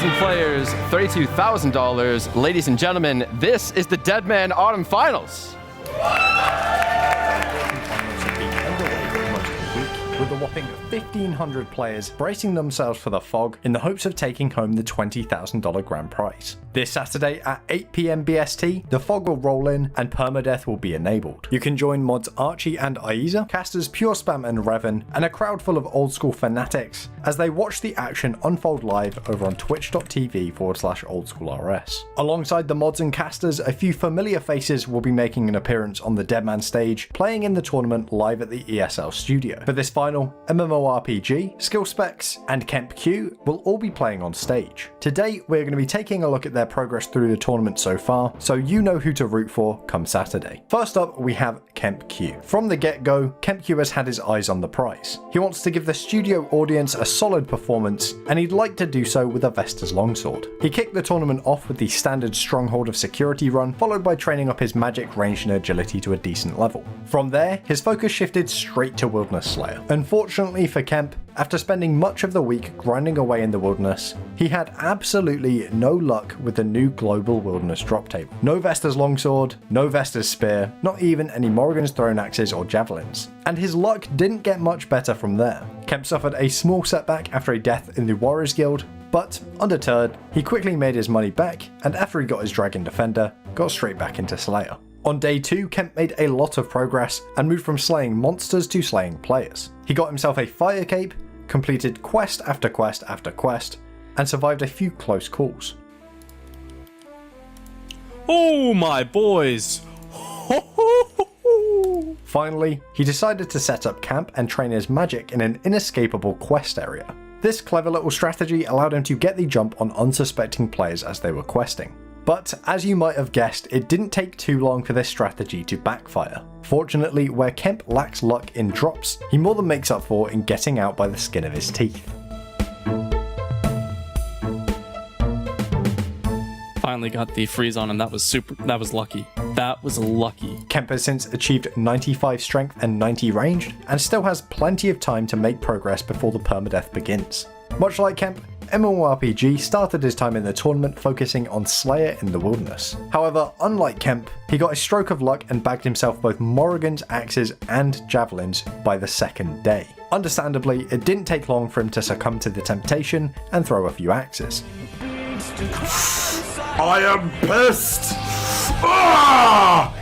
32,000 players, $32,000. Ladies and gentlemen, this is the Deadman Autumn Finals. With a whopping 1,500 players bracing themselves for the fog in the hopes of taking home the $20,000 grand prize. This Saturday at 8 PM BST, the fog will roll in and Permadeath will be enabled. You can join mods Archie and Aiza, casters Pure Spam and Revan, and a crowd full of old school fanatics as they watch the action unfold live over on twitch.tv/oldschoolrs. Alongside the mods and casters, a few familiar faces will be making an appearance on the Deadman stage, playing in the tournament live at the ESL studio. For this final, MMORPG, Skill Specs, and Kemp Q will all be playing on stage. Today, we're going to be taking a look at their progress through the tournament so far, so you know who to root for come Saturday. First up, we have Kemp Q. From the get-go, Kemp Q has had his eyes on the prize. He wants to give the studio audience a solid performance, and he'd like to do so with a Vestas longsword. He kicked the tournament off with the standard Stronghold of Security run, followed by training up his magic, range, and agility to a decent level. From there, his focus shifted straight to Wilderness Slayer. Unfortunately for Kemp, after spending much of the week grinding away in the wilderness, he had absolutely no luck with the new global wilderness drop table. No Vestas longsword, no Vestas spear, not even any Morrigan's thrown axes or javelins. And his luck didn't get much better from there. Kemp suffered a small setback after a death in the Warriors Guild, but undeterred, he quickly made his money back, and after he got his Dragon Defender, got straight back into Slayer. On day 2, Kemp made a lot of progress and moved from slaying monsters to slaying players. He got himself a fire cape, completed quest after quest after quest, and survived a few close calls. Oh my boys! Finally, he decided to set up camp and train his magic in an inescapable quest area. This clever little strategy allowed him to get the jump on unsuspecting players as they were questing. But as you might have guessed, it didn't take too long for this strategy to backfire. Fortunately, where Kemp lacks luck in drops, he more than makes up for in getting out by the skin of his teeth. Finally got the freeze on, and that was lucky. That was lucky. Kemp has since achieved 95 strength and 90 ranged, and still has plenty of time to make progress before the permadeath begins. Much like Kemp, MMORPG started his time in the tournament focusing on Slayer in the wilderness. However, unlike Kemp, he got a stroke of luck and bagged himself both Morrigan's, axes, and javelins by the second day. Understandably, it didn't take long for him to succumb to the temptation and throw a few axes. I am pissed! Ah!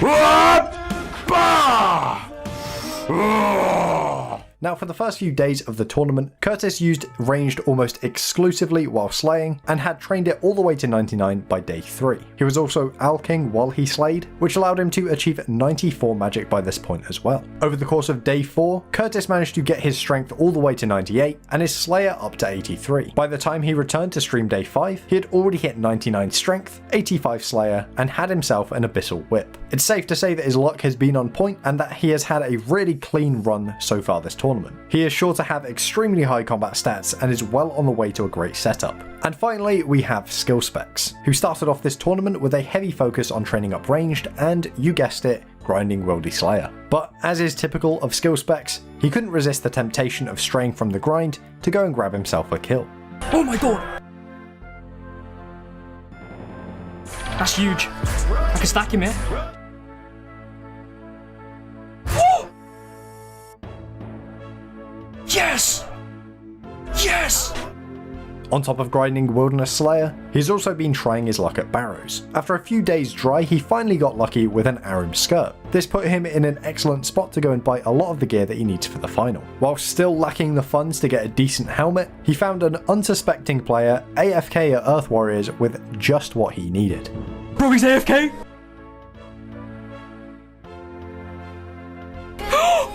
Ah! Bah! Ah! Now, for the first few days of the tournament, Curtis used ranged almost exclusively while slaying, and had trained it all the way to 99 by day 3. He was also alking while he slayed, which allowed him to achieve 94 magic by this point as well. Over the course of day 4, Curtis managed to get his strength all the way to 98, and his slayer up to 83. By the time he returned to stream day 5, he had already hit 99 strength, 85 slayer, and had himself an abyssal whip. It's safe to say that his luck has been on point, and that he has had a really clean run so far this tournament. He is sure to have extremely high combat stats and is well on the way to a great setup. And finally, we have Skill Specs, who started off this tournament with a heavy focus on training up ranged and, you guessed it, grinding Wildy Slayer. But as is typical of Skill Specs, he couldn't resist the temptation of straying from the grind to go and grab himself a kill. Oh my god! That's huge. I can stack him here. Yes! Yes! On top of grinding Wilderness Slayer, he's also been trying his luck at Barrows. After a few days dry, he finally got lucky with an Arum skirt. This put him in an excellent spot to go and buy a lot of the gear that he needs for the final. While still lacking the funds to get a decent helmet, he found an unsuspecting player AFK at Earth Warriors with just what he needed. Bro, he's AFK? No!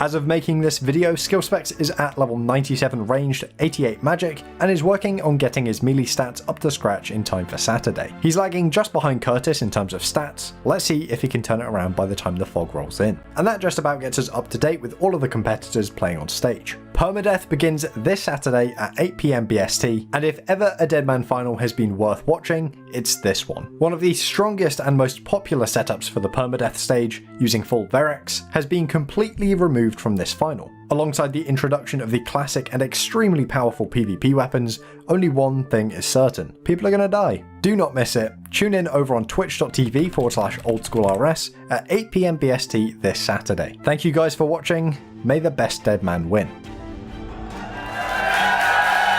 As of making this video, Skill Specs is at level 97 ranged, 88 magic, and is working on getting his melee stats up to scratch in time for Saturday. He's lagging just behind Curtis in terms of stats. Let's see if he can turn it around by the time the fog rolls in. And that just about gets us up to date with all of the competitors playing on stage. Permadeath begins this Saturday at 8 PM BST, and if ever a Deadman final has been worth watching, it's this one. One of the strongest and most popular setups for the Permadeath stage, using full Verex, has been completely removed from this final. Alongside the introduction of the classic and extremely powerful PvP weapons, only one thing is certain: people are gonna die. Do not miss it. Tune in over on twitch.tv/oldschoolrs at 8 PM BST this Saturday. Thank you guys for watching. May the best Deadman win.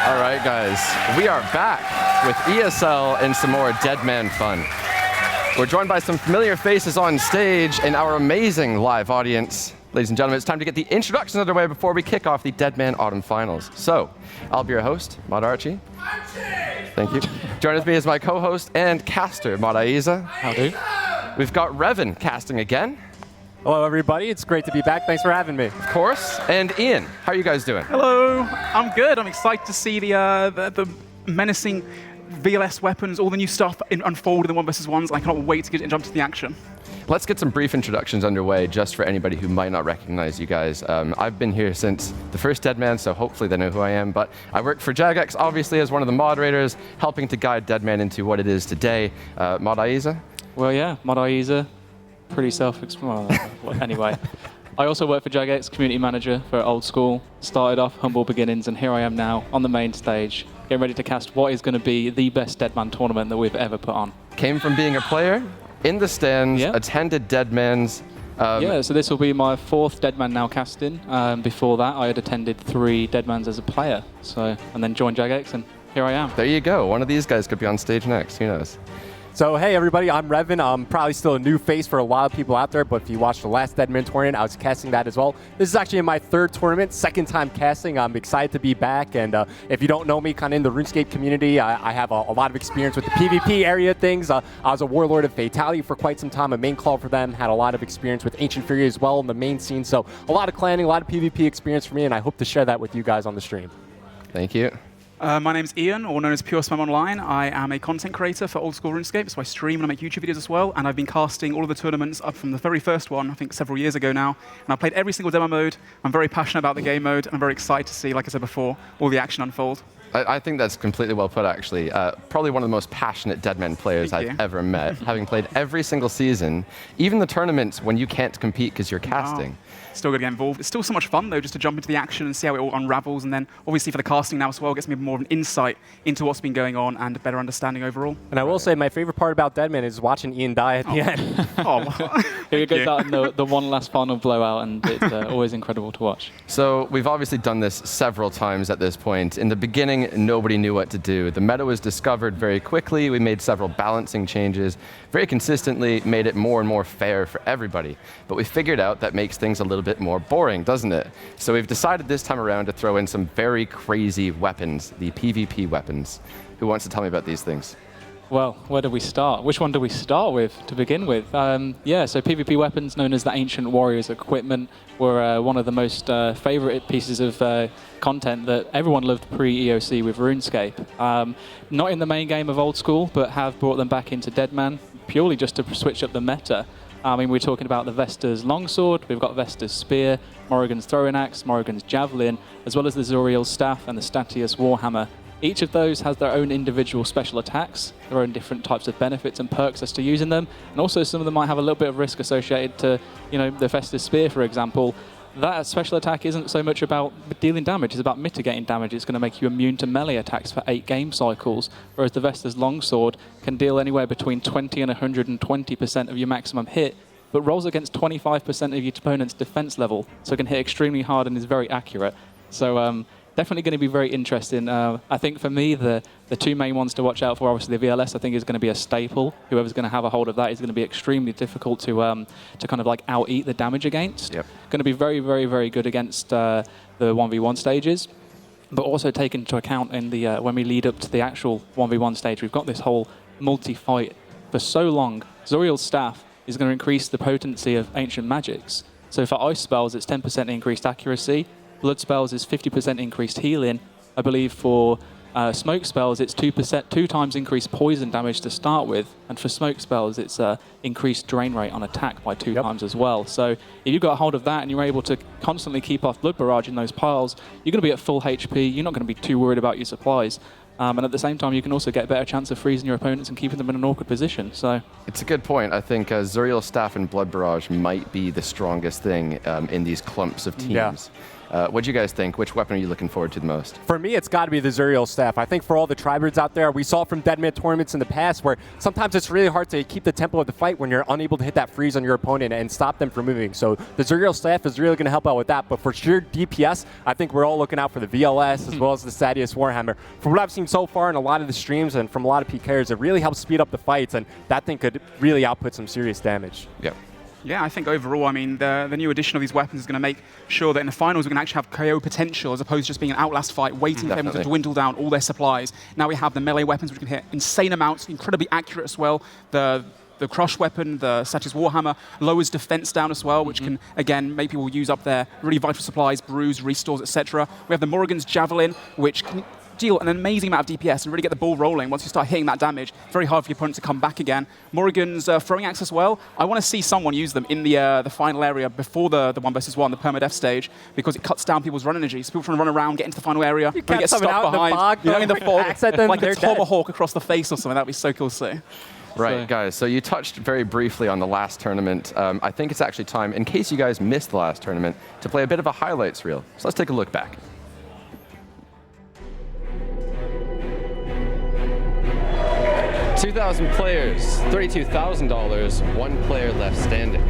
All right, guys, we are back with ESL and some more Deadman fun. We're joined by some familiar faces on stage and our amazing live audience. Ladies and gentlemen, it's time to get the introductions underway before we kick off the Deadman Autumn Finals. So, I'll be your host, Mod Archie. Thank you. Joining with me is my co-host and caster, Mod Aiza. Howdy. We've got Revan casting again, Hello, everybody. It's great to be back. Thanks for having me. of course, and Ian. How are you guys doing? Hello, I'm good. I'm excited to see the menacing VLS weapons, all the new stuff unfold in the 1v1s. I cannot wait to jump to the action. Let's get some brief introductions underway just for anybody who might not recognize you guys. I've been here since the first Deadman, so hopefully they know who I am, but I work for Jagex, obviously, as one of the moderators, helping to guide Deadman into what it is today. Mod Aiza? Well, yeah, Mod Aiza, pretty self-explanatory. Anyway, I also work for Jagex, community manager for Old School. Started off humble beginnings, and here I am now on the main stage, getting ready to cast what is going to be the best Deadman tournament that we've ever put on. Came from being a player, in the stands, Yeah. attended Deadman's. Yeah, so this will be my 4th Deadman now casting. Before that, I had attended 3 Deadmans as a player, and then joined Jagex, and here I am. There you go. One of these guys could be on stage next. Who knows? So, hey, everybody. I'm Revan. I'm probably still a new face for a lot of people out there, but if you watched the last Deadman tournament, I was casting that as well. This is actually my 3rd tournament, 2nd time casting. I'm excited to be back, and if you don't know me, kind of in the RuneScape community, I have a lot of experience with the PvP area of things. I was a Warlord of Fatality for quite some time, a main call for them, had a lot of experience with Ancient Fury as well in the main scene, so a lot of clanning, a lot of PvP experience for me, and I hope to share that with you guys on the stream. Thank you. My name's Ian, or known as Pure Spam Online. I am a content creator for Old School RuneScape, so I stream and I make YouTube videos as well, and I've been casting all of the tournaments up from the very first one, I think several years ago now, and I've played every single demo mode. I'm very passionate about the game mode, and I'm very excited to see, like I said before, all the action unfold. I think that's completely well put, actually. Probably one of the most passionate Deadman players Thank you. I've ever met, having played every single season, even the tournaments when you can't compete because you're casting. Wow. Still going to get involved. It's still so much fun, though, just to jump into the action and see how it all unravels, and then obviously for the casting now as well, it gets me more of an insight into what's been going on and a better understanding overall. And I will say my favorite part about Deadman is watching Ian die at the end. Oh, Here goes out in the one last final blowout, and it's always incredible to watch. So we've obviously done this several times at this point. In the beginning, nobody knew what to do. The meta was discovered very quickly. We made several balancing changes, very consistently made it more and more fair for everybody. But we figured out that makes things a little bit more boring, doesn't it? So we've decided this time around to throw in some very crazy weapons, the PvP weapons. Who wants to tell me about these things? Well, where do we start? Which one do we start with to begin with? Yeah, so PvP weapons, known as the Ancient Warriors equipment, were one of the most favorite pieces of content that everyone loved pre-EOC with RuneScape. Not in the main game of Old School, but have brought them back into Deadman, purely just to switch up the meta. I mean, we're talking about the Vesta's Longsword, we've got Vesta's Spear, Morrigan's Throwing Axe, Morrigan's Javelin, as well as the Zoriel's Staff and the Statius Warhammer. Each of those has their own individual special attacks, their own different types of benefits and perks as to using them, and also some of them might have a little bit of risk associated to, the Vesta's Spear, for example. That special attack isn't so much about dealing damage, it's about mitigating damage. It's going to make you immune to melee attacks for 8 game cycles, whereas the Vesta's Longsword can deal anywhere between 20 and 120% of your maximum hit, but rolls against 25% of your opponent's defense level, so it can hit extremely hard and is very accurate. So definitely going to be very interesting. I think for me, the 2 main ones to watch out for, obviously the VLS, I think is going to be a staple. Whoever's going to have a hold of that is going to be extremely difficult to kind of like out-eat the damage against. Yep. Going to be very, very, very good against the 1v1 stages. But also take into account in the when we lead up to the actual 1v1 stage, we've got this whole multi-fight for so long. Zoriel's Staff is going to increase the potency of ancient magics. So for ice spells, it's 10% increased accuracy. Blood spells is 50% increased healing. I believe for Smoke spells, it's 2 times increased poison damage to start with, and for smoke spells, it's increased drain rate on attack by 2 times as well. So if you've got a hold of that and you're able to constantly keep off Blood Barrage in those piles, you're going to be at full HP, you're not going to be too worried about your supplies. And at the same time, you can also get a better chance of freezing your opponents and keeping them in an awkward position. So it's a good point. I think Zuriel Staff and Blood Barrage might be the strongest thing in these clumps of teams. Yeah. What do you guys think? Which weapon are you looking forward to the most? For me, it's got to be the Zuriel Staff. I think for all the Tribirds out there, we saw from Deadman tournaments in the past where sometimes it's really hard to keep the tempo of the fight when you're unable to hit that freeze on your opponent and stop them from moving. So the Zuriel Staff is really going to help out with that. But for sure DPS, I think we're all looking out for the VLS as well as the Sadius Warhammer. From what I've seen so far in a lot of the streams and from a lot of PKers, it really helps speed up the fights, and that thing could really output some serious damage. Yep. Yeah, I think overall, I mean, the new addition of these weapons is going to make sure that in the finals we're going to actually have KO potential as opposed to just being an outlast fight, waiting for them to dwindle down all their supplies. Now we have the melee weapons which can hit insane amounts, incredibly accurate as well. The Crush weapon, the Sadius Warhammer, lowers defense down as well, which can, again, make people use up their really vital supplies, brews, restores, etc. We have the Morrigan's Javelin, which can deal an amazing amount of DPS and really get the ball rolling. Once you start hitting that damage, very hard for your opponent to come back again. Morrigan's throwing axe as well. I want to see someone use them in the final area before the 1v1, the Permadeath stage, because it cuts down people's run energy. So people trying to run around, get into the final area, really get stuck behind, in the fog, like a tomahawk across the face or something. That'd be so cool to see. Right, guys, so you touched very briefly on the last tournament. I think it's actually time, in case you guys missed the last tournament, to play a bit of a highlights reel. So let's take a look back. 2,000 players, $32,000, 1 player left standing.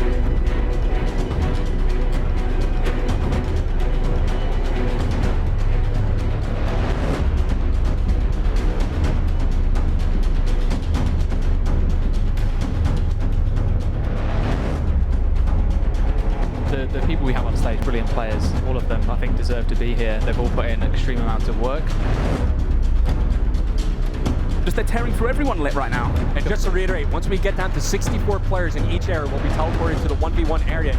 The people we have on stage, brilliant players, all of them I think deserve to be here. They've all put in extreme amounts of work. Just they're tearing through everyone lit right now. And just to reiterate, once we get down to 64 players in each area, we'll be teleported to the 1v1 area.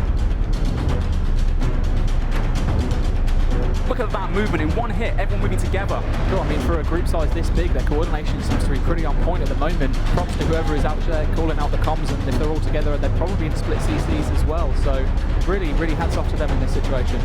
Look at that movement in one hit, everyone moving together. Sure, I mean, for a group size this big, their coordination seems to be pretty on point at the moment. Props to whoever is out there calling out the comms, and if they're all together, they're probably in split CCs as well. So really, really hats off to them in this situation.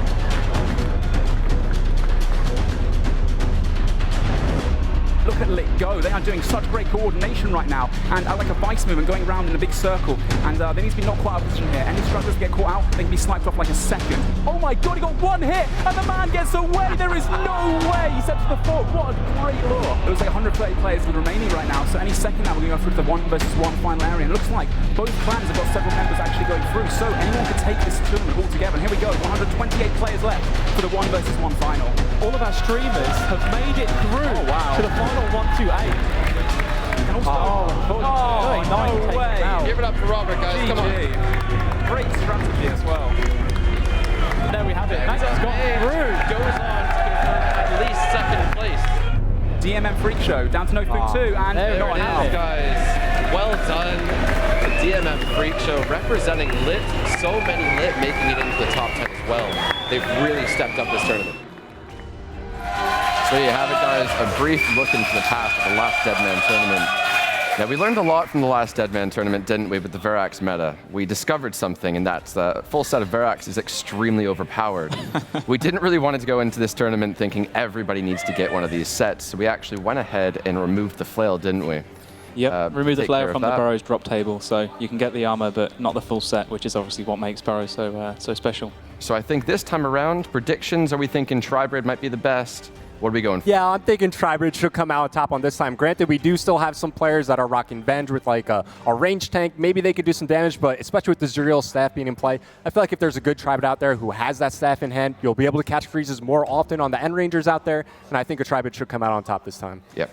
Look at Lit go. They are doing such great coordination right now. And I like a vice movement going around in a big circle. And they need to be not quite out of position here. Any stragglers get caught out, they can be sniped off like a second. Oh my god, he got 1 hit! And the man gets away! There is no way! He steps to the fort. What a great lure. It looks like 130 players are remaining right now. So any second now, we're going to go through to the 1v1 final area. And it looks like both clans have got several members actually going through. So anyone could take this tournament all together. And here we go, 128 players left for the 1v1 final. All of our streamers have made it through to the final 128. No way. Give it up for Robert, guys. GG. Come on. Great strategy as well. There we have it. Max has got through. Goes on to at least 2nd place. DMM Freak Show, down to no food too. And There not it now. is, guys. Well done. The DMM Freak Show representing Lit. So many Lit making it into the top 10 as well. They've really stepped up this tournament. So there you have it, guys. A brief look into the past of the last Deadman tournament. Now, we learned a lot from the last Deadman tournament, didn't we, with the Verax meta? We discovered something, and that's the full set of Verax is extremely overpowered. We didn't really want to go into this tournament thinking everybody needs to get one of these sets, so we actually went ahead and removed the flail, didn't we? Yep, remove the flare from the Burrow's drop table, so you can get the armor, but not the full set, which is obviously what makes Burrow so special. So I think this time around, predictions, are we thinking Tribrid might be the best? What are we going for? Yeah, I'm thinking Tribrid should come out on top on this time. Granted, we do still have some players that are rocking Venge with like a range tank. Maybe they could do some damage, but especially with the Zuriel staff being in play, I feel like if there's a good Tribrid out there who has that staff in hand, you'll be able to catch freezes more often on the end rangers out there, and I think a Tribrid should come out on top this time. Yep.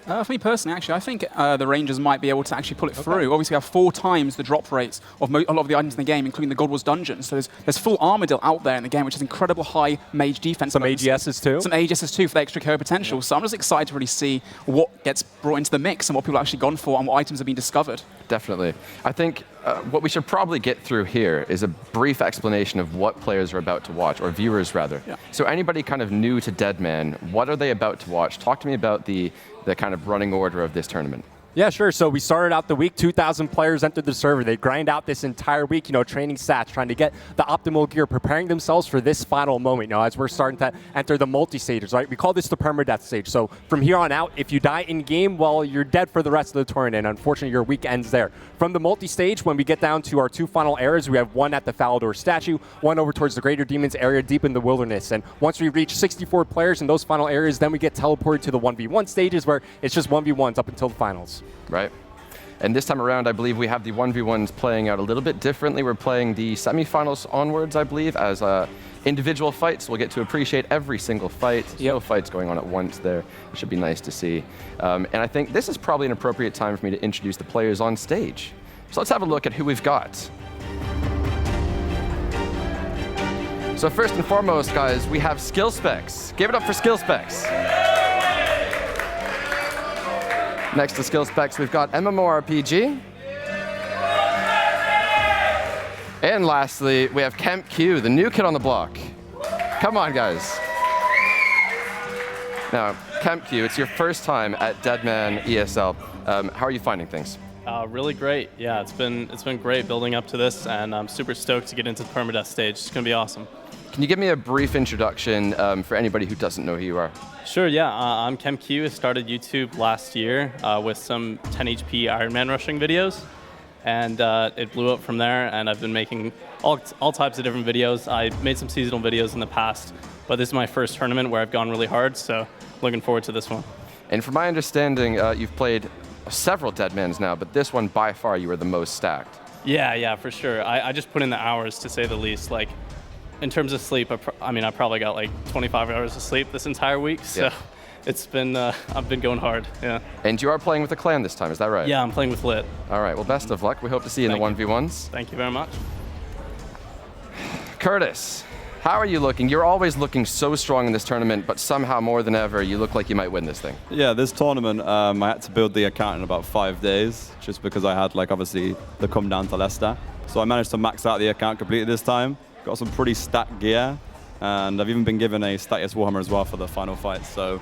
For me personally, actually, I think the Rangers might be able to actually pull it through. Obviously, we have 4 times the drop rates of a lot of the items in the game, including the God Wars dungeon. So there's full Armadillo out there in the game, which has incredible high mage defense. Some AGSs too. Some AGSs too for the extra KO potential. So I'm just excited to really see what gets brought into the mix and what people have actually gone for and what items have been discovered. Definitely. I think what we should probably get through here is a brief explanation of what players are about to watch, or viewers rather. Yeah. So anybody kind of new to Deadman, what are they about to watch? Talk to me about the kind of running order of this tournament. Yeah, sure. So we started out the week, 2,000 players entered the server. They grind out this entire week, training stats, trying to get the optimal gear, preparing themselves for this final moment, as we're starting to enter the multi-stages, right? We call this the Permadeath stage. So from here on out, if you die in-game, well, you're dead for the rest of the tournament, and unfortunately, your week ends there. From the multi-stage, when we get down to our 2 final areas, we have one at the Falador statue, one over towards the Greater Demons area deep in the wilderness. And once we reach 64 players in those final areas, then we get teleported to the 1v1 stages, where it's just 1v1s up until the finals. Right. And this time around, I believe we have the 1v1s playing out a little bit differently. We're playing the semifinals onwards, I believe, as individual fights. We'll get to appreciate every single fight. No fights going on at once there. It should be nice to see. And I think this is probably an appropriate time for me to introduce the players on stage. So let's have a look at who we've got. So first and foremost, guys, we have skill specs. Give it up for skill specs. Next to skill specs, we've got MMORPG. And lastly, we have Kemp Q, the new kid on the block. Come on, guys. Now, Kemp Q, it's your first time at Deadman ESL. How are you finding things? Really great. Yeah, it's been great building up to this, and I'm super stoked to get into the Permadeath stage. It's going to be awesome. Can you give me a brief introduction for anybody who doesn't know who you are? Sure, yeah. I'm Kemp Q. I started YouTube last year with some 10 HP Iron Man rushing videos, and it blew up from there, and I've been making all types of different videos. I made some seasonal videos in the past, but this is my first tournament where I've gone really hard, so looking forward to this one. And from my understanding, you've played several Deadmans now, but this one, by far, you were the most stacked. Yeah, for sure. I just put in the hours, to say the least. Like, in terms of sleep, I probably got like 25 hours of sleep this entire week, so it's been, I've been going hard, yeah. And you are playing with a clan this time, is that right? Yeah, I'm playing with Lit. All right, well, best of luck. We hope to see you in the 1v1s. Thank you very much. Curtis, how are you looking? You're always looking so strong in this tournament, but somehow more than ever, you look like you might win this thing. Yeah, this tournament, I had to build the account in about 5 days, just because I had, obviously, the come down to Leicester. So I managed to max out the account completely this time. Got some pretty stacked gear, and I've even been given a status Warhammer as well for the final fight. So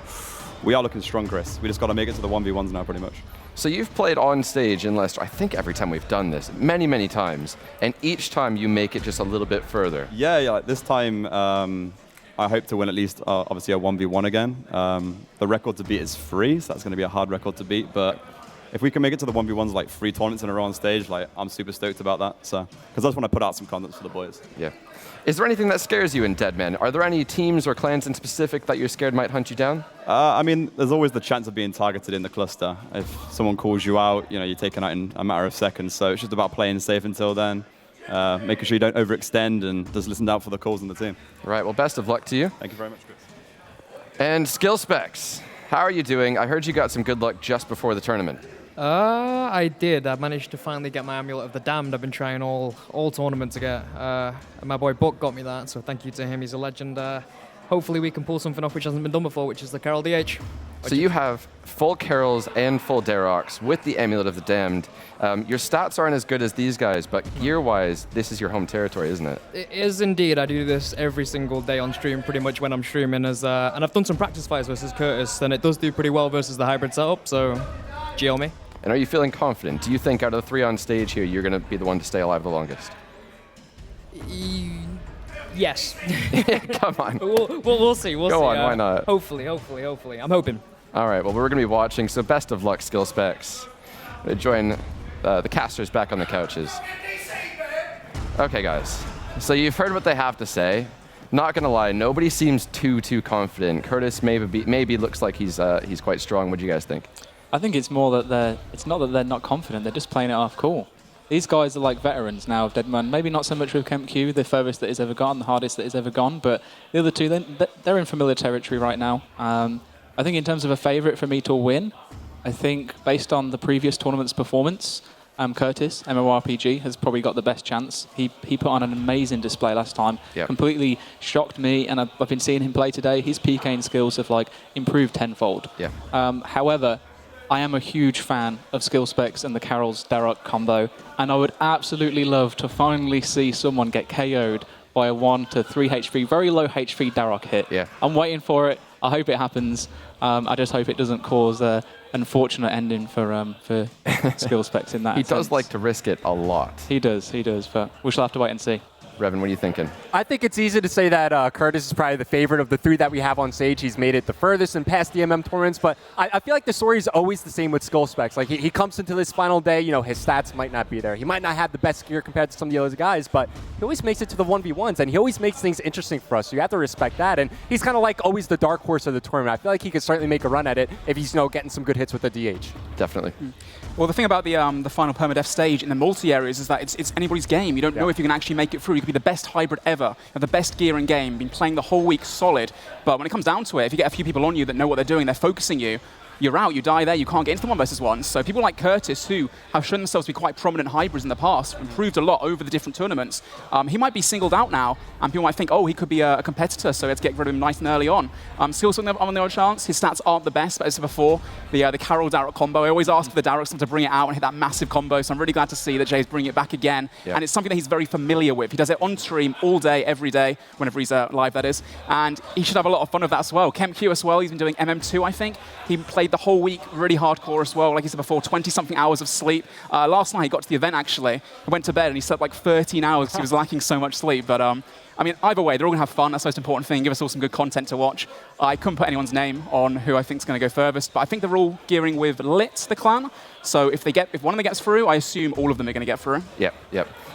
we are looking strong, Chris. We just got to make it to the 1v1s now, pretty much. So you've played on stage in Leicester, I think every time we've done this, many, many times, and each time you make it just a little bit further. Yeah, this time I hope to win at least, obviously, a 1v1 again. The record to beat is 3, so that's going to be a hard record to beat, but if we can make it to the 1v1s, 3 tournaments in a row on stage, I'm super stoked about that. So, because I just want to put out some content for the boys. Yeah. Is there anything that scares you in Deadman? Are there any teams or clans in specific that you're scared might hunt you down? There's always the chance of being targeted in the cluster. If someone calls you out, you're taken out in a matter of seconds. So it's just about playing safe until then, making sure you don't overextend and just listen out for the calls in the team. Right. Well, best of luck to you. Thank you very much, Chris. And skill specs. How are you doing? I heard you got some good luck just before the tournament. I did. I managed to finally get my Amulet of the Damned. I've been trying all tournament to get. And my boy Buck got me that, so thank you to him. He's a legend. Hopefully we can pull something off which hasn't been done before, which is the Carol DH. So you have full Carols and full Daroks with the Amulet of the Damned. Your stats aren't as good as these guys, but gear-wise, this is your home territory, isn't it? It is indeed. I do this every single day on stream, pretty much when I'm streaming. And I've done some practice fights versus Curtis, and it does do pretty well versus the hybrid setup, so GL me. And are you feeling confident? Do you think out of the 3 on stage here, you're going to be the one to stay alive the longest? Yes. Come on. We'll see. We'll see. Go on, why not? Hopefully. I'm hoping. All right, well, we're going to be watching, so best of luck, skill specs. Join the casters back on the couches. Okay, guys. So you've heard what they have to say. Not going to lie, nobody seems too confident. Curtis maybe looks like he's quite strong. What do you guys think? I think it's more that it's not that they're not confident, they're just playing it off cool. These guys are like veterans now of Deadman. Maybe not so much with Kemp Q, the furthest that he's ever gone, the hardest that he's ever gone, but the other two, they're in familiar territory right now. I think in terms of a favourite for me to win, I think based on the previous tournament's performance, Curtis, MMORPG, has probably got the best chance. He put on an amazing display last time, completely shocked me, and I've been seeing him play today. His PKing skills have improved tenfold. Yeah. However, I am a huge fan of Skill Specs and the Carol's Darok combo, and I would absolutely love to finally see someone get KO'd by a 1 to 3 HP, very low HP Darok hit. Yeah. I'm waiting for it. I hope it happens. I just hope it doesn't cause an unfortunate ending for Skill Specs in that He sense. does like to risk it a lot. He does, but we shall have to wait and see. Revan, what are you thinking? I think it's easy to say that Curtis is probably the favorite of the 3 that we have on stage. He's made it the furthest and past the MM tournaments, but I feel like the story is always the same with Skill Specs. Like he comes into this final day, his stats might not be there. He might not have the best gear compared to some of the other guys, but he always makes it to the 1v1s, and he always makes things interesting for us, so you have to respect that. And he's kind of like always the dark horse of the tournament. I feel like he could certainly make a run at it if he's getting some good hits with the DH. Definitely. Well, the thing about the final Permadeath stage in the multi-areas is that it's anybody's game. You don't know if you can actually make it through. You could be the best hybrid ever, have the best gear in game, been playing the whole week solid, but when it comes down to it, if you get a few people on you that know what they're doing, they're focusing you, you're out, you die there, you can't get into the 1v1s. So people like Curtis, who have shown themselves to be quite prominent hybrids in the past, improved a lot over the different tournaments, he might be singled out now, and people might think, oh, he could be a competitor, so let's get rid of him nice and early on. Still something on the odd chance. His stats aren't the best, but as before, the Carol Darok combo, I always ask for the Daroks to bring it out and hit that massive combo, so I'm really glad to see that Jay's bringing it back again, and it's something that he's very familiar with. He does it on stream all day, every day, whenever he's live, that is, and he should have a lot of fun with that as well. KempQ as well, he's been doing MM2, I think. He played the whole week, really hardcore as well, like I said before, 20-something hours of sleep. Last night he got to the event actually, he went to bed and he slept like 13 hours because he was lacking so much sleep, but I mean, either way, they're all going to have fun. That's the most important thing. Give us all some good content to watch. I couldn't put anyone's name on who I think is going to go furthest, but I think they're all gearing with Lit, the clan. So if one of them gets through, I assume all of them are going to get through. Yep.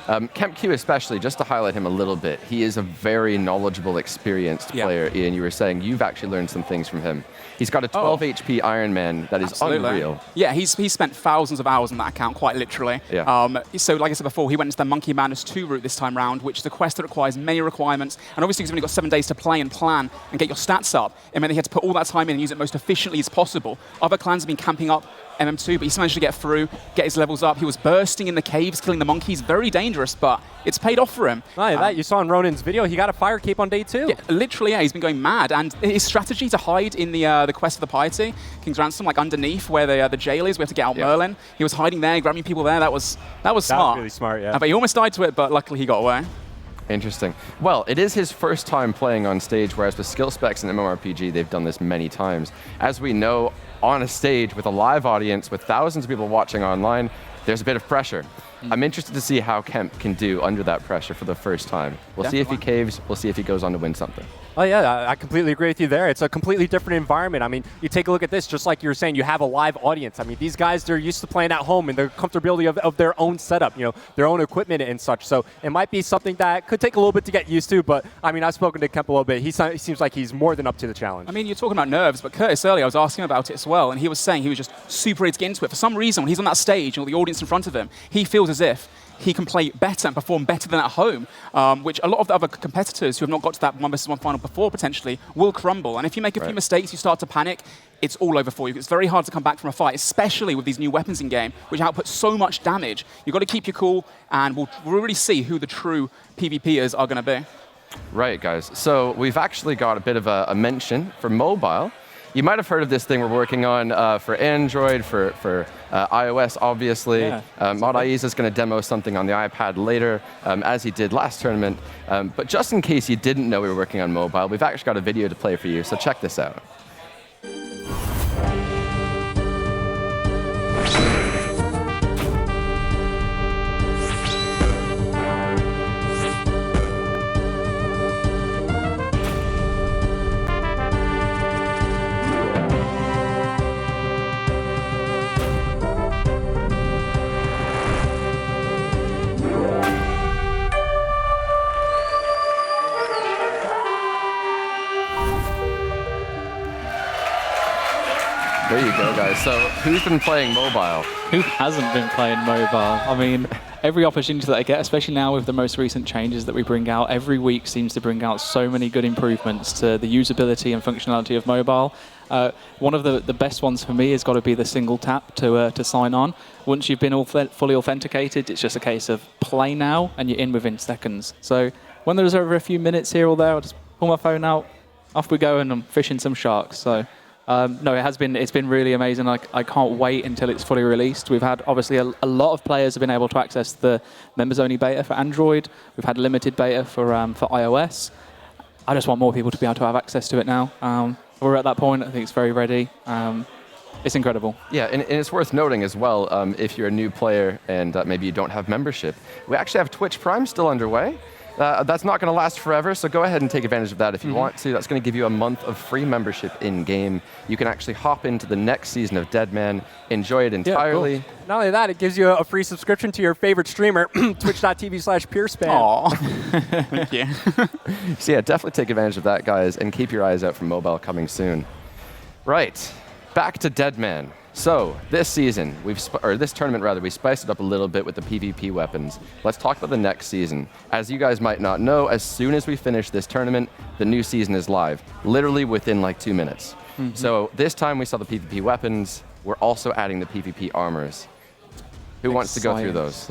KempQ especially, just to highlight him a little bit, he is a very knowledgeable, experienced player. Ian, you were saying you've actually learned some things from him. He's got a 12 HP Iron Man that is unreal. Yeah, he's spent thousands of hours on that account, quite literally. Yeah. So like I said before, he went into the Monkey Madness 2 route this time round, which is a quest that requires many requirements. And obviously, he's only got 7 days to play and plan and get your stats up. It meant he had to put all that time in and use it most efficiently as possible. Other clans have been camping up MM2, but he's managed to get through, get his levels up. He was bursting in the caves, killing the monkeys. Very dangerous, but it's paid off for him. That you saw in Ronin's video, he got a fire cape on day 2. Yeah, literally, he's been going mad. And his strategy to hide in the Quest of the Piety, King's Ransom, like underneath where the jail is, we have to get out Merlin. He was hiding there, grabbing people there. That was smart. That was really smart, yeah. But he almost died to it, but luckily he got away. Interesting. Well, it is his first time playing on stage, whereas with Skill Specs and MMORPG, they've done this many times. As we know, on a stage with a live audience, with thousands of people watching online, there's a bit of pressure. I'm interested to see how Kemp can do under that pressure for the first time. We'll see if he caves, we'll see if he goes on to win something. Oh yeah, I completely agree with you there. It's a completely different environment. I mean, you take a look at this, just like you were saying, you have a live audience. I mean, these guys, they're used to playing at home and the comfortability of their own setup, their own equipment and such. So it might be something that could take a little bit to get used to, but I mean, I've spoken to Kemp a little bit. He seems like he's more than up to the challenge. I mean, you're talking about nerves, but Curtis earlier, I was asking him about it as well, and he was saying he was just super ready to get into it. For some reason, when he's on that stage and all the audience in front of him, he feels as if he can play better and perform better than at home, which a lot of the other competitors who have not got to that 1v1 final before potentially will crumble. And if you make a few mistakes, you start to panic, it's all over for you. It's very hard to come back from a fight, especially with these new weapons in game, which output so much damage. You've got to keep your cool, and we'll really see who the true PvPers are going to be. Right, guys. So we've actually got a bit of a mention for mobile. You might have heard of this thing we're working on for Android, for iOS, obviously. Yeah, Mod IE's is going to demo something on the iPad later, as he did last tournament. But just in case you didn't know we were working on mobile, we've actually got a video to play for you, so check this out. There you go, guys. So who's been playing mobile? Who hasn't been playing mobile? I mean, every opportunity that I get, especially now with the most recent changes that we bring out, every week seems to bring out so many good improvements to the usability and functionality of mobile. One of the best ones for me has got to be the single tap to sign on. Once you've been fully authenticated, it's just a case of play now, and you're in within seconds. So when there's over a few minutes here or there, I'll just pull my phone out, off we go, and I'm fishing some sharks. So No, it's been really amazing. I can't wait until it's fully released. We've had, obviously, a lot of players have been able to access the members-only beta for Android. We've had limited beta for iOS. I just want more people to be able to have access to it now. We're at that point. I think it's very ready. It's incredible. Yeah, and it's worth noting as well, if you're a new player and maybe you don't have membership, we actually have Twitch Prime still underway. That's not going to last forever, so go ahead and take advantage of that if you want to. That's going to give you a month of free membership in-game. You can actually hop into the next season of Deadman, enjoy it entirely. Yeah, cool. Not only that, it gives you a free subscription to your favorite streamer, twitch.tv/PureSpam. Aw, thank you. So yeah, definitely take advantage of that, guys, and keep your eyes out for mobile coming soon. Right, back to Deadman. So this season, this tournament rather, we spiced it up a little bit with the PvP weapons. Let's talk about the next season. As you guys might not know, as soon as we finish this tournament, the new season is live, literally within like 2 minutes. So this time we saw the PvP weapons. We're also adding the PvP armors. Who wants to go through those?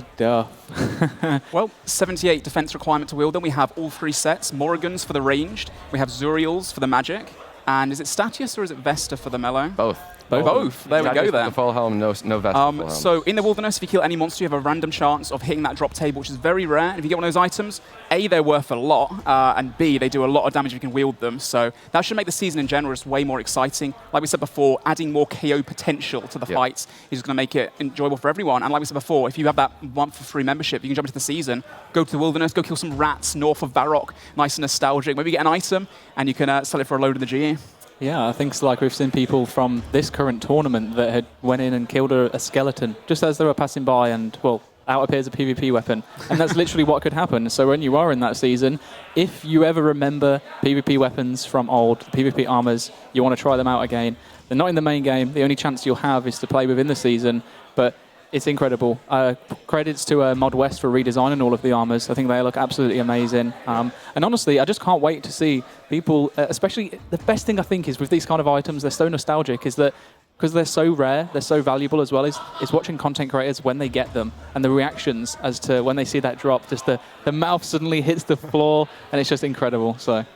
Well, 78 defense requirement to wield them. We have all 3 sets. Morrigans for the ranged. We have Zuriels for the magic. And is it Statius or is it Vesta for the melee? Both. Both. There we go. There. The full helm, no Vesta. So in the wilderness, if you kill any monster, you have a random chance of hitting that drop table, which is very rare. And if you get one of those items, A, they're worth a lot, and B, they do a lot of damage if you can wield them. So that should make the season in general just way more exciting. Like we said before, adding more KO potential to the fights is going to make it enjoyable for everyone. And like we said before, if you have that month for free membership, you can jump into the season, go to the wilderness, go kill some rats north of Varrock, nice and nostalgic. Maybe get an item, and you can sell it for a load in the GE. Yeah, I think like we've seen people from this current tournament that had went in and killed a skeleton just as they were passing by, and well, out appears a PvP weapon, and that's literally what could happen. So when you are in that season, if you ever remember PvP weapons from old, PvP armors, you want to try them out again. They're not in the main game. The only chance you'll have is to play within the season, but it's incredible. Credits to Mod West for redesigning all of the armors. I think they look absolutely amazing. And honestly, I just can't wait to see people, especially the best thing I think is with these kind of items, they're so nostalgic, is that because they're so rare, they're so valuable as well, is watching content creators when they get them and the reactions as to when they see that drop, just the mouth suddenly hits the floor, and it's just incredible. So.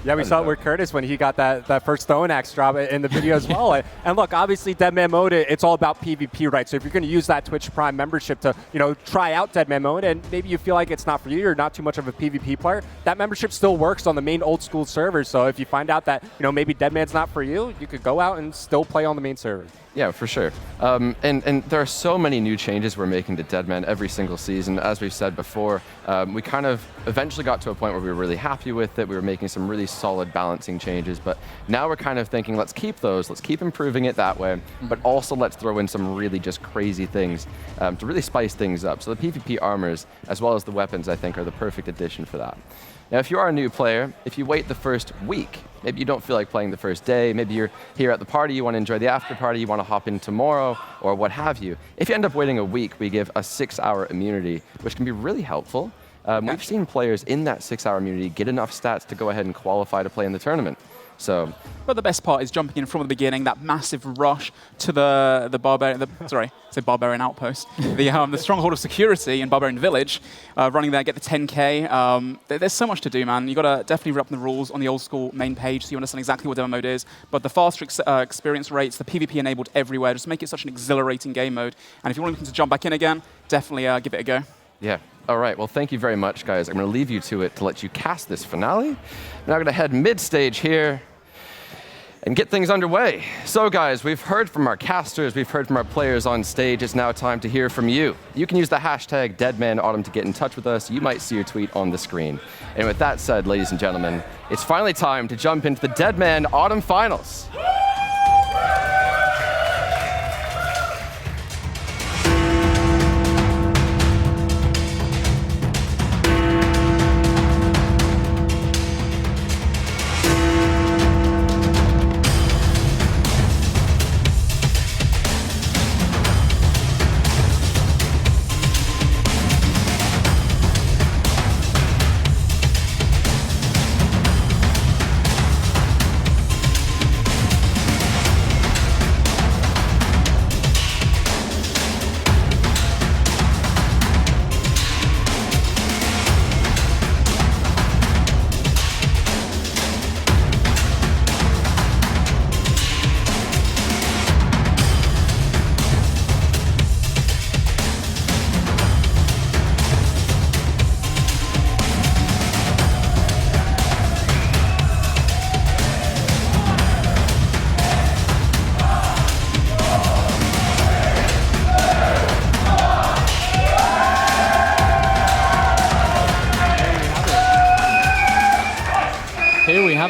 Yeah, we saw it with Curtis when he got that first throwing axe drop in the video as well. And look, obviously Deadman mode, it's all about PvP, right? So if you're going to use that Twitch Prime membership to, try out Deadman mode, and maybe you feel like it's not for you, you're not too much of a PvP player, that membership still works on the main old school servers. So if you find out that, maybe Deadman's not for you, you could go out and still play on the main server. Yeah, for sure. And there are so many new changes we're making to Deadman every single season. As we've said before, we kind of eventually got to a point where we were really happy with it. We were making some really solid balancing changes, but now we're kind of thinking, let's keep those, let's keep improving it that way, but also let's throw in some really just crazy things to really spice things up. So the PvP armors, as well as the weapons, I think are the perfect addition for that. Now, if you are a new player, if you wait the first week, maybe you don't feel like playing the first day, maybe you're here at the party, you want to enjoy the after party, you want to hop in tomorrow, or what have you. If you end up waiting a week, we give a 6-hour immunity, which can be really helpful. We've seen players in that 6-hour immunity get enough stats to go ahead and qualify to play in the tournament. So, but the best part is jumping in from the beginning, that massive rush to the barbarian, barbarian outpost, the stronghold of security in Barbarian Village, running there, get the 10K. There's so much to do, man. You got to definitely read up the rules on the Old School main page so you understand exactly what demo mode is. But the faster experience rates, the PvP enabled everywhere, just make it such an exhilarating game mode. And if you want to jump back in again, definitely give it a go. Yeah. All right. Well, thank you very much, guys. I'm going to leave you to it to let you cast this finale. I'm now going to head mid-stage here and get things underway. So guys, we've heard from our casters, we've heard from our players on stage. It's now time to hear from you. You can use the hashtag Deadman Autumn to get in touch with us. You might see your tweet on the screen. And with that said, ladies and gentlemen, it's finally time to jump into the Deadman Autumn Finals.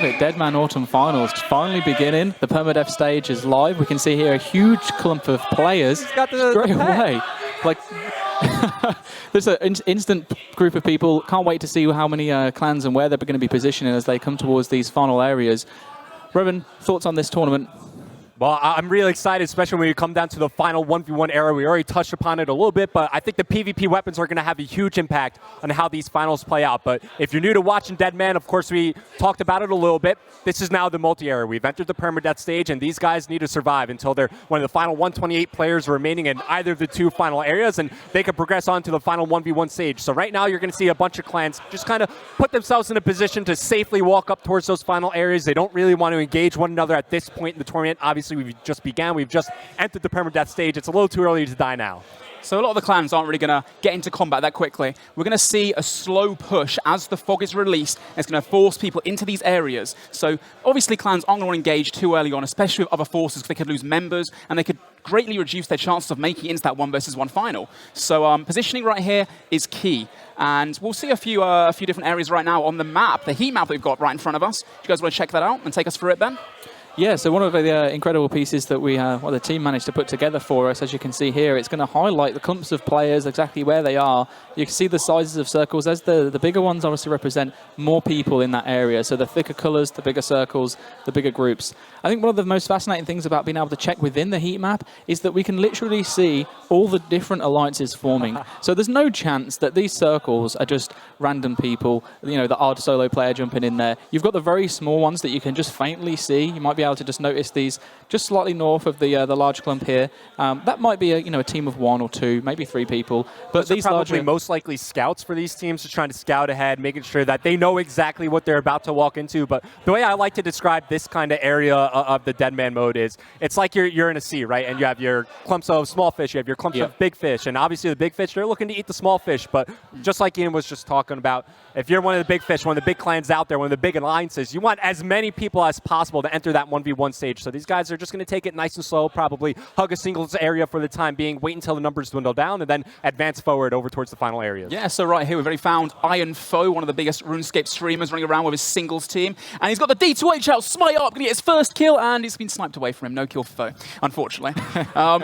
it. Deadman Autumn Finals finally beginning. The Permadeath stage is live. We can see here a huge clump of players got the straight pet. away. Like, there's an instant group of people. Can't wait to see how many clans and where they're going to be positioning as they come towards these final areas. Revan, thoughts on this tournament? Well, I'm really excited, especially when we come down to the final 1v1 era. We already touched upon it a little bit, but I think the PvP weapons are going to have a huge impact on how these finals play out. But if you're new to watching Deadman, of course, we talked about it a little bit. This is now the multi-era. We've entered the Permadeath stage, and these guys need to survive until they're one of the final 128 players remaining in either of the two final areas, and they can progress on to the final 1v1 stage. So right now, you're going to see a bunch of clans just kind of put themselves in a position to safely walk up towards those final areas. They don't really want to engage one another at this point in the tournament. Obviously, we've just began. We've just entered the Permadeath stage. It's a little too early to die now. So a lot of the clans aren't really going to get into combat that quickly. We're going to see a slow push as the fog is released. It's going to force people into these areas. So obviously clans aren't going to engage too early on, especially with other forces, because they could lose members and they could greatly reduce their chances of making it into that 1v1 final. So positioning right here is key. And we'll see a few different areas right now on the map, the heat map that we've got right in front of us. Do you guys want to check that out and take us through it, Ben? Yeah, so one of the incredible pieces that the team managed to put together for us, as you can see here, it's going to highlight the clumps of players, exactly where they are. You can see the sizes of circles. As the bigger ones obviously represent more people in that area. So the thicker colors, the bigger circles, the bigger groups. I think one of the most fascinating things about being able to check within the heat map is that we can literally see all the different alliances forming. So there's no chance that these circles are just random people, the odd solo player jumping in there. You've got the very small ones that you can just faintly see. You might be able to just notice these just slightly north of the large clump here. That might be a team of 1 or 2, maybe 3 people. But these are these probably most likely scouts for these teams, just trying to scout ahead, making sure that they know exactly what they're about to walk into. But the way I like to describe this kind of area of the Deadman mode is, it's like you're in a sea, right? And you have your clumps of small fish, you have your clumps of big fish, and obviously the big fish, they're looking to eat the small fish. But just like Ian was just talking about, if you're one of the big fish, one of the big clans out there, one of the big alliances, you want as many people as possible to enter that 1v1 stage. So these guys are just going to take it nice and slow, probably hug a singles area for the time being, wait until the numbers dwindle down, and then advance forward over towards the final areas. Yeah, so right here we've already found Iron Foe, one of the biggest RuneScape streamers, running around with his singles team. And he's got the D2H out, smite up, going to get his first kill, and he's been sniped away from him. No kill for Foe, unfortunately.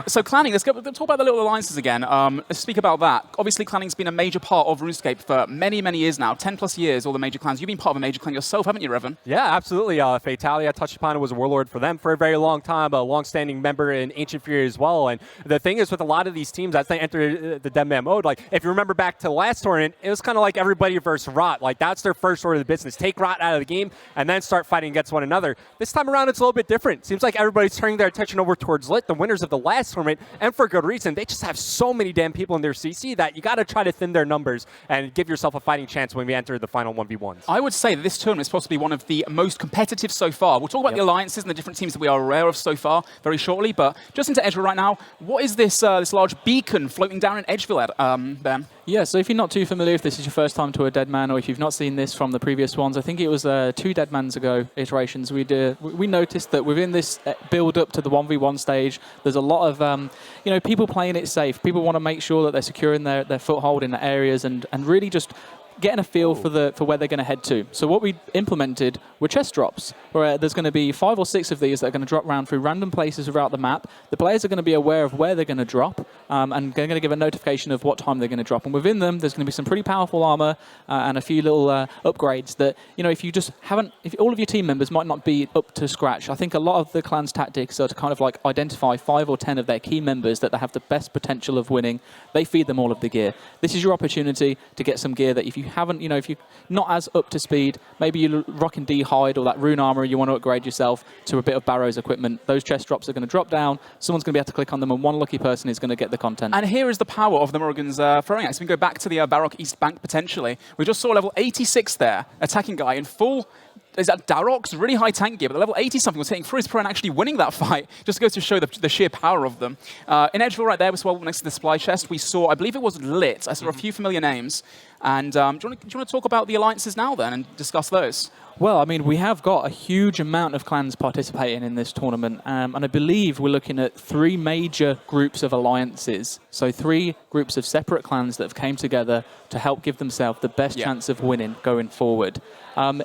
So clanning, let's talk about the little alliances again. Let's speak about that. Obviously, clanning's been a major part of RuneScape for many, many years now, 10+ years, all the major clans. You've been part of a major clan yourself, haven't you, Revan? Yeah, absolutely. Fatalia, I touched upon it, was a warlord for them for a very long time, a long-standing member in Ancient Fury as well. And the thing is with a lot of these teams, as they enter the Deadman mode, like if you remember back to the last tournament, it was kind of like everybody versus Rot. Like that's their first order of the business. Take Rot out of the game and then start fighting against one another. This time around, it's a little bit different. Seems like everybody's turning their attention over towards Lit, the winners of the last tournament, and for good reason. They just have so many damn people in their CC that you got to try to thin their numbers and give yourself a fighting chance when we enter the final 1v1s. I would say that this tournament is possibly one of the most competitive so far. We'll talk about the alliances and the different teams that we are aware of so far very shortly, but just into Edgeville right now, what is this this large beacon floating down in Edgeville, Ben? Yeah, so if you're not too familiar, if this is your first time to a Deadman, or if you've not seen this from the previous ones, I think it was 2 Deadmans ago iterations, we noticed that within this build up to the 1v1 stage, there's a lot of people playing it safe. People want to make sure that they're securing their foothold in the areas and really just getting a feel for where they're going to head to. So what we implemented were chest drops, where there's going to be 5 or 6 of these that are going to drop around through random places throughout the map. The players are going to be aware of where they're going to drop, and they're going to give a notification of what time they're going to drop. And within them, there's going to be some pretty powerful armor and a few little upgrades that, if all of your team members might not be up to scratch. I think a lot of the clan's tactics are to kind of like identify 5 or 10 of their key members that they have the best potential of winning. They feed them all of the gear. This is your opportunity to get some gear that if you haven't, if you're not as up to speed, maybe you're rocking D-Hide or that rune armor, you want to upgrade yourself to a bit of Barrow's equipment. Those chest drops are going to drop down, someone's going to be able to click on them, and one lucky person is going to get the content. And here is the power of the Morrigan's throwing axe. We can go back to the Barrock East Bank potentially. We just saw level 86 there, attacking guy in full. Is that Darok's really high tank gear, but the level 80-something was hitting through his pro and actually winning that fight. Just goes to show the sheer power of them. In Edgeville right there, next to the supply chest, we saw, I believe it was Lit. I saw a few familiar names. And do you want to talk about the alliances now then and discuss those? Well, I mean, we have got a huge amount of clans participating in this tournament, and I believe we're looking at 3 major groups of alliances. So 3 groups of separate clans that have came together to help give themselves the best chance of winning going forward.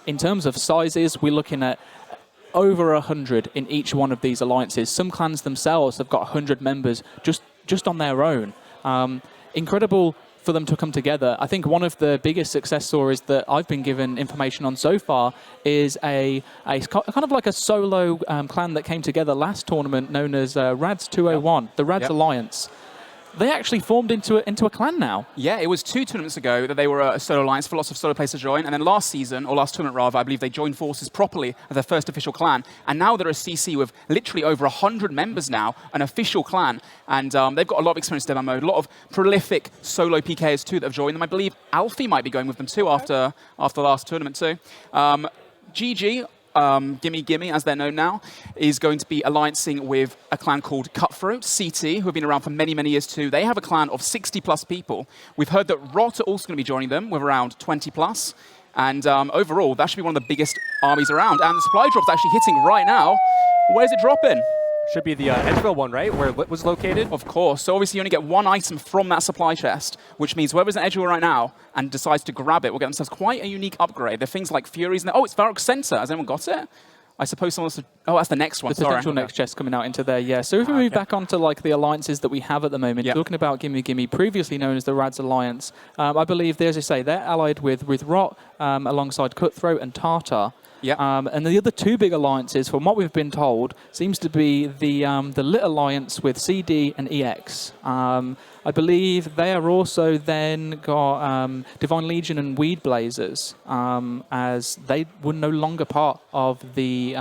In terms of sizes, we're looking at over 100 in each one of these alliances. Some clans themselves have got 100 members just on their own. Incredible for them to come together. I think one of the biggest success stories that I've been given information on so far is a kind of like a solo clan that came together last tournament known as Rads 201, the Rads Alliance. They actually formed into a clan now. Yeah, it was 2 tournaments ago that they were a solo alliance for lots of solo players to join. And then last season, or last tournament rather, I believe they joined forces properly as their first official clan. And now they're a CC with literally over 100 members now, an official clan. And they've got a lot of experience in Deadman mode, a lot of prolific solo PKers too that have joined them. I believe Alfie might be going with them too after the last tournament too. GG. Gimme Gimme, as they're known now, is going to be alliancing with a clan called Cutthroat, CT, who have been around for many, many years too. They have a clan of 60+ people. We've heard that Rot are also going to be joining them with around 20+. And overall, that should be one of the biggest armies around. And the supply drop's actually hitting right now. Where's it dropping? Should be the Edgeville one, right? Where Lit was located? Of course. So obviously you only get 1 item from that supply chest, which means whoever's in Edgeville right now and decides to grab it will get themselves quite a unique upgrade. There are things like Furies. Oh, it's Varrock Center. Has anyone got it? I suppose someone else... Oh, that's the next one. The potential next chest coming out into there, yeah. So if we move back onto like the alliances that we have at the moment, talking about Gimme Gimme, previously known as the Rads Alliance, I believe, as I say, they're allied with Rot alongside Cutthroat and Tartar. And the other 2 big alliances, from what we've been told, seems to be the Lit Alliance with CD and EX. I believe they are also then got Divine Legion and Weed Blazers, as they were no longer part of the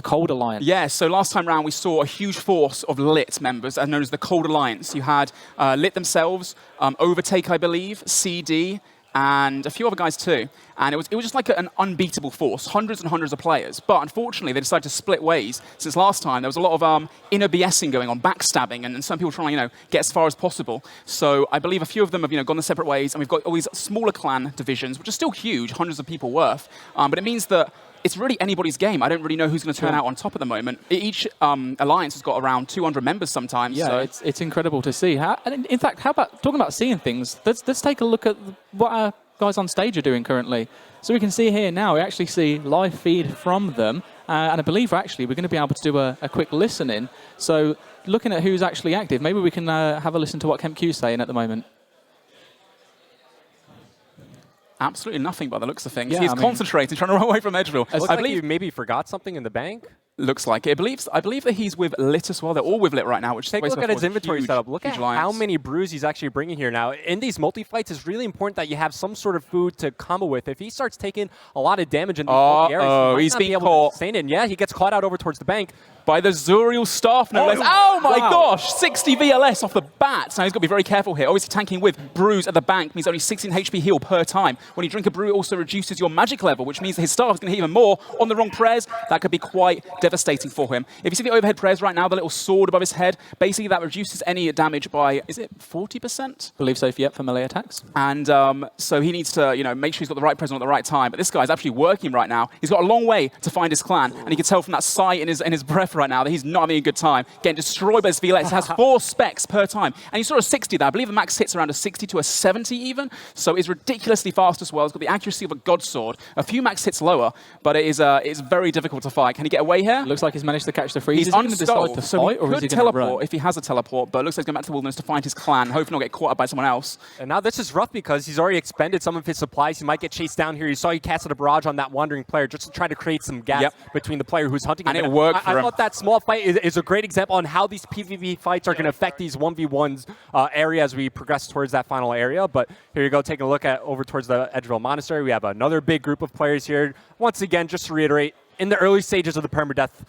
Cold Alliance. Yeah, so last time round we saw a huge force of Lit members, known as the Cold Alliance. You had Lit themselves, Overtake, I believe, CD, and a few other guys too. And it was just like an unbeatable force, hundreds and hundreds of players. But unfortunately, they decided to split ways. Since last time, there was a lot of inner BSing going on, backstabbing, and some people trying to get as far as possible. So I believe a few of them have gone their separate ways, and we've got all these smaller clan divisions, which are still huge, hundreds of people worth. But it means that it's really anybody's game. I don't really know who's going to turn out on top at the moment. Each alliance has got around 200 members sometimes. Yeah, so it's incredible to see. And in fact, how about talking about seeing things? Let's take a look at what our guys on stage are doing currently. So we can see here now, we actually see live feed from them. And I believe actually we're going to be able to do a quick listen in. So looking at who's actually active, maybe we can have a listen to what KempQ's saying at the moment. Absolutely nothing by the looks of things. He's concentrating, trying to run away from Edgeville. I believe you maybe forgot something in the bank. Looks like it. I believe that he's with Lit as well. They're all with Lit right now, which take a look at his inventory setup. Look at how many brews he's actually bringing here now. In these multi-fights, it's really important that you have some sort of food to combo with. If he starts taking a lot of damage in these multi-areas, he's being caught. And yeah, he gets caught out over towards the bank. By the Zuriel staff, no less. Oh my gosh, 60 VLS off the bat. Now he's got to be very careful here. Obviously tanking with brews at the bank means only 16 HP heal per time. When you drink a brew, it also reduces your magic level, which means that his staff is going to hit even more on the wrong prayers. That could be quite devastating for him. If you see the overhead prayers right now, the little sword above his head, basically that reduces any damage by, is it 40%? Believe so, yep, for melee attacks. And so he needs to, make sure he's got the right present at the right time. But this guy's actually working right now. He's got a long way to find his clan, and you can tell from that sigh in his breath right now that he's not having a good time. Getting destroyed by his VLS. It has 4 specs per time. And he's sort of 60 there. I believe the max hits around a 60 to a 70 even. So it's ridiculously fast as well. It's got the accuracy of a god sword. A few max hits lower, but it's very difficult to fight. Can he get away here? Looks like he's managed to catch the freeze. He's unstalled, so he could teleport if he has a teleport, but it looks like he's going back to the wilderness to find his clan, hoping not get caught up by someone else. And now this is rough because he's already expended some of his supplies. He might get chased down here. You saw he casted a barrage on that wandering player just to try to create some gap between the player who's hunting him. And it worked for him. I thought that small fight is a great example on how these PvP fights are going to affect these 1v1s area as we progress towards that final area. But here you go, taking a look at over towards the Edgeville Monastery. We have another big group of players here. Once again, just to reiterate, in the early stages of the Permadeath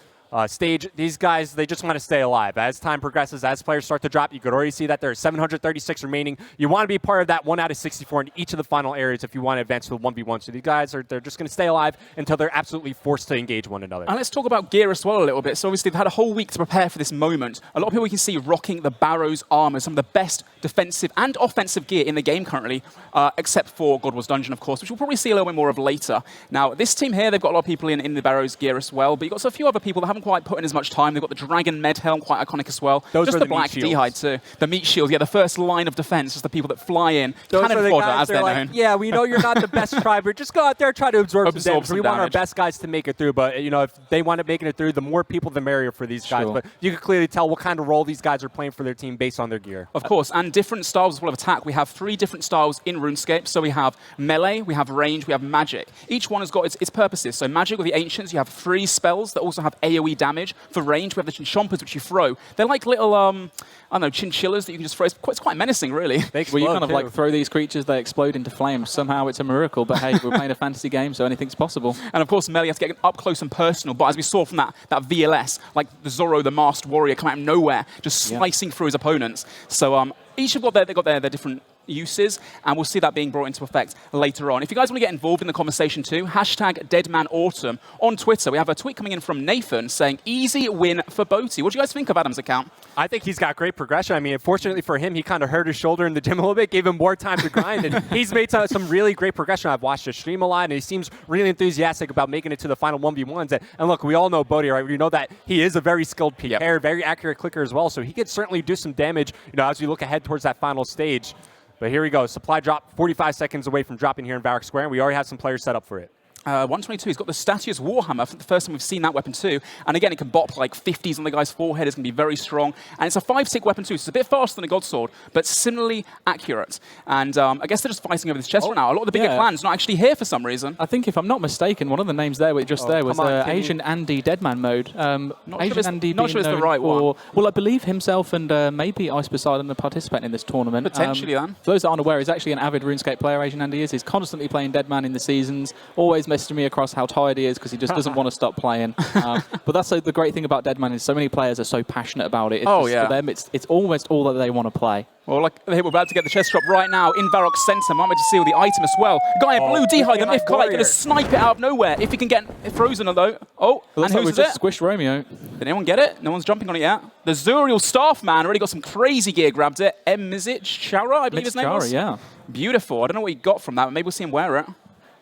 stage. These guys, they just want to stay alive. As time progresses, as players start to drop, you could already see that there's 736 remaining. You want to be part of that 1 out of 64 in each of the final areas if you want to advance to the 1v1. So these guys, they're just going to stay alive until they're absolutely forced to engage one another. And let's talk about gear as well a little bit. So obviously they've had a whole week to prepare for this moment. A lot of people we can see rocking the Barrows armor, some of the best defensive and offensive gear in the game currently, except for God Wars Dungeon, of course, which we'll probably see a little bit more of later. Now, this team here, they've got a lot of people in the Barrows gear as well, but you've got a few other people that haven't quite put in as much time. They've got the Dragon Med Helm, quite iconic as well. Those just are the the Black meat shields. D-Hide too. The meat shield, yeah, the first line of defense is the people that fly in. Those Cannon are the fodder, guys, as they're known. yeah, we know you're not the best tribe. Just go out there, try to absorb some damage. some We want our damage. best guys to make it through, but you know, if they want to make it through, the more people, the merrier for these guys. Sure. But you can clearly tell what kind of role these guys are playing for their team based on their gear. Of course, and different styles as well of attack. We have 3 different styles in RuneScape. So we have melee, we have range, we have magic. Each one has got its purposes. So magic with the Ancients, you have 3 spells that also have AoE damage. For range, we have the Chinchompers, which you throw. They're like little, I don't know, chinchillas that you can just throw. It's quite menacing, really. Well, you kind of like throw these creatures, they explode into flames. Somehow it's a miracle, but hey, we're playing a fantasy game, so anything's possible. And of course, melee has to get up close and personal. But as we saw from that VLS, like the Zorro, the Masked Warrior, come out of nowhere, just slicing through his opponents. So each have got their different uses, and we'll see that being brought into effect later on. If you guys want to get involved in the conversation too, hashtag Deadman Autumn on Twitter. We have a tweet coming in from Nathan saying, easy win for Boaty. What do you guys think of Adam's account? I think he's got great progression. I mean, unfortunately for him, he kind of hurt his shoulder in the gym a little bit, gave him more time to grind, and he's made some really great progression. I've watched his stream a lot, and he seems really enthusiastic about making it to the final 1v1s. And look, we all know Bodhi, right? We know that he is a very skilled PKer, very accurate clicker as well, so he could certainly do some damage, you know, as we look ahead towards that final stage. But here we go. Supply drop 45 seconds away from dropping here in Varric Square, and we already have some players set up for it. 122, he's got the Statius Warhammer, for the first time we've seen that weapon too. And again, it can bop like 50s on the guy's forehead, it's going to be very strong. And it's a 5-tick weapon too, so it's a bit faster than a Godsword, but similarly accurate. And I guess they're just fighting over this chest right now. A lot of the bigger clans not actually here for some reason. I think if I'm not mistaken, one of the names there was Asian Andy Deadman mode. Not sure it's the right one. Well, I believe himself and maybe Ice Poseidon are participating in this tournament. Potentially then. For those that aren't aware, he's actually an avid RuneScape player, Asian Andy is. He's constantly playing Deadman in the seasons, always messaging me across how tired he is because he just doesn't want to stop playing. But that's the great thing about Deadman is so many players are so passionate about it. For them, it's almost all that they want to play. Well, like we're about to get the chest drop right now in Varroc's center. Might be to seal the item as well. Guy in blue, D-Hide, the Myth Kite, going to snipe it out of nowhere. If he can get it frozen, though. Oh, and who's it? Squished Romeo. Did anyone get it? No one's jumping on it yet. The Zuriel Staff Man already got some crazy gear. Grabbed it. Mizic Chara, I believe his name was. Yeah. Beautiful. I don't know what he got from that, but maybe we'll see him wear it.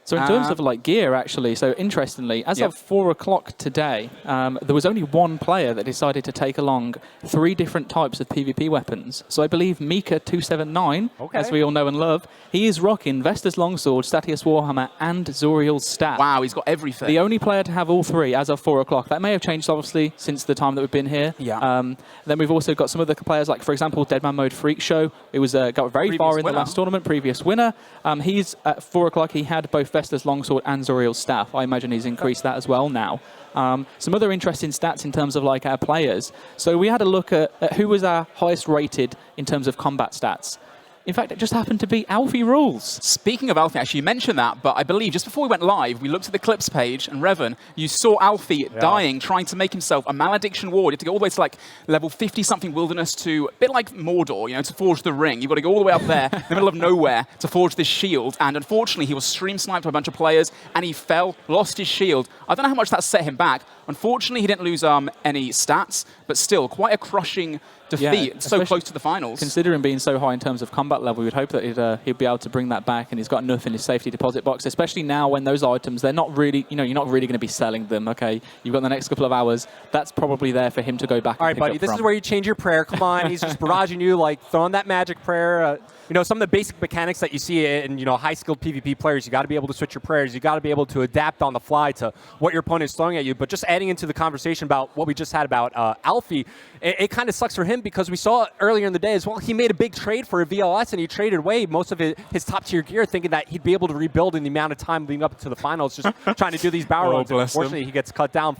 So in terms of like gear, actually, so interestingly, as of 4 o'clock today, there was only one player that decided to take along 3 different types of PvP weapons. So I believe Mika279, as we all know and love, he is rocking Vestas Longsword, Statius Warhammer, and Zuriel's Staff. Wow, he's got everything. The only player to have all 3 as of 4 o'clock. That may have changed, obviously, since the time that we've been here. Yeah. Then we've also got some other players, like, for example, Deadman Mode Freak Show. It was got very far in the last tournament, previous winner. He's at 4 o'clock. He had both Vestas Longsword and Zuriel's Staff. I imagine he's increased that as well now. Some other interesting stats in terms of like our players. So we had a look at who was our highest rated in terms of combat stats. In fact, it just happened to be Alfie Rules. Speaking of Alfie, actually, you mentioned that, but I believe just before we went live, we looked at the clips page, and Revan, you saw Alfie dying, trying to make himself a malediction ward. You have to go all the way to like level 50-something wilderness to, a bit like Mordor, you know, to forge the ring. You've got to go all the way up there, in the middle of nowhere, to forge this shield. And unfortunately, he was stream sniped by a bunch of players, and he fell, lost his shield. I don't know how much that set him back. Unfortunately, he didn't lose any stats, but still, quite a crushing defeat, so close to the finals. Considering being so high in terms of combat level, we would hope that he'd be able to bring that back, and he's got enough in his safety deposit box, especially now when those items, they're not really, you know, you're not really going to be selling them, okay? You've got the next couple of hours. That's probably there for him to go back and pick up. All right, buddy, this is where you change your prayer. Come on, he's just barraging you, like throwing that magic prayer. You know, some of the basic mechanics that you see in, you know, high-skilled PvP players, you got to be able to switch your prayers. You got to be able to adapt on the fly to what your opponent is throwing at you. But just adding into the conversation about what we just had about Alfie, it kind of sucks for him because we saw earlier in the day as well, he made a big trade for a VLS, and he traded away most of his top-tier gear thinking that he'd be able to rebuild in the amount of time leading up to the finals, just trying to do these barrel runs. Unfortunately, he gets cut down.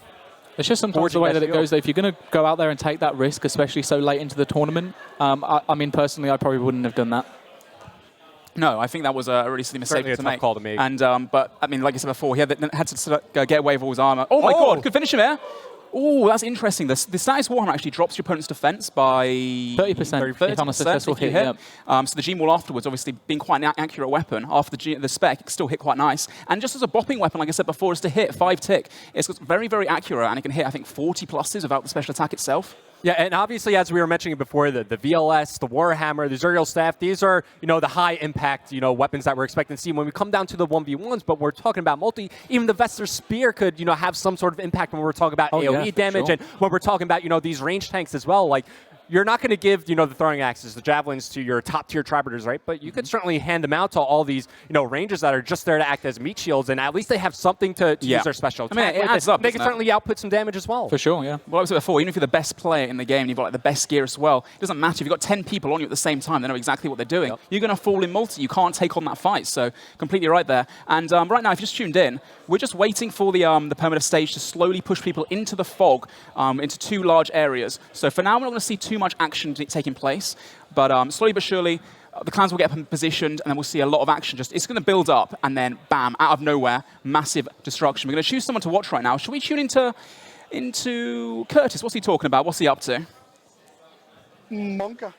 It's just sometimes the way that it goes, though. If you're going to go out there and take that risk, especially so late into the tournament, I mean, personally, I probably wouldn't have done that. No, I think that was a really silly mistake to make. Call to make. And but I mean, like I said before, he had to get away with all his armor. Oh my God! Good finish him here. Oh, that's interesting. The status Warhammer actually drops your opponent's defense by 30% if on a successful if you hit. So the Gene Wall afterwards, obviously being quite an accurate weapon, after the spec, it can still hit quite nice. And just as a bopping weapon, like I said before, is to hit 5 tick. It's very, very accurate, and it can hit, I think, 40 pluses without the special attack itself. Yeah, and obviously, as we were mentioning before, the VLS, the Warhammer, the Zuriel Staff, these are, the high impact, weapons that we're expecting to see when we come down to the 1v1s, but we're talking about multi. Even the Vesper Spear could, have some sort of impact when we're talking about AoE damage, and when we're talking about, these range tanks as well. Like, you're not going to give, the throwing axes, the javelins to your top-tier Tribriders, right? But you could certainly hand them out to all these, rangers that are just there to act as meat shields, and at least they have something to use their special attack. I mean, it adds up. They can certainly output some damage as well. For sure, yeah. Well, like I said before, even if you're the best player in the game, and you've got the best gear as well, it doesn't matter. If you've got 10 people on you at the same time, they know exactly what they're doing. Yep. You're going to fall in multi. You can't take on that fight. So completely right there. And right now, if you just tuned in, we're just waiting for the Permadeath stage to slowly push people into the fog, into 2 large areas. So for now, we're not going to see too much action taking place, but slowly but surely, the clans will get positioned, and then we'll see a lot of action. It's going to build up, and then bam, out of nowhere, massive destruction. We're going to choose someone to watch right now. Should we tune into Curtis? What's he talking about? What's he up to? Monka.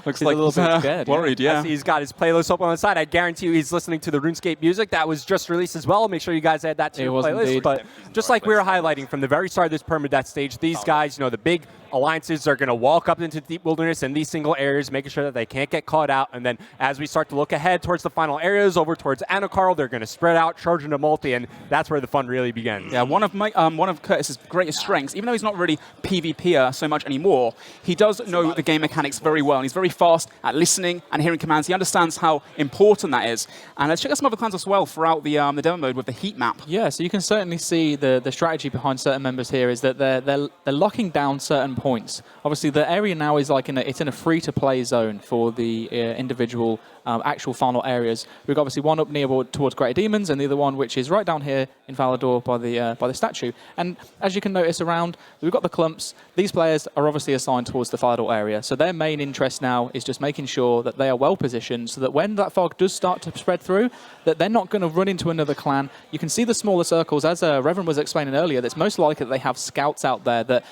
Looks like a little bit scared. Worried, yeah. He's got his playlist up on the side. I guarantee you he's listening to the RuneScape music that was just released as well. Make sure you guys add that to your playlist. Indeed. But just like we were highlighting from the very start of this Permadeath stage, these guys, the big alliances are going to walk up into the deep wilderness in these single areas, making sure that they can't get caught out. And then as we start to look ahead towards the final areas, over towards Anakarl, they're going to spread out, charge into multi, and that's where the fun really begins. Yeah, one of Curtis's greatest strengths, even though he's not really PvPer so much anymore, he does know the game mechanics very well, and he's very fast at listening and hearing commands. He understands how important that is. And let's check out some other clans as well throughout the demo mode with the heat map. Yeah, so you can certainly see the strategy behind certain members here is that they're locking down certain points. Obviously, the area now is like it's in a free-to-play zone for the individual actual final areas. We've got obviously one up near towards Greater Demons, and the other one which is right down here in Valador by the statue. And as you can notice around, we've got the clumps. These players are obviously assigned towards the Valador area, so their main interest now is just making sure that they are well positioned, so that when that fog does start to spread through, that they're not going to run into another clan. You can see the smaller circles, as Reverend was explaining earlier. That's most likely that they have scouts out there that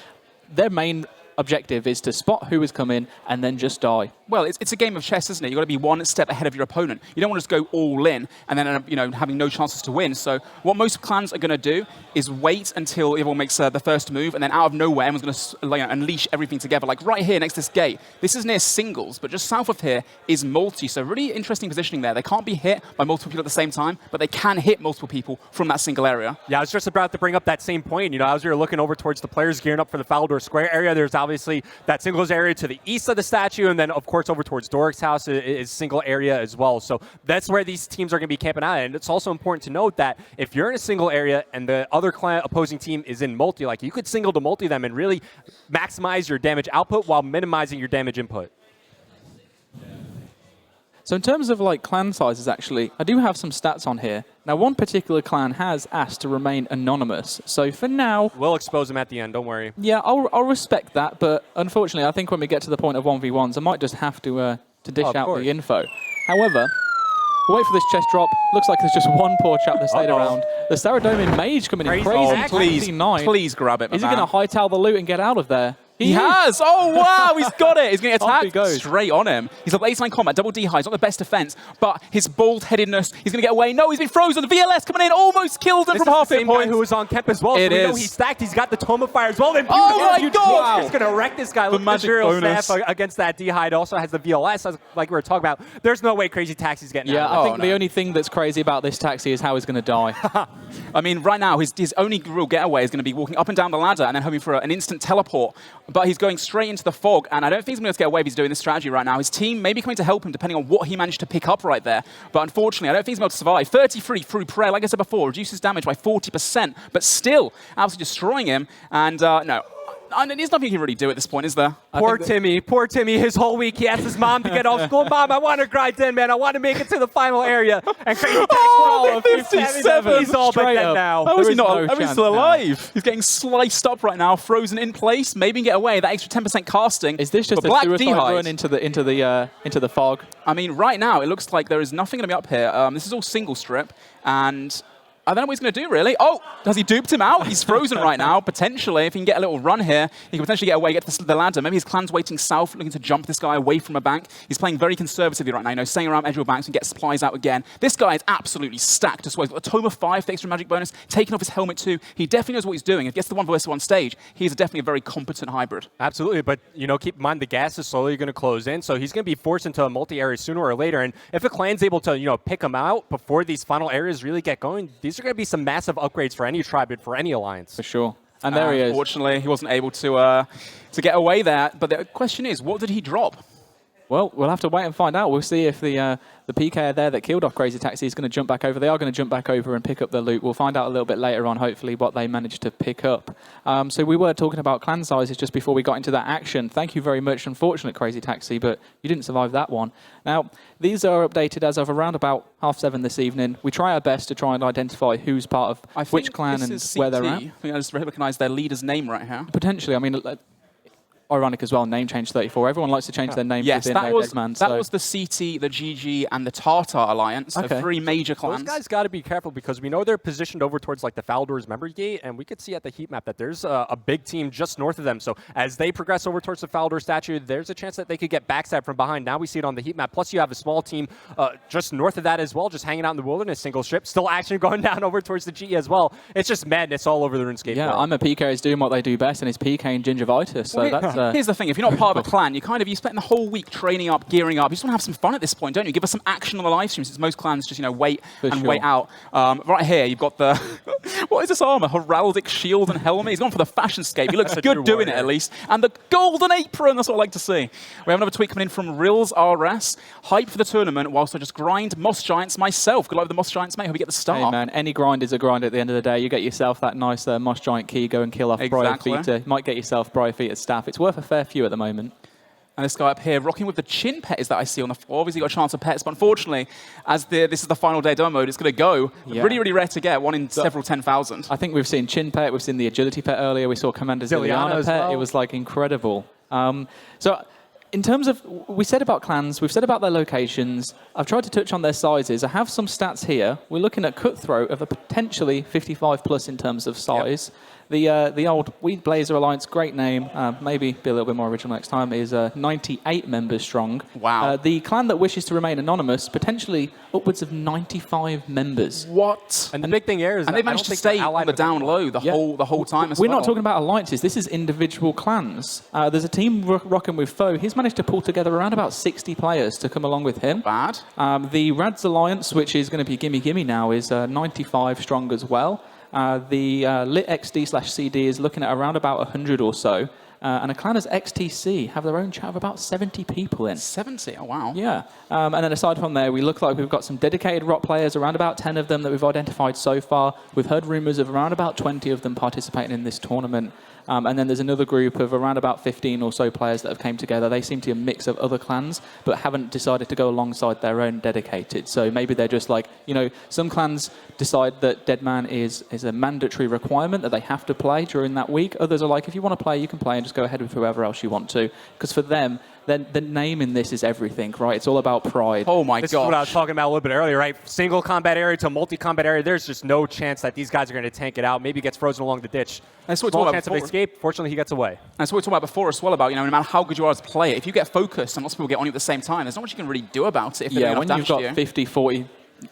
their main objective is to spot who is coming and then just die. Well, it's a game of chess, isn't it? You've got to be one step ahead of your opponent. You don't want to just go all in and then having no chances to win. So what most clans are going to do is wait until everyone makes the first move, and then out of nowhere, everyone's going to unleash everything together. Like right here next to this gate, this is near singles, but just south of here is multi. So really interesting positioning there. They can't be hit by multiple people at the same time, but they can hit multiple people from that single area. Yeah, I was just about to bring up that same point. As we were looking over towards the players gearing up for the Valador Square area, there's obviously that singles area to the east of the statue, and then of course over towards Doric's house is single area as well. So that's where these teams are going to be camping out. And it's also important to note that if you're in a single area and the other opposing team is in multi, like you could single to multi them and really maximize your damage output while minimizing your damage input. So in terms of clan sizes, actually, I do have some stats on here. Now, one particular clan has asked to remain anonymous. So for now, we'll expose them at the end. Don't worry. Yeah, I'll respect that. But unfortunately, I think when we get to the point of 1v1s, I might just have to dish out the info. However, we'll wait for this chest drop. Looks like there's just one poor chap that stayed around. The Saradomin Mage coming in crazy. Please grab it, Is he going to hightail the loot and get out of there? He has! Oh, wow! He's got it! He's going to attack straight on him. He's a baseline combat, double D high. He's not the best defense, but his bald-headedness, he's going to get away. No, he's been frozen. The VLS coming in, almost killed him from half hit point. Who was on Kemp as well. It so we is. know he's stacked. He's got the Tome of Fire as well. Then oh, my God! He's going to wreck this guy. The magic bonus. Staff against that D-hide. Also has the VLS, like we were talking about. There's no way Crazy Taxi's getting out. Yeah, I think the only thing that's crazy about this taxi is how he's going to die. I mean, right now, his only real getaway is going to be walking up and down the ladder and then hoping for an instant teleport. But he's going straight into the fog, and I don't think he's going to get away if he's doing this strategy right now. His team may be coming to help him, depending on what he managed to pick up right there. But unfortunately, I don't think he's going to survive. 33 through prayer, like I said before, reduces damage by 40%, but still absolutely destroying him. And no. There's nothing he can really do at this point, is there? Poor Timmy. His whole week, he asked his mom to get off school. Mom, I want to grind Deadman. I want to make it to the final area. And Crazy Taxi, 57. He's all but dead now. How is he not? He's still alive. He's getting sliced up right now, frozen in place. Maybe get away. That extra 10% casting. Is this just a suicide run into the fog? I mean, right now it looks like there is nothing going to be up here. This is all single strip, and I don't know what he's going to do, really. Oh, has he duped him out? He's frozen right now, potentially. If he can get a little run here, he can potentially get away, get to the ladder. Maybe his clan's waiting south, looking to jump this guy away from a bank. He's playing very conservatively right now, you know, staying around edge of banks and get supplies out again. This guy is absolutely stacked as well. He's got a Tome of 5 for extra magic bonus, taking off his helmet too. He definitely knows what he's doing. If he gets the 1v1 stage, he's definitely a very competent hybrid. Absolutely, but you know, keep in mind the gas is slowly going to close in, so he's going to be forced into a multi-area sooner or later. And if a clan's able to, you know, pick him out before these final areas really get going, these are going to be some massive upgrades for any tribe and for any alliance. For sure. And there he is. Unfortunately, he wasn't able to get away there. But the question is, what did he drop? Well, we'll have to wait and find out. We'll see if the PK there that killed off Crazy Taxi is going to jump back over. They are going to jump back over and pick up the loot. We'll find out a little bit later on, hopefully, what they managed to pick up. So we were talking about clan sizes just before we got into that action. Thank you very much. Unfortunate, Crazy Taxi, but you didn't survive that one. Now, these are updated as of around about 7:30 this evening. We try our best to try and identify who's part of which clan and where they're at. I think I just recognise their leader's name right here. Potentially. I mean, ironic as well, name change 34. Everyone likes to change their name within their Deadman. That was the CT, the GG, and the Tartar Alliance, so 3 major clans. Those guys got to be careful because we know they're positioned over towards like the Faldor's memory gate, and we could see at the heat map that there's a big team just north of them. So as they progress over towards the Faldor statue, there's a chance that they could get backstabbed from behind. Now we see it on the heat map. Plus you have a small team just north of that as well, just hanging out in the wilderness, single ship. Still action going down over towards the G as well. It's just madness all over the RuneScape. Yeah, I'm a PK is doing what they do best, and it's PK and gingivitis. So that's, here's the thing, if you're not part of a clan, you spend the whole week training up, gearing up. You just want to have some fun at this point, don't you? Give us some action on the live stream, since most clans just, you know, wait wait out. Right here, you've got the, what is this armor? Heraldic shield and helmet. He's gone for the fashion scape. He looks good doing it, at least. And the golden apron, that's what I like to see. We have another tweet coming in from Rills RS. Hype for the tournament, whilst I just grind Moss Giants myself. Good luck with the Moss Giants, mate. Hope you get the start. Hey, man, any grind is a grind at the end of the day. You get yourself that nice Moss Giant key, go and kill off Briarfeet. You might get yourself Briarfeet's staff. It's worth a fair few at the moment. And this guy up here, rocking with the chin pets that I see on the floor. Obviously got a chance of pets, but unfortunately, as this is the final day demo mode, it's going to go. Yeah. Really, really rare to get, one in several 10,000. I think we've seen chin pet, we've seen the agility pet earlier, we saw Commander Zilliana pet. Well. It was like incredible. So in terms of, we said about clans, we've said about their locations. I've tried to touch on their sizes. I have some stats here. We're looking at Cutthroat of a potentially 55 plus in terms of size. Yep. The old Weed Blazer Alliance, great name, maybe be a little bit more original next time, is 98 members strong. Wow. The clan that wishes to remain anonymous, potentially upwards of 95 members. What? And the big thing here is and they managed to stay on the down low the whole time as well. We're not talking about alliances, this is individual clans. There's a team rocking with Foe. He's managed to pull together around about 60 players to come along with him. Bad. The Rads Alliance, which is going to be Gimme Gimme now, is 95 strong as well. The Lit XD/CD is looking at around about 100 or so. And a clan as XTC have their own chat of about 70 people in. 70? Oh, wow. Yeah. And then aside from there, we look like we've got some dedicated rock players, around about 10 of them that we've identified so far. We've heard rumors of around about 20 of them participating in this tournament. And then there's another group of around about 15 or so players that have came together. They seem to be a mix of other clans, but haven't decided to go alongside their own dedicated. So maybe they're just like, you know, some clans decide that Deadman is a mandatory requirement that they have to play during that week. Others are like, if you want to play, you can play and just go ahead with whoever else you want to. Because for them, then the name in this is everything, right? It's all about pride. Oh my god! This is what I was talking about a little bit earlier, right? Single combat area to multi-combat area. There's just no chance that these guys are going to tank it out. Maybe gets frozen along the ditch. That's what Small chance of escape. Fortunately, he gets away. That's what we talked about before as well, about, you know, no matter how good you are as a player, if you get focused and lots of people get on you at the same time, there's not much you can really do about it. If yeah, when you've got 50, 40,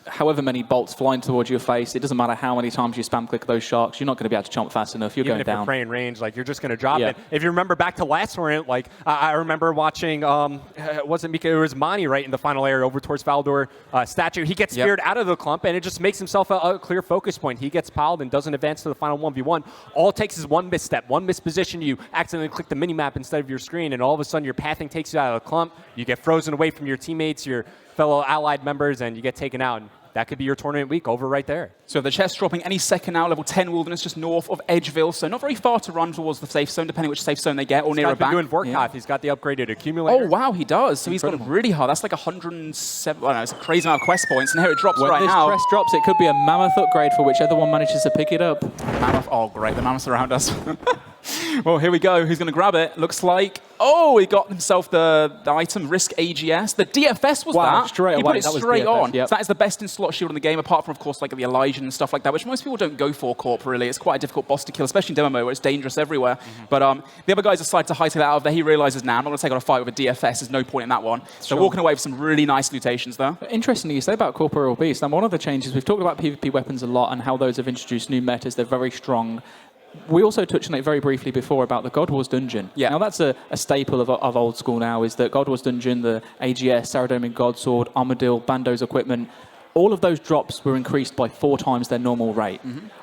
however many bolts flying towards your face, it doesn't matter how many times you spam click those sharks, you're not going to be able to jump fast enough. You're Even going if down. You're praying range, like you're just going to drop it. If you remember back to last tournament, like I remember watching, wasn't Mika, it was Mani, right, in the final area over towards Faldor statue. He gets speared out of the clump, and it just makes himself a clear focus point. He gets piled and doesn't advance to the final 1v1. All it takes is one misstep, one misposition. You accidentally click the mini-map instead of your screen, and all of a sudden your pathing takes you out of the clump. You get frozen away from your teammates, your fellow allied members, and you get taken out. And that could be your tournament week over right there. So the chest dropping any second now, level 10 Wilderness, just north of Edgeville. So not very far to run towards the safe zone, depending which safe zone they get, or near a bank. He's doing Vorkath. He's got the upgraded accumulator. Oh, wow, he does. So he's gone really hard. That's like 107, I don't know, it's a crazy amount of quest points. And here it drops right now. When this crest drops, it could be a mammoth upgrade for whichever one manages to pick it up. Mammoth, oh great, the mammoths around us. Well, here we go. Who's going to grab it? Looks like, Oh, he got himself the item, Risk AGS. The DFS was that. Straight he away, put it that was straight DFS, on. yep. So that is the best in slot shield in the game, apart from, of course, like the Elijah and stuff like that, which most people don't go for Corp, really. It's quite a difficult boss to kill, especially in demo mode, where it's dangerous everywhere. But the other guys decide to hightail it out of there. He realizes, now I'm not going to take on a fight with a DFS. There's no point in that one. So walking away with some really nice lutations there. Interestingly, you say about Corporeal Beast. And one of the changes, we've talked about PvP weapons a lot and how those have introduced new metas. They're very strong. We also touched on it very briefly before about the God Wars dungeon. Yeah. Now that's a staple of old school now, is that God Wars dungeon, the AGS, Saradomin Godsword, Armadil, Bando's equipment, all of those drops were increased by 4 times their normal rate.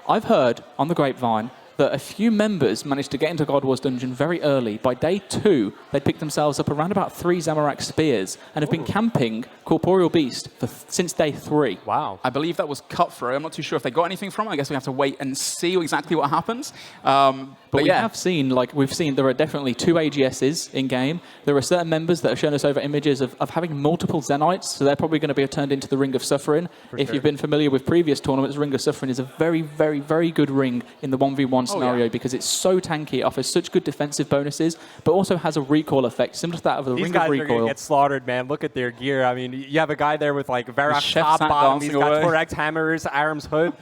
I've heard on the grapevine that a few members managed to get into God Wars dungeon very early. By day 2, they'd picked themselves up around about 3 Zamorak spears and have been camping Corporeal Beast since day 3. Wow. I believe that was Cutthroat. I'm not too sure if they got anything from it. I guess we have to wait and see exactly what happens. But we yeah. have seen, there are definitely 2 AGSs in game. There are certain members that have shown us over images of having multiple Zenites, so they're probably going to be turned into the Ring of Suffering. If you've been familiar with previous tournaments, Ring of Suffering is a very, very, very good ring in the 1v1 scenario because it's so tanky, it offers such good defensive bonuses, but also has a recoil effect, similar to that of the Ring of These guys are Recoil. going to get slaughtered, man. Look at their gear. I mean, you have a guy there with like Varrock's Chef's top hat bottom. He's dancing got away. Torax hammers, Aram's hood.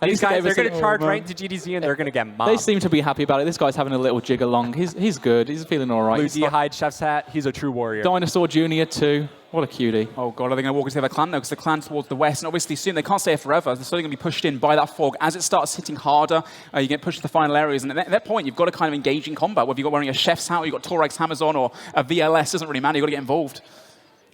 These guys, they're going to charge right into GDZ and they're going to get mobbed. They seem to be happy about it. This guy's having a little jig along. He's good. He's feeling all right. Blue D-Hide, Chef's hat. He's a true warrior. Dinosaur Junior too. What a cutie. Oh, God, are they going to walk into the other clan now? Because the clan's towards the west, and obviously soon they can't stay here forever. They're slowly going to be pushed in by that fog. As it starts hitting harder, you get pushed to the final areas, and at that point, you've got to kind of engage in combat. Whether you've got wearing a chef's hat, or you've got Torax hammers on, or a VLS, doesn't really matter. You've got to get involved.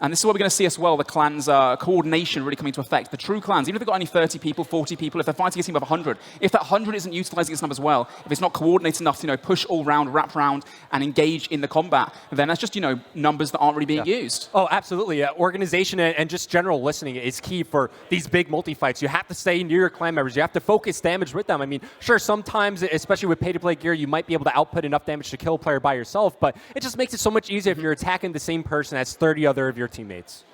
And this is what we're going to see as well, the clans' coordination really coming into effect. The true clans, even if they've got only 30 people, 40 people, if they're fighting a team of 100, if that 100 isn't utilizing its numbers well, if it's not coordinated enough to push all round, wrap round, and engage in the combat, then that's just numbers that aren't really being used. Oh, absolutely. Organization and just general listening is key for these big multi-fights. You have to stay near your clan members. You have to focus damage with them. I mean, sure, sometimes, especially with pay-to-play gear, you might be able to output enough damage to kill a player by yourself, but it just makes it so much easier if you're attacking the same person as 30 other of your teammates.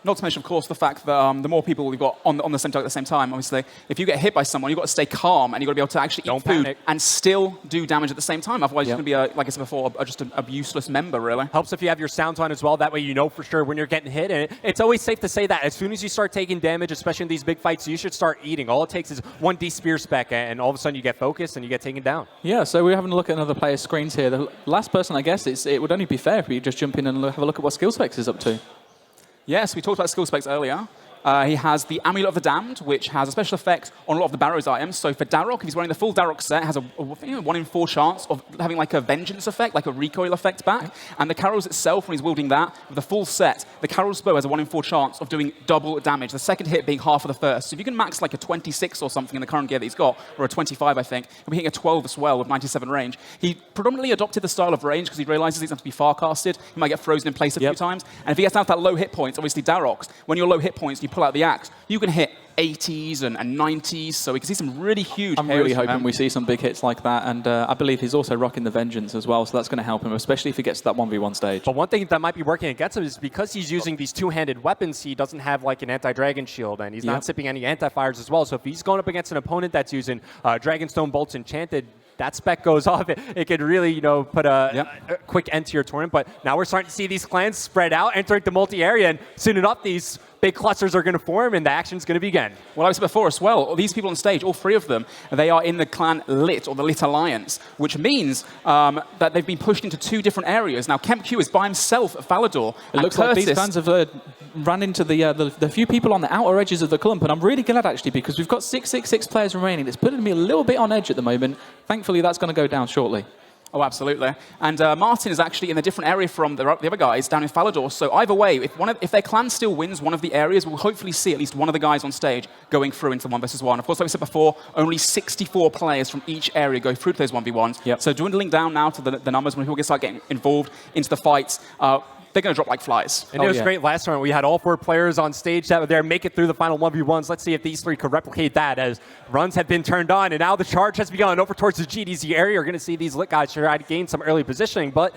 Not to mention, of course, the fact that the more people we've got on the same target at the same time, obviously, if you get hit by someone, you've got to stay calm and you've got to be able to actually eat food and still do damage at the same time. Otherwise, you're going to be, like I said before, just a useless member, really. Helps if you have your sounds on as well. That way you know for sure when you're getting hit. And it's always safe to say that as soon as you start taking damage, especially in these big fights, you should start eating. All it takes is 1D spear spec, and all of a sudden you get focused and you get taken down. Yeah, so we're having a look at another player's screens here. The last person, I guess, it would only be fair if we just jump in and have a look at what Skill Specs is up to. Yes, we talked about skill specs earlier. He has the Amulet of the Damned, which has a special effect on a lot of the Barrows items. So for Darok, if he's wearing the full Darok set, has a 1 in 4 chance of having like a vengeance effect, like a recoil effect back. And the Carols itself, when he's wielding that, with the full set, the Carol's bow has a 1 in 4 chance of doing double damage, the second hit being half of the first. So if you can max like a 26 or something in the current gear that he's got, or a 25, I think, he'll be hitting a 12 as well with 97 range. He predominantly adopted the style of range because he realizes he's going to be far casted. He might get frozen in place a few times. And if he gets down to that low hit points, obviously Darok's, when you're low hit points, you pull out the axe, you can hit 80s and 90s, so we can see some really huge. I'm really hoping we see some big hits like that, and I believe he's also rocking the Vengeance as well, so that's going to help him, especially if he gets to that 1v1 stage. But one thing that might be working against him is because he's using these two-handed weapons, he doesn't have like an anti-dragon shield, and he's not sipping any anti-fires as well, so if he's going up against an opponent that's using Dragonstone Bolts Enchanted, that spec goes off, it could really, put a quick end to your tournament. But now we're starting to see these clans spread out, entering the multi-area, and soon enough, these big clusters are going to form, and the action's going to begin. Well, I said before as well, these people on stage, all 3 of them, they are in the clan Lit, or the Lit Alliance, which means that they've been pushed into 2 different areas. Now, KempQ is by himself at Falador. It looks like these clans have ran into the few people on the outer edges of the clump, and I'm really glad, actually, because we've got 6 players remaining. It's putting me a little bit on edge at the moment. Thankfully, that's going to go down shortly. Oh, absolutely. And Martin is actually in a different area from the other guys down in Falador. So either way, if their clan still wins one of the areas, we'll hopefully see at least one of the guys on stage going through into 1v1. Of course, like we said before, only 64 players from each area go through to those 1v1s. So dwindling down now to the numbers when people start getting involved into the fights. They're going to drop like flies. And it was great last round. We had all 4 players on stage that were there, make it through the final 1v1s. Let's see if these 3 could replicate that as runs have been turned on. And now the charge has begun over towards the GDZ area. You're going to see these Lit guys try to gain some early positioning. But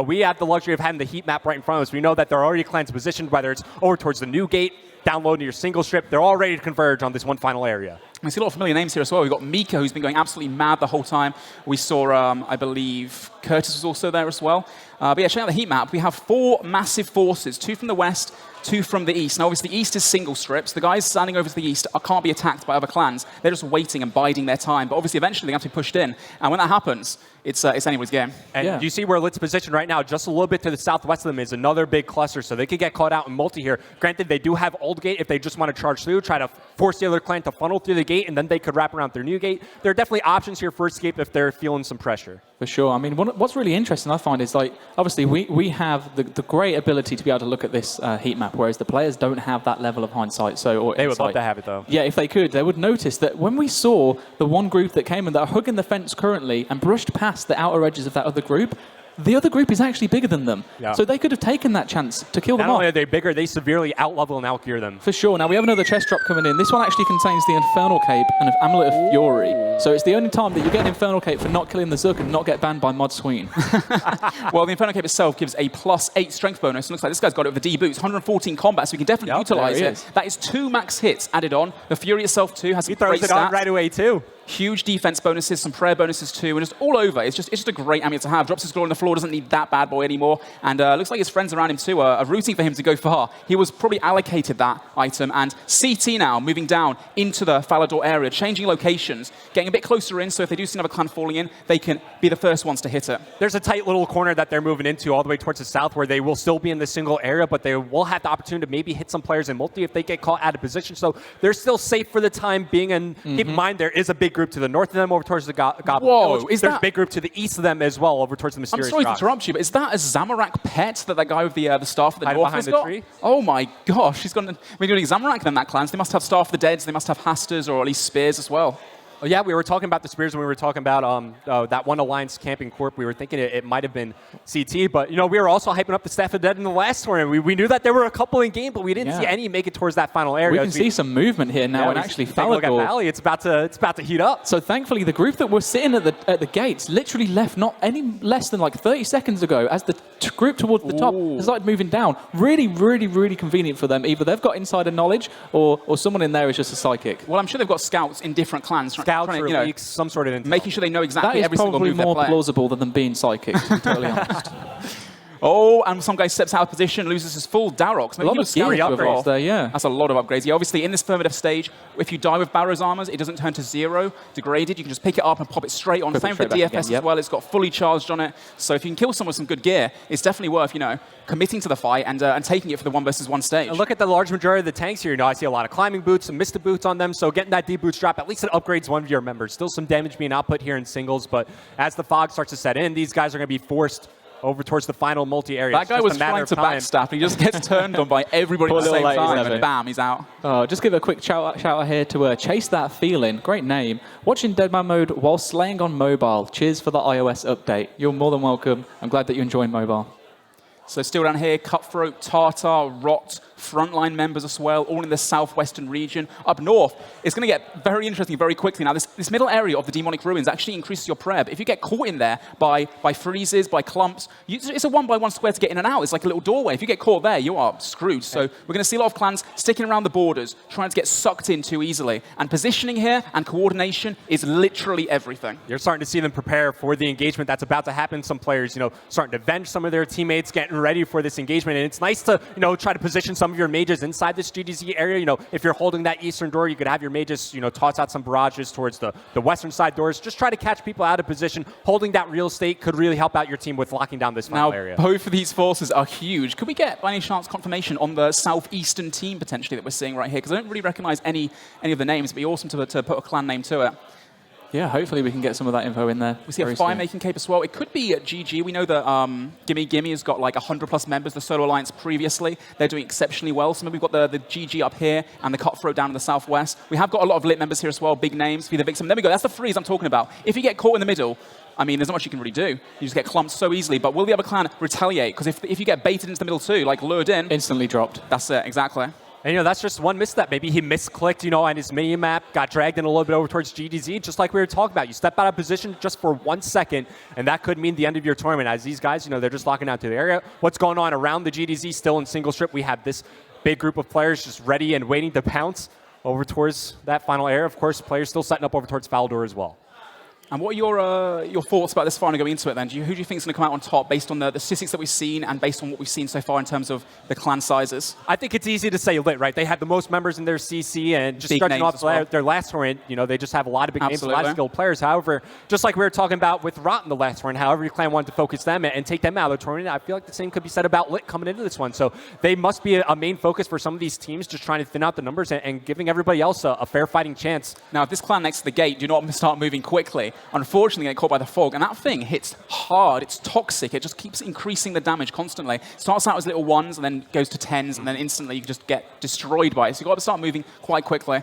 we have the luxury of having the heat map right in front of us. We know that there are already clans positioned, whether it's over towards the new gate, downloading your single strip. They're all ready to converge on this one final area. We see a lot of familiar names here as well. We've got Mika, who's been going absolutely mad the whole time. We saw, I believe, Curtis was also there as well. But yeah, checking out the heat map, we have 4 massive forces, 2 from the west, 2 from the east. Now, obviously, the east is single strips. The guys standing over to the east can't be attacked by other clans. They're just waiting and biding their time. But obviously, eventually, they have to be pushed in. And when that happens, it's anybody's game. And you see where Lit's positioned right now, just a little bit to the southwest of them is another big cluster, so they could get caught out in multi here. Granted, they do have old gate if they just want to charge through, try to force the other clan to funnel through the gate, and then they could wrap around their new gate. There are definitely options here for Escape if they're feeling some pressure. For sure. I mean, what's really interesting, I find, is like, obviously, we have the great ability to be able to look at this heat map, whereas the players don't have that level of hindsight. Or they would insight. love to have it, though. Yeah, if they could, they would notice that when we saw the one group that came and that are hugging the fence currently and brushed past the outer edges of that other group, the other group is actually bigger than them. Yeah. So they could have taken that chance to kill them off. Not only are they bigger, they severely outlevel and outgear them. For sure. Now, we have another chest drop coming in. This one actually contains the Infernal Cape and an Amulet of Fury. So it's the only time that you get an Infernal Cape for not killing the Zook and not get banned by Mod Sween. Well, the Infernal Cape itself gives a +8 strength bonus. It looks like this guy's got it with the D boots, 114 combat, so we can definitely utilize it. That is 2 max hits added on. The Fury itself, too, has some great stats. On right away, too. Huge defense bonuses, some prayer bonuses too, and just all over. It's just a great amulet to have. Drops his glory on the floor, doesn't need that bad boy anymore, and looks like his friends around him too are rooting for him to go far. He was probably allocated that item, and CT now moving down into the Falador area, changing locations, getting a bit closer in, so if they do see another clan falling in, they can be the first ones to hit it. There's a tight little corner that they're moving into all the way towards the south where they will still be in the single area, but they will have the opportunity to maybe hit some players in multi if they get caught out of position, so they're still safe for the time being, and keep in mind there is a big group to the north of them over towards the Goblin Whoa, Village. There's a big group to the east of them as well, over towards the Mysterious I'm sorry Rock. to interrupt you, but is that a Zamorak pet that guy with the staff of the north has got? Tree? Oh my gosh, he's got we're doing Zamorak then, that clans. They must have Staff of the Deads, they must have Hasters, or at least Spears as well. Oh, yeah, we were talking about the Spears when we were talking about that one Alliance Camping Corp. We were thinking it might have been CT, but we were also hyping up the Staff of Dead in the last tournament. We knew that there were a couple in game, but we didn't see any make it towards that final area. We can see some movement here now, and actually look at Valley. It's about to heat up. So thankfully, the group that were sitting at the gates literally left not any less than like 30 seconds ago as the group towards the top has started moving down. Really, really, really convenient for them. Either they've got insider knowledge, or someone in there is just a psychic. Well, I'm sure they've got scouts in different clans. Scouts or leaks, some sort of intel. Making sure they know exactly every single That move is they're probably more playing. plausible than them being psychic, to be totally honest. Oh, and some guy steps out of position, loses his full Darox. A lot of gear upgrades there, yeah. That's a lot of upgrades. Yeah, obviously, in this Permadeath stage, if you die with Barrow's armors, it doesn't turn to 0, degraded. You can just pick it up and pop it straight on. Same with the DFS as well. It's got fully charged on it. So if you can kill someone with some good gear, it's definitely worth, committing to the fight and taking it for the 1 versus 1 stage. And look at the large majority of the tanks here. I see a lot of climbing boots, some Mista boots on them. So getting that D boots drop, at least it upgrades one of your members. Still some damage being output here in singles, but as the fog starts to set in, these guys are going to be forced over towards the final multi-area. That guy was trying to backstab. He just gets turned on by everybody at the same time, and bam, he's out. Just give a quick shout out here to Chase That Feeling. Great name. Watching Deadman mode while slaying on mobile. Cheers for the iOS update. You're more than welcome. I'm glad that you enjoy mobile. So still down here, Cutthroat, Tartar, Rot, frontline members as well, all in the southwestern region. Up north, it's going to get very interesting very quickly. Now, this middle area of the Demonic Ruins actually increases your prayer. But if you get caught in there by freezes, by clumps, it's a 1x1 square to get in and out. It's like a little doorway. If you get caught there, you are screwed. So we're going to see a lot of clans sticking around the borders, trying to get sucked in too easily. And positioning here and coordination is literally everything. You're starting to see them prepare for the engagement that's about to happen. Some players, starting to venge some of their teammates, getting ready for this engagement. And it's nice to, try to position some of your mages inside this GDZ area. If you're holding that eastern door, you could have your mages, toss out some barrages towards the western side doors. Just try to catch people out of position. Holding that real estate could really help out your team with locking down this final area. Both of these forces are huge. Could we get, by any chance, confirmation on the southeastern team, potentially, that we're seeing right here? Because I don't really recognize any of the names. It'd be awesome to put a clan name to it. Yeah, hopefully we can get some of that info in there. We see a fire-making cape as well. It could be at GG. We know that Gimme Gimme has got like 100+ members, the Solo Alliance previously. They're doing exceptionally well. So maybe we've got the GG up here and the Cutthroat down in the southwest. We have got a lot of lit members here as well, big names, Be the Victim. There we go. That's the freeze I'm talking about. If you get caught in the middle, I mean, there's not much you can really do. You just get clumped so easily. But will the other clan retaliate? Because if you get baited into the middle too, like lured in. Instantly dropped. That's it, exactly. And, that's just one misstep. Maybe he misclicked, on his mini-map, got dragged in a little bit over towards GDZ, just like we were talking about. You step out of position just for 1 second, and that could mean the end of your tournament. As these guys, they're just locking out to the area. What's going on around the GDZ still in single strip? We have this big group of players just ready and waiting to pounce over towards that final area. Of course, players still setting up over towards Falador as well. And what are your thoughts about this final going into it then? Who do you think is going to come out on top based on the statistics that we've seen and based on what we've seen so far in terms of the clan sizes? I think it's easy to say Lit, right? They had the most members in their CC, and just Big stretching names off as well. their last tournament, you know, they just have a lot of big names, a lot of Absolutely. skilled players. However, just like we were talking about with Rot in the last tournament, however your clan wanted to focus them and take them out of the tournament, I feel like the same could be said about Lit coming into this one. So they must be a main focus for some of these teams, just trying to thin out the numbers and giving everybody else a fair fighting chance. Now, if this clan next to the gate do not start moving quickly, unfortunately they get caught by the fog, and that thing hits hard, it's toxic, it just keeps increasing the damage constantly. Starts out as little ones and then goes to tens, and then instantly you just get destroyed by it. So you've got to start moving quite quickly.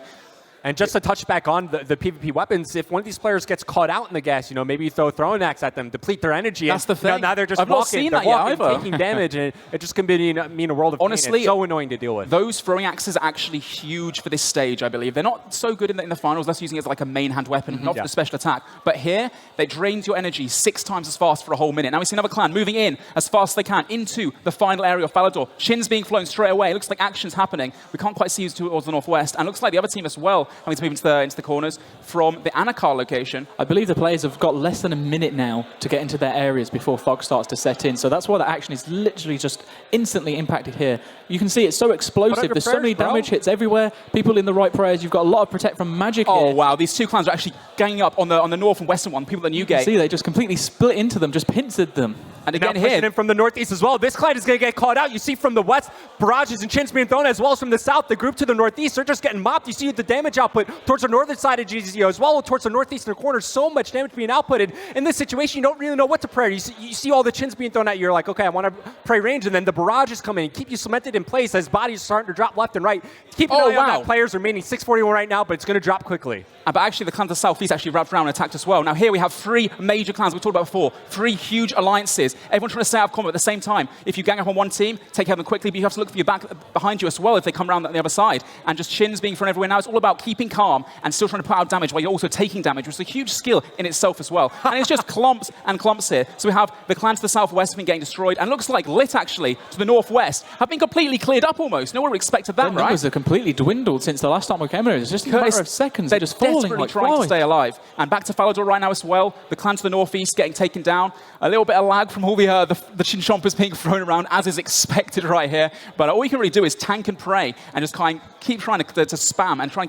And just to touch back on the PvP weapons, if one of these players gets caught out in the gas, you know, maybe you throw a throwing axe at them, deplete their energy. That's the thing. Now they're just I've not walking, seen they're that yet walking, either. taking damage, and it just can mean a world of pain. Honestly, It's so annoying to deal with. Those throwing axes are actually huge for this stage, I believe. They're not so good in the finals, that's using it as like a main hand weapon, not for the special attack. But here, they drained your energy 6 times as fast for a whole minute. Now we see another clan moving in as fast as they can into the final area of Falador. Shin's being flown straight away. It looks like action's happening. We can't quite see who's towards the northwest. And it looks like the other team as well having to move into the corners from the Anakar location. I believe the players have got less than a minute now to get into their areas before fog starts to set in. So that's why the action is literally just instantly impacted here. You can see it's so explosive. There's so many damage hits everywhere. People in the right prayers. You've got a lot of protect from magic here. Oh, wow. These two clans are actually ganging up on the north and western one, people at Newgate. See, they just completely split into them, just pincered them. And Now again pushing here, in from the northeast as well. This clan is going to get caught out. You see from the west, barrages and chins being thrown, as well as from the south, the group to the northeast, they're just getting mopped. You see the damage output towards the northern side of GZO, as well as towards the northeastern corner. So much damage being outputted. In this situation, you don't really know what to pray. You see all the chins being thrown at you. You're like, okay, I want to pray range, and then the barrages come in and keep you cemented in place as bodies are starting to drop left and right. Keep an eye on that. Players remaining 641 right now, but it's going to drop quickly. But actually, the clans of the southeast actually wrapped around and attacked as well. Now here we have 3 major clans we talked about before, 3 huge alliances. Everyone trying to stay out of combat at the same time. If you gang up on one team, take care of them quickly, but you have to look for your back behind you as well if they come around on the other side. And just chins being thrown everywhere. Now it's all about keeping calm and still trying to put out damage while you're also taking damage, which is a huge skill in itself as well. And it's just clumps and clumps here. So we have the clans to the southwest have been getting destroyed, and looks like Lit actually to the northwest have been completely cleared up almost. No one would have expected that, The numbers have completely dwindled since the last time we came here. It's just a matter of seconds. They're just falling desperately like trying to flies. stay alive. And back to Falador right now as well. The clan to the northeast getting taken down. A little bit of lag from all the chinchompers being thrown around, as is expected right here. But all you can really do is tank and pray and just keep trying to spam and try,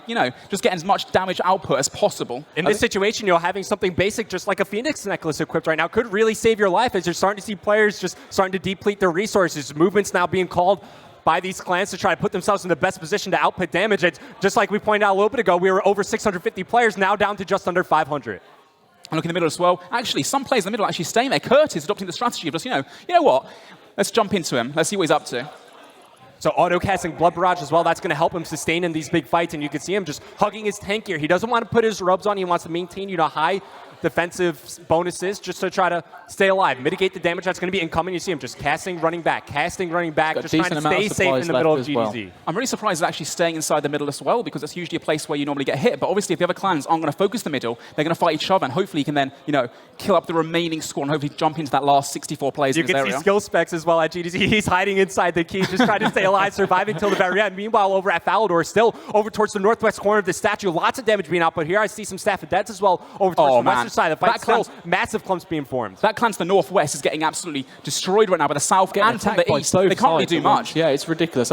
just get as much damage output as possible. In this situation, having something basic just like a Phoenix necklace equipped right now could really save your life, as you're starting to see players just starting to deplete their resources. Movements now being called by these clans to try to put themselves in the best position to output damage. It's just like we pointed out a little bit ago, we were over 650 players, now down to just under 500. And look in the middle as well. Actually, some players in the middle are actually staying there. Curtis adopting the strategy of just, you know what? Let's jump into him. Let's see what he's up to. So auto-casting Blood Barrage as well, that's going to help him sustain in these big fights, and you can see him just hugging his tank here. He doesn't want to put his rubs on, he wants to maintain, high defensive bonuses just to try to stay alive, mitigate the damage that's going to be incoming. You see him just casting, running back, just trying to stay safe in the middle of GDZ. Well. I'm really surprised he's actually staying inside the middle as well, because that's usually a place where you normally get hit. But obviously, if the other clans aren't going to focus the middle, they're going to fight each other, and hopefully he can then, kill up the remaining score and hopefully jump into that last 64 players in his area. You can see skill specs as well at GDZ. He's hiding inside the key, just trying to stay alive, surviving till the very end. Meanwhile, over at Falador, still over towards the northwest corner of the statue, lots of damage being output here. I see some Staff of Deaths as well over towards the western side of the fight. Still massive clumps being formed. That clan to the northwest is getting absolutely destroyed right now by the south and from the east. They can't really do much. Yeah, it's ridiculous.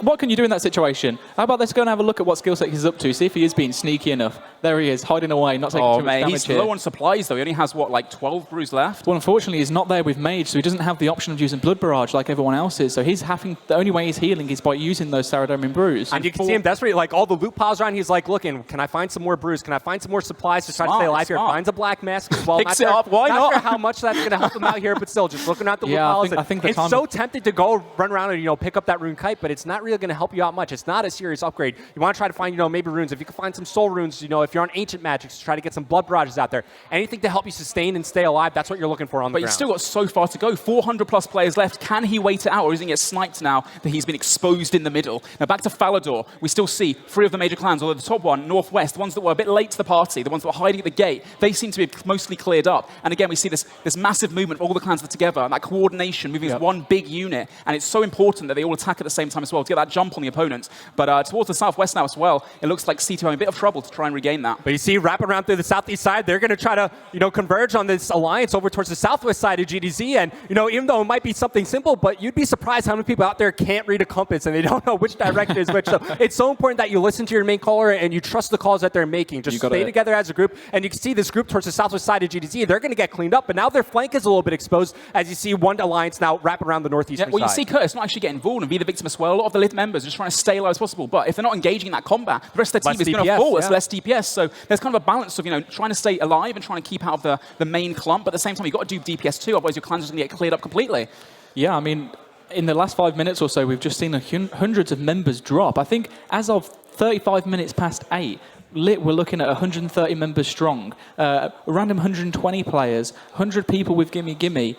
What can you do in that situation? How about let's go and have a look at what skill set he's up to, see if he is being sneaky enough. There he is, hiding away, not taking too much damage he's here. low on supplies though. He only has, 12 brews left? Well, unfortunately, he's not there with Mage, so he doesn't have the option of using Blood Barrage like everyone else is. So the only way he's healing is by using those Saradomin brews. And you can see him desperate, like all the loot piles around. He's like, looking, can I find some more brews? Can I find some more supplies to try to stay alive here? Finds a black mask as well. Picks it up, why not? Not sure how much that's going to help him out here, but still, just looking at the loot piles. I think it's so tempted to go run around and pick up that rune kite, but it's not really going to help you out much. It's not a serious upgrade. You want to try to find maybe runes. If you can find some soul runes, if you're on ancient magics, try to get some blood barrages out there. Anything to help you sustain and stay alive, that's what you're looking for on the ground. But he's still got so far to go. 400 plus players left. Can he wait it out, or is he going to get sniped now that he's been exposed in the middle? Now back to Falador. We still see 3 of the major clans, although the top one, Northwest, the ones that were a bit late to the party, the ones that were hiding at the gate, they seem to be mostly cleared up. And again, we see this massive movement of all the clans that are together, and that coordination, moving as one big unit. And it's so important that they all attack at the same time as well to get that jump on the opponents. But towards the southwest now as well, it looks like C2 having a bit of trouble to try and regain that. But you see, wrapping around through the southeast side, they're going to try to, converge on this alliance over towards the southwest side of GDZ. And, even though it might be something simple, but you'd be surprised how many people out there can't read a compass and they don't know which direction is which. So it's so important that you listen to your main caller and you trust the calls that they're making. Just stay together as a group. And you can see this group towards the southwest side of GDZ. They're going to get cleaned up, but now their flank is a little bit exposed as you see one alliance now wrap around the northeastern well, side. You see Curtis not actually get involved and be the victim as well. A lot of the Lith members are just trying to stay alive as possible. But if they're not engaging in that combat, the rest of their team is going to fall. It's less DPS. So there's kind of a balance of trying to stay alive and trying to keep out of the main clump. But at the same time, you've got to do DPS too, otherwise your clan's just going to get cleared up completely. Yeah, I mean, in the last 5 minutes or so, we've just seen hundreds of members drop. I think as of 35 minutes past 8, Lit, we're looking at 130 members strong, random 120 players, 100 people with Gimme Gimme,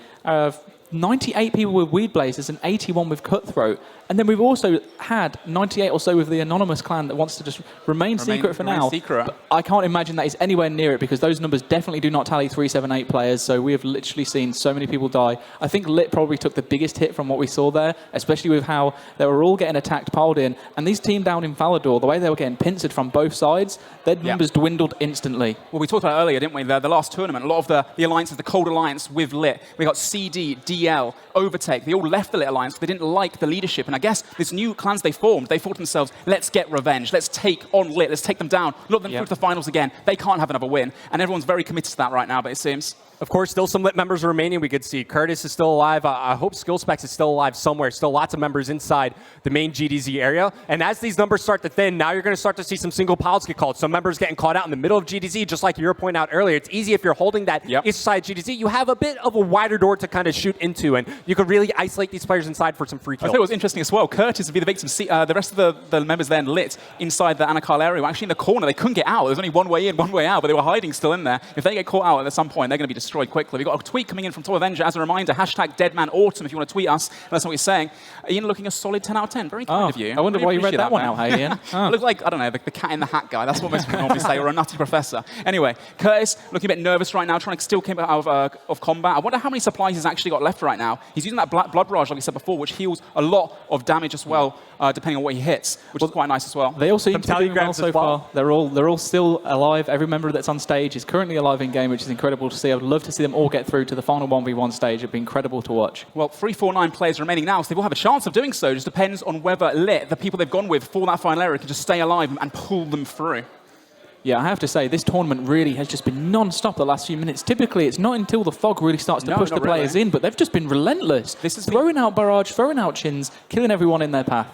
98 people with Weed Blazers and 81 with Cutthroat. And then we've also had 98 or so with the Anonymous clan that wants to just remain secret for now. But I can't imagine that is anywhere near it because those numbers definitely do not tally 378 players. So we have literally seen so many people die. I think Lit probably took the biggest hit from what we saw there, especially with how they were all getting attacked, piled in. And these team down in Falador, the way they were getting pincered from both sides, their numbers dwindled instantly. Well, we talked about it earlier, didn't we? The last tournament, a lot of the alliances, the Cold Alliance with Lit, we got CD, DL, Overtake. They all left the Lit Alliance because they didn't like the leadership. And I guess this new clans they thought to themselves, let's get revenge. Let's take on Lit. Let's take them down. Look them through to the finals again. They can't have another win. And everyone's very committed to that right now, but it seems. Of course, still some Lit members remaining. We could see Curtis is still alive. I hope SkillSpecs is still alive somewhere. Still lots of members inside the main GDZ area. And as these numbers start to thin, now you're going to start to see some single pilots get called. Some members getting caught out in the middle of GDZ, just like you were pointing out earlier. It's easy if you're holding that east side GDZ. You have a bit of a wider door to kind of shoot into, and you could really isolate these players inside for some free kills. I thought it was interesting as well. Curtis would be the victim. See, the rest of the members then Lit inside the Anakal area were actually in the corner. They couldn't get out. There was only one way in, one way out, but they were hiding still in there. If they get caught out at some point, they're going to be destroyed quickly. We've got a tweet coming in from Top Avenger as a reminder, hashtag Deadman Autumn if you want to tweet us. That's what we're saying. Ian looking a solid 10 out of 10. Very kind of you. I wonder why you read that one out, hey, Ian. I look like, I don't know, the cat in the hat guy. That's what most people normally say, or a nutty professor. Anyway, Curtis looking a bit nervous right now, trying to still keep out of combat. I wonder how many supplies he's actually got left right now. He's using that Blood Barrage, like we said before, which heals a lot of damage as well, depending on what he hits, which is quite nice as well. They all seem to be doing well so far. They're all still alive. Every member that's on stage is currently alive in game, which is incredible to see. I would love to see them all get through to the final 1v1 stage. It'd be incredible to watch. Well, 349 players remaining now, so they will have a chance of doing so. It just depends on whether Lit, the people they've gone with for that final area, can just stay alive and pull them through. Yeah, I have to say, this tournament really has just been non-stop the last few minutes. Typically, it's not until the fog really starts to push the players in, but they've just been relentless. This is throwing out barrage, throwing out chins, killing everyone in their path.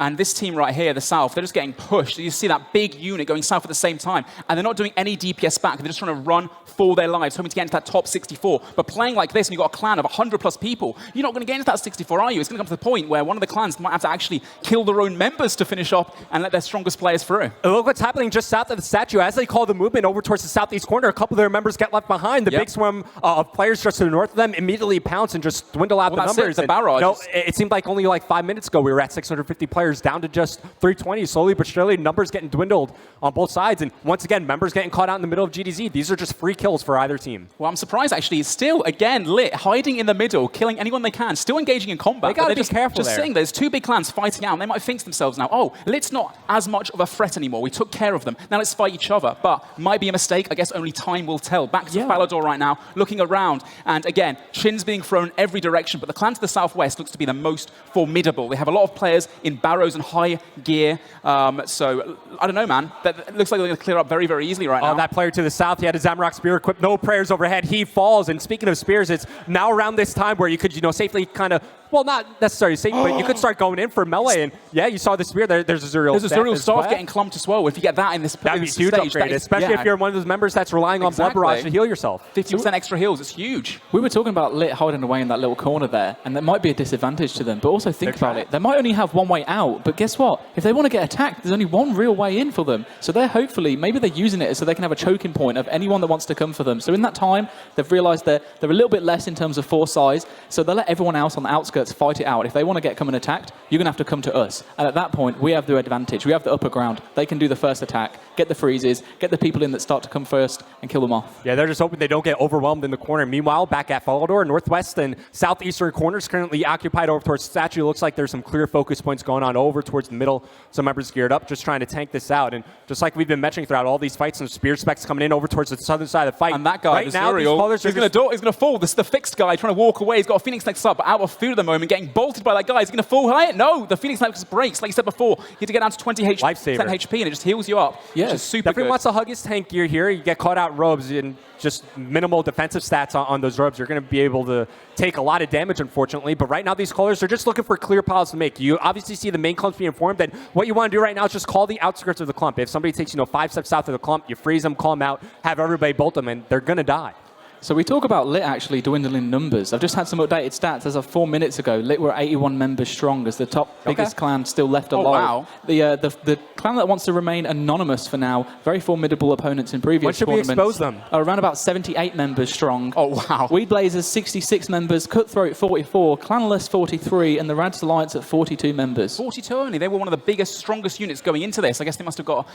And this team right here, the South, they're just getting pushed. You see that big unit going south at the same time. And they're not doing any DPS back. They're just trying to run for their lives, hoping to get into that top 64. But playing like this, and you've got a clan of 100-plus people, you're not going to get into that 64, are you? It's going to come to the point where one of the clans might have to actually kill their own members to finish up and let their strongest players through. Look what's happening just south of the statue. As they call the movement over towards the southeast corner, a couple of their members get left behind. The big swim of players just to the north of them immediately pounce and just dwindle out the numbers. The barrage. It seemed like only like 5 minutes ago we were at 650 players, down to just 320. Slowly but surely, numbers getting dwindled on both sides. And once again, members getting caught out in the middle of GDZ. These are just free kills for either team. Well, I'm surprised, actually. It's still, again, Lit, hiding in the middle, killing anyone they can, still engaging in combat. They got to be careful just saying there's two big clans fighting out, and they might think to themselves now, oh, Lit's not as much of a threat anymore. We took care of them. Now let's fight each other. But might be a mistake. I guess only time will tell. Back to Falador right now, looking around. And again, chins being thrown every direction. But the clan to the southwest looks to be the most formidable. They have a lot of players in barrows and high gear. So, I don't know, man. That looks like they're going to clear up very, very easily right now. That player to the south, he had a Zamrock spear equipped, no prayers overhead. He falls. And speaking of spears, it's now around this time where you could, safely kind of, well, not necessarily safe, but you could start going in for melee. And yeah, you saw the spear. There's a Zuriel staff getting clumped as well. If you get that in this that'd be a huge upgrade, especially if you're one of those members that's relying on Blood Barrage to heal yourself. 50% extra heals, it's huge. We were talking about Lit hiding away in that little corner there, and that might be a disadvantage to them. But also think about it. They might only have one way out, but guess what? If they want to get attacked, there's only one real way in for them. So they're maybe they're using it so they can have a choking point of anyone that wants to come for them. So in that time, they've realized they're a little bit less in terms of force size, so they'll let everyone else on the outskirts outskirts, fight it out. If they want to come and attacked, you're going to have to come to us. And at that point, we have the advantage. We have the upper ground. They can do the first attack, get the freezes, get the people in that start to come first, and kill them off. Yeah, they're just hoping they don't get overwhelmed in the corner. Meanwhile, back at Falador, northwest and southeastern corners currently occupied over towards Statue. Looks like there's some clear focus points going on over towards the middle. Some members geared up, just trying to tank this out. And just like we've been mentioning throughout all these fights, some spear specs coming in over towards the southern side of the fight. And that guy, right now, these callers he's going to fall. This is the fixed guy trying to walk away. He's got a Phoenix Nexus up, out of food at the moment, getting bolted by that guy. Is he going to fall high? No, the Phoenix Nexus breaks. Like you said before, you have to get down to 20 HP, and it just heals you up. Yeah, which is super definitely good. wants to hug his tank gear here. You get caught out robes and just minimal defensive stats on those robes. You're going to be able to take a lot of damage, unfortunately. But right now, these callers are just looking for clear piles to make. You obviously see the main clumps being formed. And what you want to do right now is just call the outskirts of the clump. If somebody takes 5 steps south of the clump, you freeze them, call them out, have everybody bolt them, and they're going to die. So we talk about Lit actually dwindling numbers. I've just had some updated stats. As of 4 minutes ago, Lit were 81 members strong as the top biggest clan still left alive. Wow. The clan that wants to remain anonymous for now, very formidable opponents in previous tournaments. When should we expose them? Are around about 78 members strong. Oh, wow. Weed Blazers, 66 members. Cutthroat, 44. Clanless, 43. And the Rads Alliance at 42 members. 42 only. They were one of the biggest, strongest units going into this. I guess they must have got,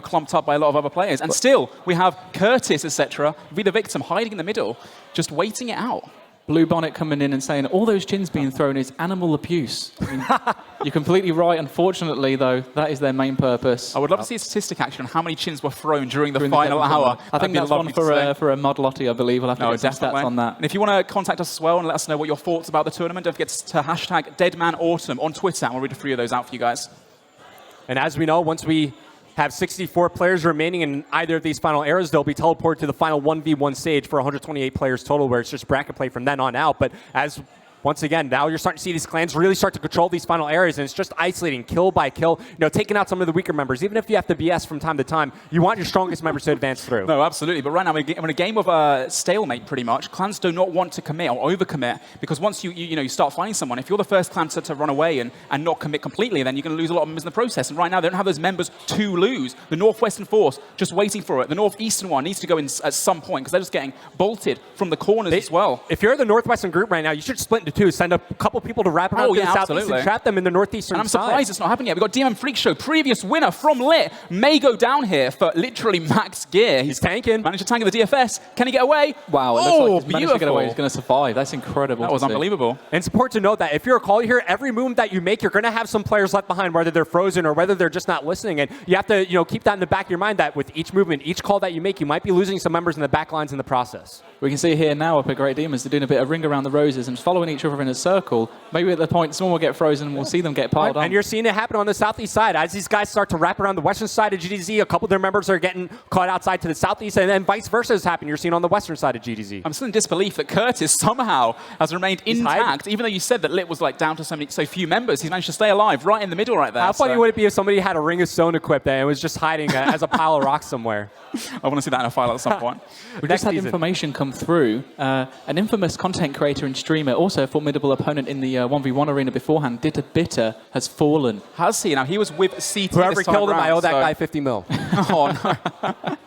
clumped up by a lot of other players. And still, we have Curtis, etc., be the victim, hiding in the middle, just waiting it out. Blue Bonnet coming in and saying all those chins being thrown is animal abuse. I mean, you're completely right. Unfortunately, though, that is their main purpose. I would love to see a statistic actually on how many chins were thrown during the final hour. I think that's one for a mod lottie, I believe. We'll have to get some stats on that. And if you want to contact us as well and let us know what your thoughts about the tournament, don't forget to hashtag Deadman Autumn on Twitter, and we'll read a few of those out for you guys. And as we know, once we have 64 players remaining in either of these final eras, they'll be teleported to the final 1v1 stage for 128 players total, where it's just bracket play from then on out. But once again, now you're starting to see these clans really start to control these final areas, and it's just isolating kill by kill, taking out some of the weaker members. Even if you have to BS from time to time, you want your strongest members to advance through. No, absolutely. But right now, we're in a game of stalemate, pretty much. Clans do not want to commit or overcommit, because once you start finding someone, if you're the first clan to run away and not commit completely, then you're going to lose a lot of members in the process. And right now, they don't have those members to lose. The Northwestern Force, just waiting for it. The Northeastern one needs to go in at some point, because they're just getting bolted from the corners as well. If you're the Northwestern group right now, you should split into two. Send a couple people to wrap around to the southeast and trap them in the northeastern side. And I'm surprised it's not happening yet. We've got Demon Freak Show, previous winner from Lit, may go down here for literally max gear. He's tanking. Managed to tank in the DFS. Can he get away? Wow, it looks like he's managed to get away. He's going to survive. That's incredible. That was unbelievable. And it's important to note that if you're a caller here, every move that you make, you're going to have some players left behind, whether they're frozen or whether they're just not listening. And you have to keep that in the back of your mind, that with each movement, each call that you make, you might be losing some members in the back lines in the process. We can see here now up at Great Demons, they're doing a bit of ring around the roses and following each other in a circle. Maybe at the point someone will get frozen and we'll see them get piled on. And you're seeing it happen on the southeast side. As these guys start to wrap around the western side of GDZ, a couple of their members are getting caught outside to the southeast, and then vice versa is happening. You're seeing on the western side of GDZ. I'm still in disbelief that Curtis somehow has remained intact, even though you said that Lit was down to so few members. He's managed to stay alive right in the middle right there. How funny would it be if somebody had a Ring of Stone equipped and was just hiding as a pile of rocks somewhere? I want to see that in a file at some point. We just had information come through. An infamous content creator and streamer, also a formidable opponent in the 1v1 arena beforehand, Ditta Bitter, has fallen. Has he? Now, he was with CT. Whoever killed him, I owe that guy 50 mil. Oh, no.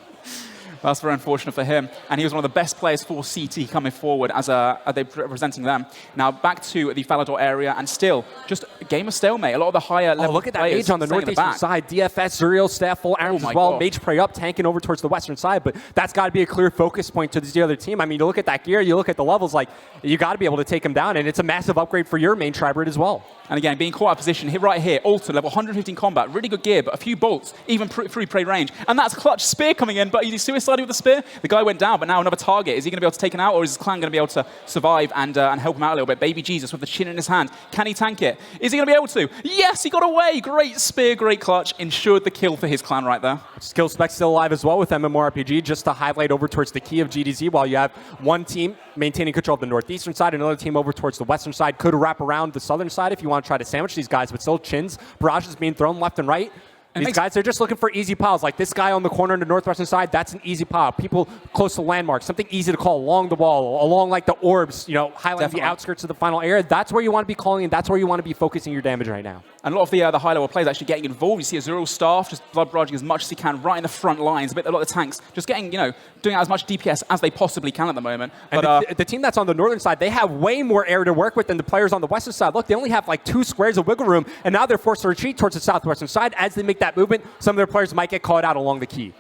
That's very unfortunate for him. And he was one of the best players for CT coming forward as they're representing them. Now, back to the Falador area, and still, just a game of stalemate. A lot of the higher level look at that mage on the northeastern side. DFS, Zuriel, staff, full arms as well. God. Mage prey up, tanking over towards the western side. But that's got to be a clear focus point to the other team. I mean, you look at that gear, you look at the levels, you got to be able to take him down. And it's a massive upgrade for your main Tribrid as well. And again, being caught out of position right here, altered, level 115 combat, really good gear, but a few bolts, even through prey range. And that's Clutch Spear coming in, but he's suicided with the spear. The guy went down, but now another target. Is he going to be able to take him out, or is his clan going to be able to survive and help him out a little bit? Baby Jesus with the chin in his hand. Can he tank it? Is he going to be able to? Yes, he got away. Great spear, great clutch. Ensured the kill for his clan right there. Skill spec still alive as well with MMORPG, just to highlight over towards the key of GDZ, while you have one team maintaining control of the northeastern side, another team over towards the western side. Could wrap around the southern side if you want to try to sandwich these guys, but still chins, barrages being thrown left and right. And these guys, they're just looking for easy piles. Like this guy on the corner on the northwestern side, that's an easy pile. People close to landmarks, something easy to call along the wall, along like the orbs, highlighting the outskirts of the final area. That's where you want to be calling, and that's where you want to be focusing your damage right now. And a lot of the high-level players actually getting involved. You see Azuriel's staff just blood barraging as much as he can right in the front lines. A lot of the tanks just getting, doing as much DPS as they possibly can at the moment. And But the team that's on the northern side, they have way more area to work with than the players on the western side. Look, they only have like 2 squares of wiggle room, and now they're forced to retreat towards the southwestern side. As they make that movement, some of their players might get caught out along the key.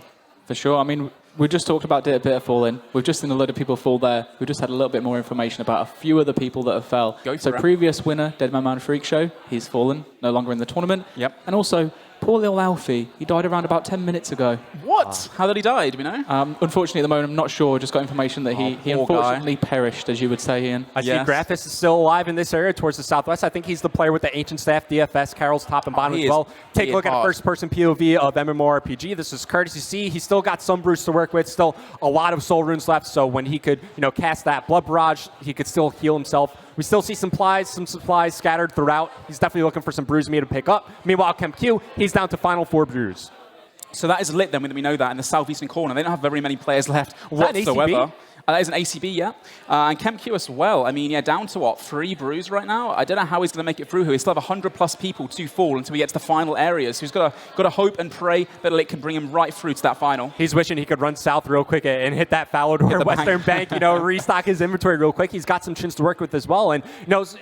For sure. I mean, we just talked about a bit of falling. We've just seen a lot of people fall there. We've just had a little bit more information about a few other people that have fell. So previous winner, Deadman Freak Show, he's fallen, no longer in the tournament. Yep. And also, poor little Alfie, he died around about 10 minutes ago. What? How did he die? Do we know? Unfortunately, at the moment, I'm not sure. Just got information that he unfortunately perished, as you would say, Ian. I see Graphis is still alive in this area towards the southwest. I think he's the player with the Ancient Staff, DFS, Carol's top and bottom as well. Take a look at a first-person POV of MMORPG. This is Curtis. You see, he's still got some brews to work with, still a lot of soul runes left, so when he could cast that Blood Barrage, he could still heal himself. We still see some supplies scattered throughout. He's definitely looking for some brews me to pick up. Meanwhile, KemQ, he's down to final 4 brews. So that is lit then, we know that, in the southeastern corner. They don't have very many players left whatsoever. That is an ACB, yeah. And KemQ as well. I mean, yeah, down to what, 3 brews right now? I don't know how he's going to make it through. He still have 100+ people to fall until we get to the final areas. So he's got to hope and pray that Lit can bring him right through to that final. He's wishing he could run south real quick and hit that Falador Western Bank, restock his inventory real quick. He's got some chins to work with as well. And,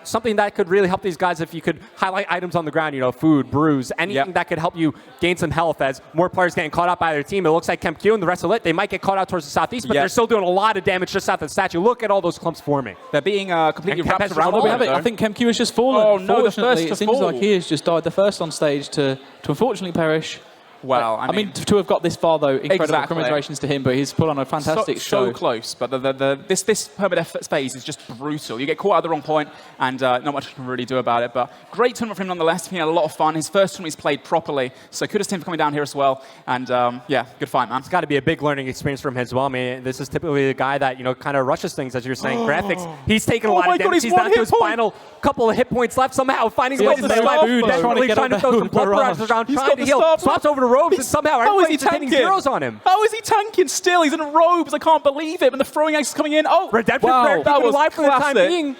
something that could really help these guys if you could highlight items on the ground, food, brews, anything that could help you gain some health as more players getting caught out by their team. It looks like KemQ and the rest of Lit, they might get caught out towards the southeast, but they're still doing a lot of damage just south of the statue. Look at all those clumps forming. They're being completely wrapped around. I think KemQ has just fallen. Oh, no, Fortunately, it seems like he has just died the first on stage to unfortunately perish. Well, I mean, to have got this far, though, incredible congratulations to him, but he's put on a fantastic show. So close, but this Permadeath phase is just brutal. You get caught at the wrong point, and not much you can really do about it, but great tournament for him nonetheless. He had a lot of fun. His first tournament he's played properly, so kudos to him for coming down here as well, and yeah, good fight, man. It's got to be a big learning experience for him as well. I mean, this is typically the guy that, kind of rushes things, as you're saying. Graphics, he's taking a lot of damage. He's down to his final couple of hit points left somehow, finding a way to stay alive. Desperately trying to throw some blood barrages around, trying to heal. Swaps over to Robes, and somehow how is he tanking? Zeros on him. How is he tanking still? He's in robes. I can't believe it. And the throwing axe is coming in. Oh, Redemption Prayer keeping alive for the time being.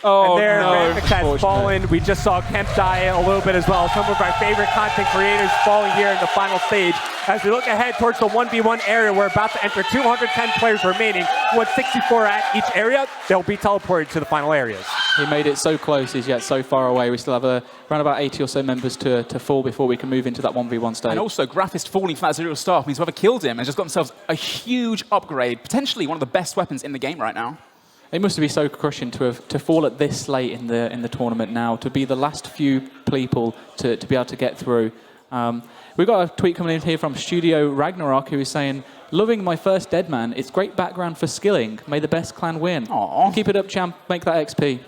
Oh, and there, no. Graphics has fallen. We just saw Kemp die a little bit as well. Some of our favorite content creators falling here in the final stage. As we look ahead towards the 1v1 area, we're about to enter 210 players remaining. 164 at each area. They'll be teleported to the final areas. He made it so close, he's yet so far away. We still have around about 80 or so members to fall before we can move into that 1v1 stage. And also, Graphist falling for that Azuriel staff means whoever killed him has just got themselves a huge upgrade, potentially one of the best weapons in the game right now. It must be so crushing to fall at this late in the tournament now, to be the last few people to be able to get through. We've got a tweet coming in here from Studio Ragnarok, who is saying, "Loving my first Deadman. It's great background for skilling. May the best clan win." Aww. Keep it up, champ. Make that XP.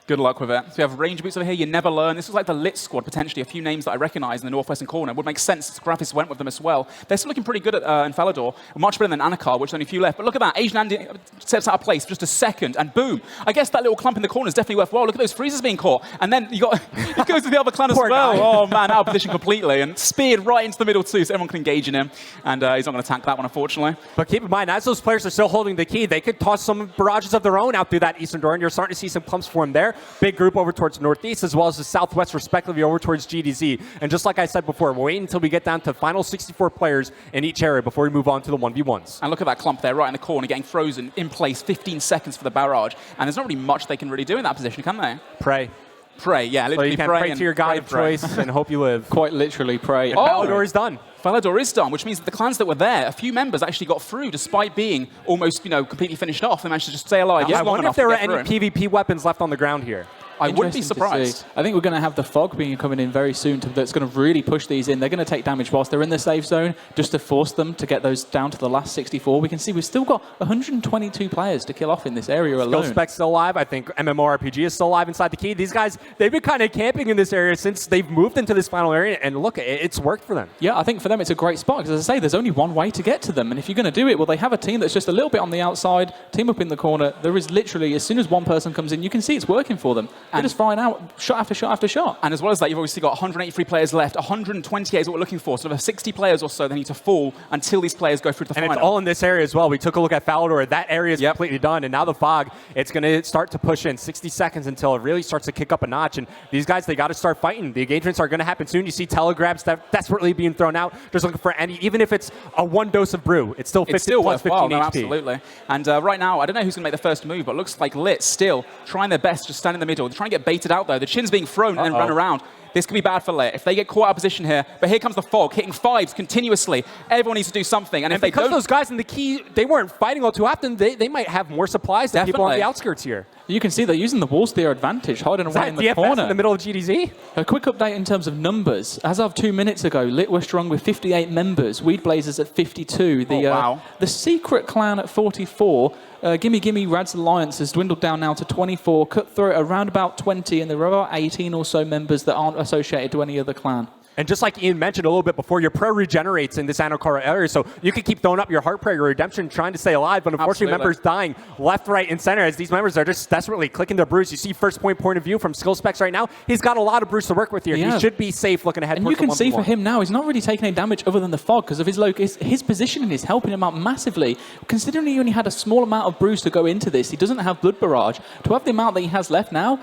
Good luck with it. So we have Ranger Boots over here, you never learn. This was like the Lit squad, potentially. A few names that I recognize in the northwestern corner. Would make sense if Graphis went with them as well. They're still looking pretty good at in Falador. Much better than Anakar, which is only a few left. But look at that. Asian Andy steps out of place for just a second, and boom. I guess that little clump in the corner is definitely worthwhile. Look at those freezers being caught. And then you got he goes to the other clan as well. Oh, man, out of position completely. And speared right into the middle, too, so everyone can engage in him. And he's not going to tank that one, unfortunately. But keep in mind, as those players are still holding the key, they could toss some barrages of their own out through that eastern door, and you're starting to see some clumps form there. Big group over towards northeast as well as the southwest, respectively, over towards GDZ. And just like I said before, we'll wait until we get down to final 64 players in each area before we move on to the 1v1s. And look at that clump there, right in the corner, getting frozen in place, 15 seconds for the barrage. And there's not really much they can really do in that position, can they? Pray. Pray, yeah, literally so you can pray to your god of choice and hope you live. Quite literally pray. And Falador is done. Falador is done, which means that the clans that were there, a few members actually got through despite being almost, completely finished off. They managed to just stay alive. I wonder if there are any PvP weapons left on the ground here. I wouldn't be surprised. I think we're going to have the fog coming in very soon that's going to really push these in. They're going to take damage whilst they're in the safe zone just to force them to get those down to the last 64. We can see we've still got 122 players to kill off in this area alone. Spec's still alive. I think MMORPG is still alive inside the key. These guys, they've been kind of camping in this area since they've moved into this final area, and look, it's worked for them. Yeah, I think for them it's a great spot because, as I say, there's only one way to get to them. And if you're going to do it, well, they have a team that's just a little bit on the outside, team up in the corner. There is literally, as soon as one person comes in, you can see it's working for them. They're just firing out shot after shot after shot. And as well as that, you've obviously got 183 players left. 128 is what we're looking for. So there are 60 players or so that need to fall until these players go through to the final. And it's all in this area as well. We took a look at Falador. That area is completely done. And now the Fog, it's going to start to push in 60 seconds until it really starts to kick up a notch. And these guys, they got to start fighting. The engagements are going to happen soon. You see telegrams desperately being thrown out, just looking for any, even if it's a 1 dose of brew, it's still 50 plus 15 HP. No, absolutely. And right now, I don't know who's going to make the first move, but it looks like Lit still trying their best to stand in the middle. They're trying to get baited out, though. The Chin's being thrown and then run around. This could be bad for Lit if they get caught out of position here. But here comes the Fog, hitting 5s continuously. Everyone needs to do something. And if because those guys in the key, they weren't fighting all too often, they might have more supplies than people on the outskirts here. You can see they're using the walls to their advantage, hiding away in the DFS corner. in the middle of GDZ? A quick update in terms of numbers. As of 2 minutes ago, Lit were strong with 58 members, Weed Blazers at 52. The Secret Clan at 44. Gimme Gimme Rad's Alliance has dwindled down now to 24. Cutthroat around about 20, and there are about 18 or so members that aren't associated to any other clan. And just like Ian mentioned a little bit before, your prayer regenerates in this Anokara area, so you can keep throwing up your heart prayer, your redemption, trying to stay alive, but unfortunately members dying left, right, and center as these members are just desperately clicking their brews. You see first point of view from Skill Specs right now. He's got a lot of brews to work with here. He should be safe looking ahead. And you can see for him now, he's not really taking any damage other than the Fog because of his positioning is helping him out massively. Considering he only had a small amount of brews to go into this, he doesn't have Blood Barrage. To have the amount that he has left now,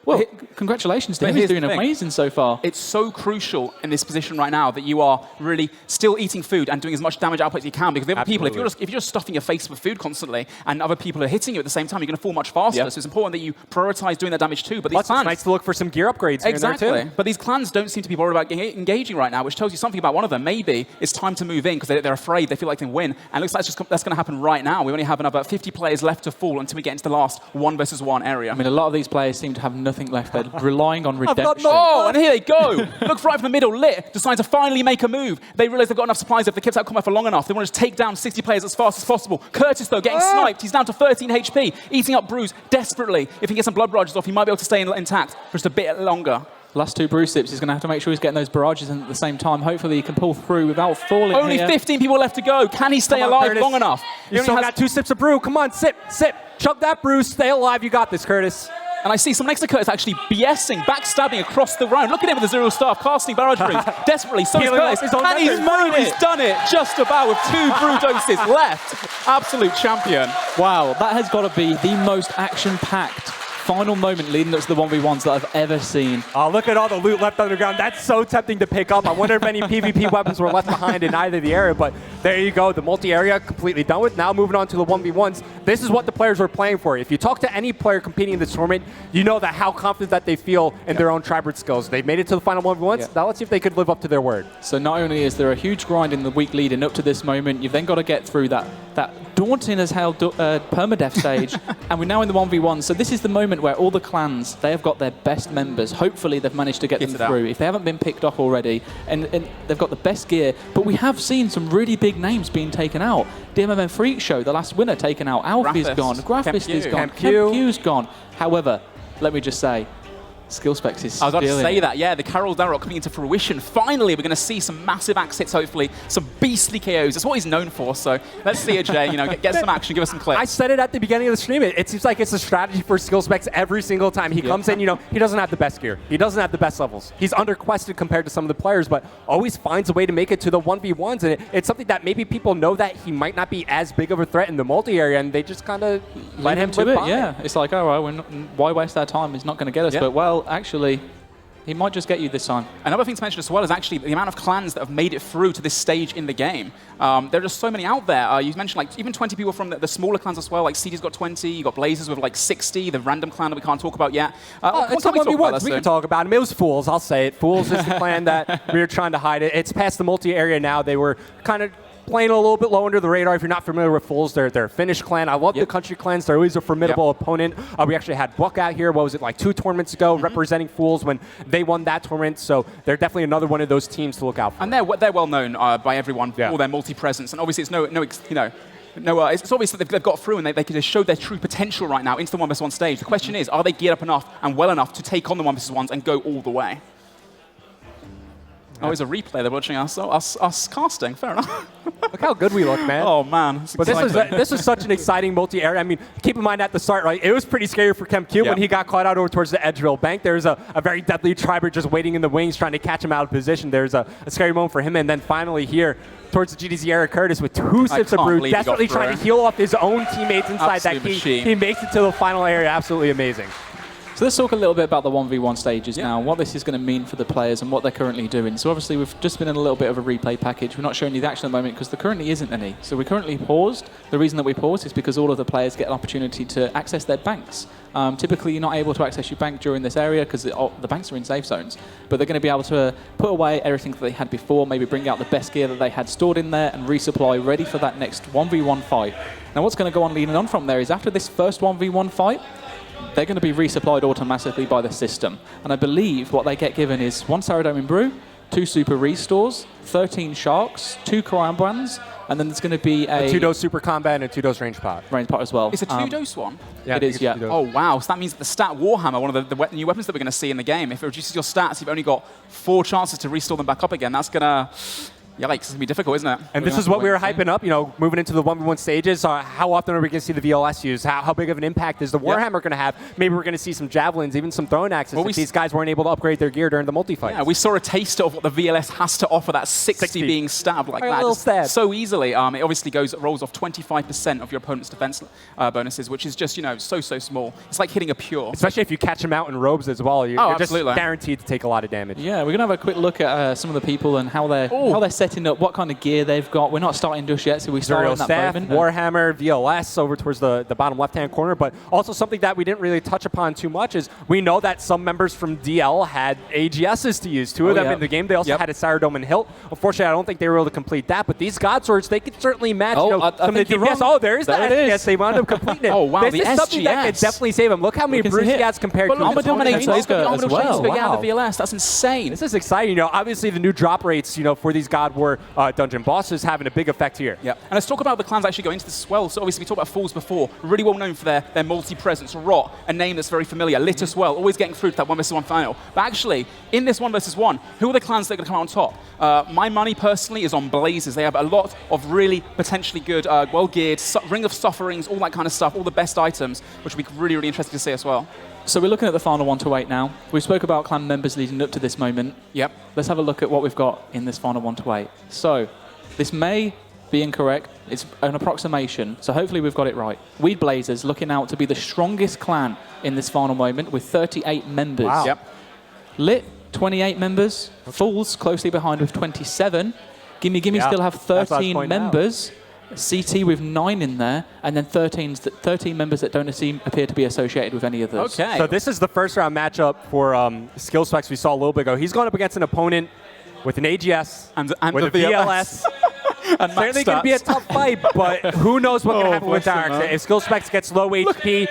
well, congratulations to him. He's doing amazing so far. It's so crucial in this position right now that you are really still eating food and doing as much damage output as you can. Because the other people, if you're just stuffing your face with food constantly and other people are hitting you at the same time, you're going to fall much faster. So it's important that you prioritize doing that damage too. But these clans, it's nice to look for some gear upgrades. Exactly. Here and there too. But these clans don't seem to be worried about engaging right now, which tells you something about one of them. Maybe it's time to move in because they're afraid. They feel like they can win. And it looks like that's going to happen right now. We only have another 50 players left to fall until we get into the last 1 versus 1 area. I mean, a lot of these players seem to have nothing left. They're relying on redemption. Oh, and here they go. Look right from the middle. Lit decide to finally make a move. They realize they've got enough supplies if they kept out combat for long enough. They want to just take down 60 players as fast as possible. Curtis, though, getting sniped. He's down to 13 HP, eating up brews desperately. If he can get some blood barrages off, he might be able to stay intact for just a bit longer. Last 2 brew sips, he's going to have to make sure he's getting those barrages in at the same time. Hopefully he can pull through without falling. Only 15 people left to go. Can he stay alive Curtis. long enough? You still got 2 sips of brew. Come on, sip. Chug that brew. Stay alive. You got this, Curtis. And I see someone next to Curtis actually BSing, backstabbing across the round. Look at him with the 0 staff, casting barrage brews desperately. So is Curtis. And he's done it just about with 2 brew doses left. Absolute champion. Wow, that has got to be the most action-packed final moment leading up to the 1v1s that I've ever seen. Oh, look at all the loot left underground. That's so tempting to pick up. I wonder if any PvP weapons were left behind in either the area, but there you go. The multi-area completely done with. Now moving on to the 1v1s. This is what the players were playing for. If you talk to any player competing in this tournament, you know that how confident that they feel in their own tribrid skills. They made it to the final 1v1s. Now let's see if they could live up to their word. So not only is there a huge grind in the week leading up to this moment, you've then got to get through that daunting as hell permadeath stage, and we're now in the 1v1. So this is the moment where all the clans, they have got their best members. Hopefully they've managed to get them through. If they haven't been picked off already, and they've got the best gear, but we have seen some really big names being taken out. DMMM Freak Show, the last winner, taken out. Alfie's gone. Graphist is gone. Q's gone. However, let me just say, Skill Specs is I was about to say that, yeah, the Carol Darrock coming into fruition. Finally, we're going to see some massive axe hits, hopefully, some beastly KOs. That's what he's known for, so let's see it, Jay. Get some action, give us some clips. I said it at the beginning of the stream. It seems like it's a strategy for Skill Specs every single time. He comes in, he doesn't have the best gear. He doesn't have the best levels. He's underquested compared to some of the players, but always finds a way to make it to the 1v1s, and it's something that maybe people know that he might not be as big of a threat in the multi-area, and they just kind of let him live by. Yeah, it's like, all right, why waste our time? He's not going to get us, but, well, actually, he might just get you this time. Another thing to mention as well is actually the amount of clans that have made it through to this stage in the game. There are just so many out there. You mentioned like even 20 people from the smaller clans as well. Like CD's got 20, you got Blazers with like 60, the random clan that we can't talk about yet. It's what we can talk about him. It was Fools, I'll say it. Fools is the clan that we were trying to hide it. It's past the multi-area now. They were kind of playing a little bit low under the radar. If you're not familiar with Fools, they're a Finnish clan. I love the country clans. They're always a formidable opponent. We actually had Buck out here, what was it, like 2 tournaments ago, representing Fools when they won that tournament. So they're definitely another one of those teams to look out for. And they're well known by everyone for their multi-presence. And obviously it's it's obvious that they've got through and they can just show their true potential right now into the 1v1 stage. The question is, are they geared up enough and well enough to take on the 1v1s and go all the way? Oh, it's a replay. They're watching us casting. Fair enough. Look how good we look, man. Oh, man. But this was such an exciting multi-area. I mean, keep in mind at the start, right, it was pretty scary for Q when he got caught out over towards the Edgeville bank. There's a very deadly Triber just waiting in the wings trying to catch him out of position. There's a scary moment for him. And then finally here, towards the GDZ Eric Curtis with 2 sips of brew, desperately trying to heal off his own teammates inside that key. He makes it to the final area. Absolutely amazing. So let's talk a little bit about the 1v1 stages now, what this is going to mean for the players and what they're currently doing. So obviously we've just been in a little bit of a replay package. We're not showing you the action at the moment because there currently isn't any. So we currently paused. The reason that we paused is because all of the players get an opportunity to access their banks. Typically you're not able to access your bank during this area because the banks are in safe zones. But they're going to be able to put away everything that they had before, maybe bring out the best gear that they had stored in there and resupply ready for that next 1v1 fight. Now what's going to go on leading on from there is after this first 1v1 fight, they're going to be resupplied automatically by the system. And I believe what they get given is 1 Sourdough in Brew, 2 Super Restores, 13 Sharks, 2 Cryo Brands, and then there's going to be a 2-dose Super Combat and a 2-dose Range Pot. Range Pot as well. It's a 2-dose one? Yeah, it is, yeah. Oh, wow. So that means that the stat Warhammer, one of the new weapons that we're going to see in the game, if it reduces your stats, you've only got 4 chances to restore them back up again. That's going to... Yikes, it's going to be difficult, isn't it? And this is what we were hyping up, you know, moving into the 1v1 stages. How often are we going to see the VLS used? How big of an impact is the Warhammer going to have? Maybe we're going to see some Javelins, even some throwing axes if these guys weren't able to upgrade their gear during the multi-fight. Yeah, we saw a taster of what the VLS has to offer, that 60 being stabbed like that. Little stab. So easily. It obviously rolls off 25% of your opponent's defense bonuses, which is just, you know, so small. It's like hitting a pure. Especially if you catch them out in robes as well. You're just guaranteed to take a lot of damage. Yeah, we're going to have a quick look at some of the people and how they're setting up, what kind of gear they've got. We're not starting just yet, so we start in that staff, moment. Warhammer, VLS over towards the bottom left-hand corner, but also something that we didn't really touch upon too much is we know that some members from DL had AGSs to use. 2 of them in the game. They also had a Sourdome and Hilt. Unfortunately, I don't think they were able to complete that, but these God Swords, they could certainly match some of the DPS. Oh, there's that. Yes, they wound up completing it. Oh, wow, this is something that could definitely save them. Look how many Bruce he has compared to Armor Dominator as well. Wow. The VLS, that's insane. This is exciting. You know, obviously the new drop rates, you know, for these God War dungeon bosses having a big effect here. Yeah, and let's talk about the clans actually going into this as well. So obviously we talked about Fools before, really well known for their multi-presence. Rot, a name that's very familiar. Lit as well, always getting through to that 1v1 final. But actually, in this 1v1, who are the clans that are going to come out on top? My money personally is on Blazers. They have a lot of really potentially good, well-geared, Ring of Sufferings, all that kind of stuff, all the best items, which will be really, really interesting to see as well. So we're looking at the final 1-8 now. We spoke about clan members leading up to this moment. Yep. Let's have a look at what we've got in this final 1-8. So this may be incorrect. It's an approximation, so hopefully we've got it right. Weed Blazers looking out to be the strongest clan in this final moment with 38 members. Wow. Yep. Lit, 28 members. Fools closely behind with 27. Gimme still have 13 members. CT with 9 in there, and then 13 members that don't appear to be associated with any of those. Okay. So this is the first round matchup for skill specs we saw a little bit ago. He's going up against an opponent with an AGS and with a VLS. And certainly going to be a tough fight, but who knows what's going to happen with Dark. If skill specs gets low HP,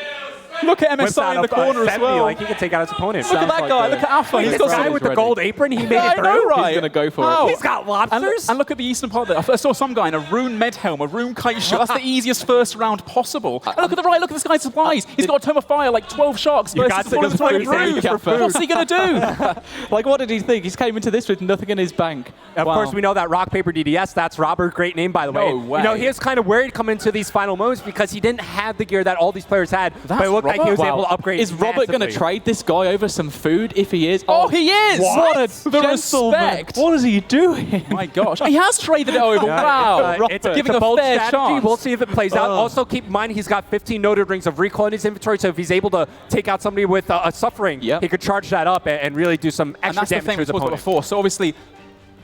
look at MSI in the corner as well. Like he can take out his opponent. Look at that guy. Look at Alpha. He's got guy with the gold apron. He made it through. I know, right? He's going to go for it. He's got lobsters. And look at the eastern part there. I saw some guy in a rune med helm, a rune kite shield. That's the easiest first round possible. And look at the right. Look at this guy's supplies. He's got a tome of fire, like 12 sharks versus one of the 20 runes. What's he going to do? Like, what did he think? He's came into this with nothing in his bank. Of course, we know that Rock, Paper, DDS. That's Robert. Great name, by the way. No way. You know, he was kind of worried coming into these final moments because he didn't have the gear that all these players had. But it looked like he was able to upgrade. Is Robert going to trade this guy over some food if he is? Oh, he is! What a the gentleman. respect! What is he doing? My gosh. He has traded it over. Wow. It's giving a bold fair strategy. chance. We'll see if it plays out. Also, keep in mind he's got 15 noted rings of recoil in his inventory, so if he's able to take out somebody with a suffering, he could charge that up and really do some extra damage to his opponent. Before. So obviously,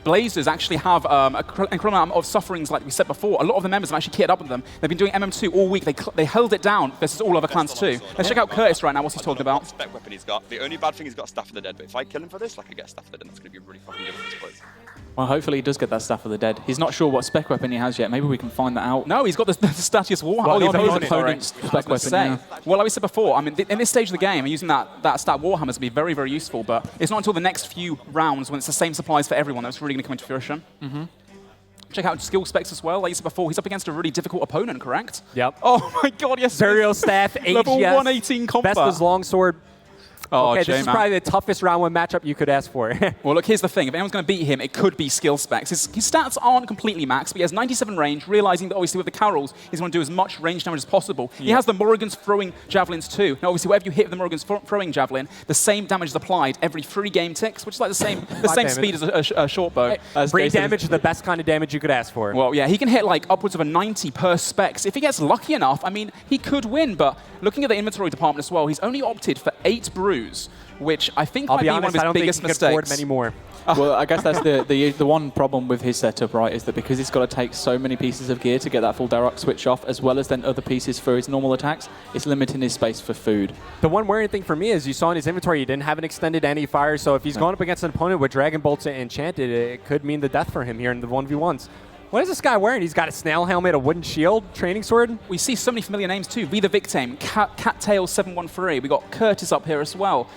Blazers actually have an incredible amount of sufferings, like we said before. A lot of the members have actually kitted up with them. They've been doing MM2 all week. They held it down versus all other clans too. Let's check out Curtis right now. What's he talking about? Spec weapon he's got. The only bad thing he's got Staff of the Dead. But if I kill him for this, like I get Staff of the Dead, that's going to be really fucking good for this place. Well, hopefully he does get that Staff of the Dead. He's not sure what spec weapon he has yet. Maybe we can find that out. No, he's got the Statius Warhammer. Well, the opponent's spec weapon. Yeah. Well, like we said before, I mean, in this stage of the game, using that stat Warhammer is going to be very, very useful. But it's not until the next few rounds when it's the same supplies for everyone that's really going to come into fruition. Check out skill specs as well. Like you said before, he's up against a really difficult opponent, correct? Yep. Oh my god, yes. Zuriel staff, AGS. Level 118 combat. Vespa's longsword. Oh, okay, this is probably the toughest round 1 matchup you could ask for. Well, look, here's the thing. If anyone's going to beat him, it could be skill specs. His stats aren't completely maxed, but he has 97 range, realizing that obviously with the Carols, he's going to do as much range damage as possible. Yeah. He has the Morrigan's throwing javelins too. Now, obviously, wherever you hit the Morrigan's throwing javelin, the same damage is applied every 3 game ticks, which is like the same speed as a short bow. Free damage is the best kind of damage you could ask for. Well, yeah, he can hit like upwards of a 90 per specs. If he gets lucky enough, I mean, he could win, but looking at the inventory department as well, he's only opted for 8 brews, which I think might be one of his biggest mistakes. I don't think he can afford many more. Well, I guess that's the one problem with his setup, right, is that because he's got to take so many pieces of gear to get that full Darok switch off, as well as then other pieces for his normal attacks, it's limiting his space for food. The one worrying thing for me is you saw in his inventory he didn't have an extended anti-fire, so if he's going up against an opponent with Dragon Bolts Enchanted, it could mean the death for him here in the 1v1s. What is this guy wearing? He's got a snail helmet, a wooden shield, training sword. We see so many familiar names too. Be the Victim, Cattail713. We got Curtis up here as well.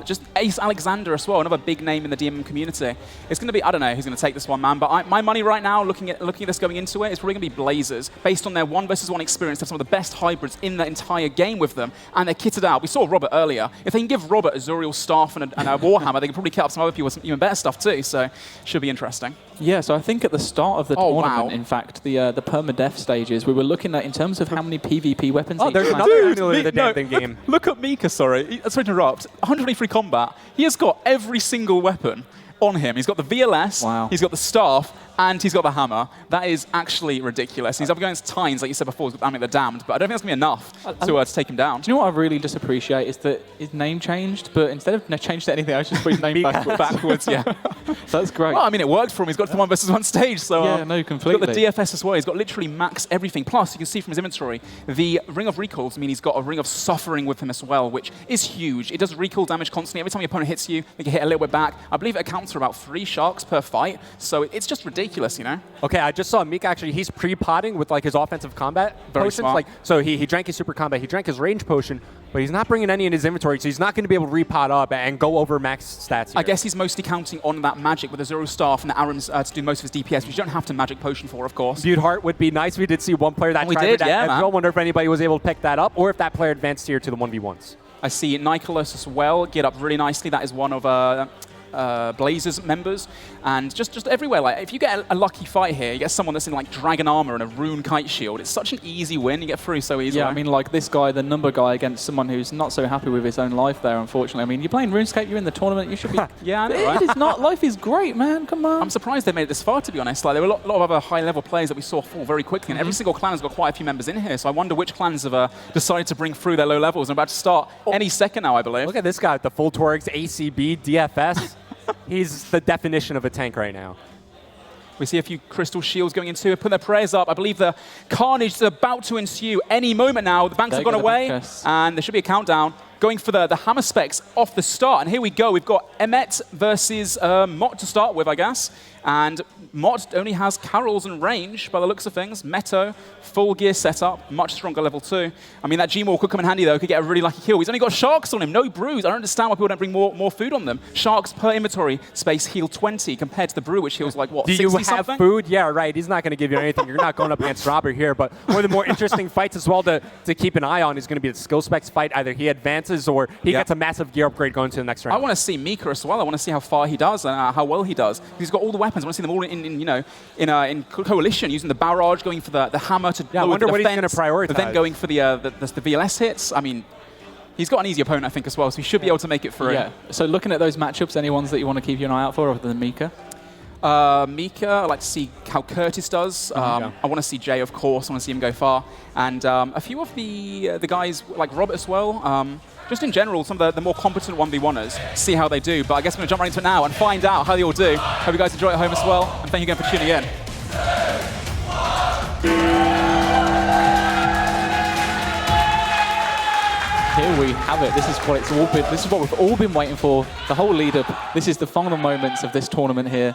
Just Ace Alexander as well, another big name in the DMM community. It's going to be, I don't know who's going to take this one, man, but my money right now, looking at this going into it, is probably going to be Blazers. Based on their 1v1 experience, they have some of the best hybrids in the entire game with them, and they're kitted out. We saw Robert earlier. If they can give Robert a Zuriel Staff and a Warhammer, they can probably kit up some other people with some even better stuff too, so should be interesting. Yeah, so I think at the start of the tournament, in fact, the Permadeath stages, we were looking at in terms of how many PvP weapons. Oh, there's another angle in the damn thing game. Look at Mika, sorry to interrupt. 123 combat. He has got every single weapon on him. He's got the VLS, he's got the staff, and he's got the hammer. That is actually ridiculous. He's up against Tynes, like you said before, he's got the Damned, but I don't think that's going to be enough to take him down. Do you know what I really just appreciate is that his name changed, but instead of changed to anything else, just put his name backwards. Yeah, so that's great. Well, I mean, it worked for him. He's got the 1v1 stage, so yeah, no, completely. He's got the DFS as well. He's got literally max everything. Plus, you can see from his inventory, the Ring of Recalls mean he's got a Ring of Suffering with him as well, which is huge. It does recall damage constantly. Every time your opponent hits you, they can hit a little bit back. I believe it accounts for about 3 sharks per fight, so it's just ridiculous, you know? Okay, I just saw Mika actually, he's pre-potting with like his offensive combat Very potions. smart. Like, so he drank his super combat, he drank his range potion, but he's not bringing any in his inventory, so he's not going to be able to repot up and go over max stats here. I guess he's mostly counting on that magic with the Zero Staff and the Arams to do most of his DPS, which you don't have to magic potion for, of course. Viewed Heart would be nice. We did see one player that tried that as well. Wonder if anybody was able to pick that up, or if that player advanced here to the 1v1s. I see Nicholas as well get up really nicely. That is one of Blazers members, and just everywhere. Like, if you get a lucky fight here, you get someone that's in like dragon armor and a rune kite shield. It's such an easy win. You get through so easily. Yeah, I mean, like this guy, the number guy, against someone who's not so happy with his own life there, unfortunately. I mean, you're playing RuneScape, you're in the tournament, you should be... Yeah, I know, right? It is not. Life is great, man. Come on. I'm surprised they made it this far, to be honest. Like, there were a lot of other high-level players that we saw fall very quickly, and every single clan has got quite a few members in here, so I wonder which clans have decided to bring through their low levels. I'm about to start any second now, I believe. Look at this guy with the full Torix, ACB, DFS. He's the definition of a tank right now. We see a few crystal shields going into it, putting their prayers up. I believe the carnage is about to ensue any moment now. The banks have gone away, and there should be a countdown. Going for the hammer specs off the start. And here we go. We've got Emmet versus Mott to start with, I guess. And Mott only has Carols and range by the looks of things. Meto, full gear setup, much stronger level 2. I mean, that G-Maul could come in handy, though. Could get a really lucky kill. He's only got sharks on him, no brews. I don't understand why people don't bring more food on them. Sharks per inventory space heal 20 compared to the brew, which heals like, what, 60 something? Do you have food? Yeah, right. He's not going to give you anything. You're not going up against Robert here. But one of the more interesting fights as well to keep an eye on is going to be the skill specs fight. Either he advances or he gets a massive gear upgrade going to the next round. I want to see Mika as well. I want to see how far he does and how well he does. He's got all the weapons. I want to see them all in coalition, using the barrage, going for the hammer to I wonder what he's going to prioritize. But then going for the VLS hits. I mean, he's got an easy opponent, I think, as well, so he should be able to make it through. Yeah. So looking at those matchups, any ones that you want to keep an eye out for other than Mika? Mika, I like to see how Curtis does. I want to see Jay, of course. I want to see him go far. And a few of the guys, like Robert as well. Just in general, some of the more competent 1v1ers, see how they do. But I guess I'm going to jump right into it now and find out how they all do. Hope you guys enjoy it at home as well. And thank you again for tuning in. Here we have it. This is what it's all been. This is what we've all been waiting for. The whole lead up. This is the final moments of this tournament here.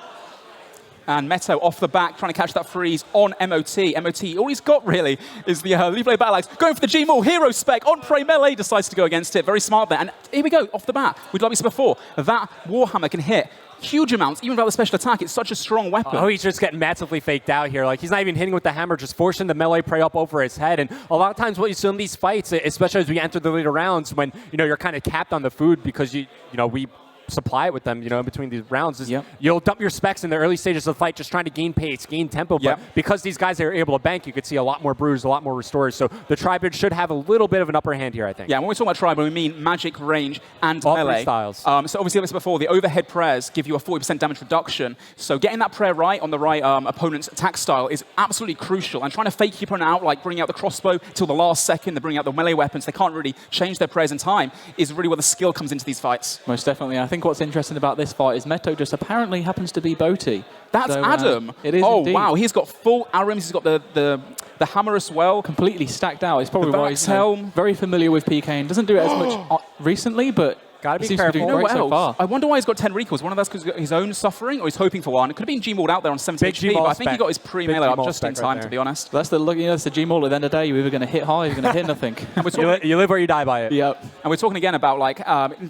And Meto off the back, trying to catch that freeze on MOT. MOT, all he's got really is the Leaf Blade Battle Axe. Going for the G-Maul hero spec on Prey Melee, decides to go against it. Very smart there. And here we go, off the bat. We'd like we said before, that Warhammer can hit huge amounts, even without the special attack. It's such a strong weapon. Oh, he's just getting massively faked out here. Like, he's not even hitting with the hammer, just forcing the melee prey up over his head. And a lot of times what you see in these fights, especially as we enter the later rounds, when, you know, you're kind of capped on the food because you know, we supply it with them, you know, in between these rounds, is you'll dump your specs in the early stages of the fight just trying to gain pace, gain tempo, but because these guys are able to bank, you could see a lot more brews, a lot more restores, so the Tribrid should have a little bit of an upper hand here, I think. Yeah, when we talk about Tribrid, we mean magic, range, and melee. Styles. So obviously, like I said before, the overhead prayers give you a 40% damage reduction, so getting that prayer right on the right opponent's attack style is absolutely crucial, and trying to fake your opponent out, like bringing out the crossbow till the last second, they bring out the melee weapons, they can't really change their prayers in time, is really where the skill comes into these fights. Most definitely. I think what's interesting about this fight is Meto just apparently happens to be Boaty. That's so, Adam. It is indeed. Wow, he's got full Arims. He's got the hammer as well. Completely stacked out. It's probably why he's helm. Very familiar with PK and doesn't do it as much recently, but gotta be seems careful. to do great so far. I wonder why he's got 10 recalls. One of that's because he's got his own suffering, or he's hoping for one. It could have been Gmauled out there on 70 HP, but I think he got his pre-melee up just in time, to be honest. That's the look. You know, it's the Gmaul. At the end of the day, you're either going to hit high, or you're going to hit nothing. And we're talking, you live or you die by it. Yep. And we're talking again about, like,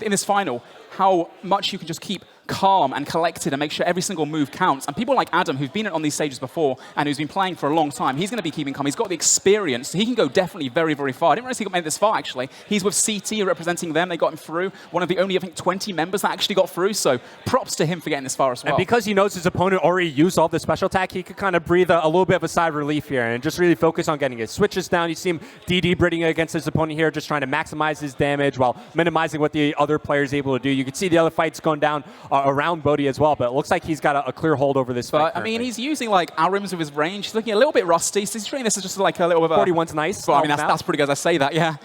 in this final, how much you can just keep calm and collected and make sure every single move counts. And people like Adam, who've been on these stages before and who's been playing for a long time, he's going to be keeping calm. He's got the experience, so he can go definitely very, very far. I didn't realize he got made this far, actually. He's with CT representing them. They got him through. One of the only, I think, 20 members that actually got through, so props to him for getting this far as well. And because he knows his opponent already used all the special attack, he could kind of breathe a little bit of a sigh of relief here and just really focus on getting his switches down. You see him DD Bridding against his opponent here, just trying to maximize his damage while minimizing what the other player is able to do. You can see the other fights going down around Bodhi as well, but it looks like he's got a clear hold over this fight. I mean, he's using like Arims with his range. He's looking a little bit rusty, so he's treating this as just like a little bit of a... 41's nice. Well, I mean, that's pretty good as I say that, yeah.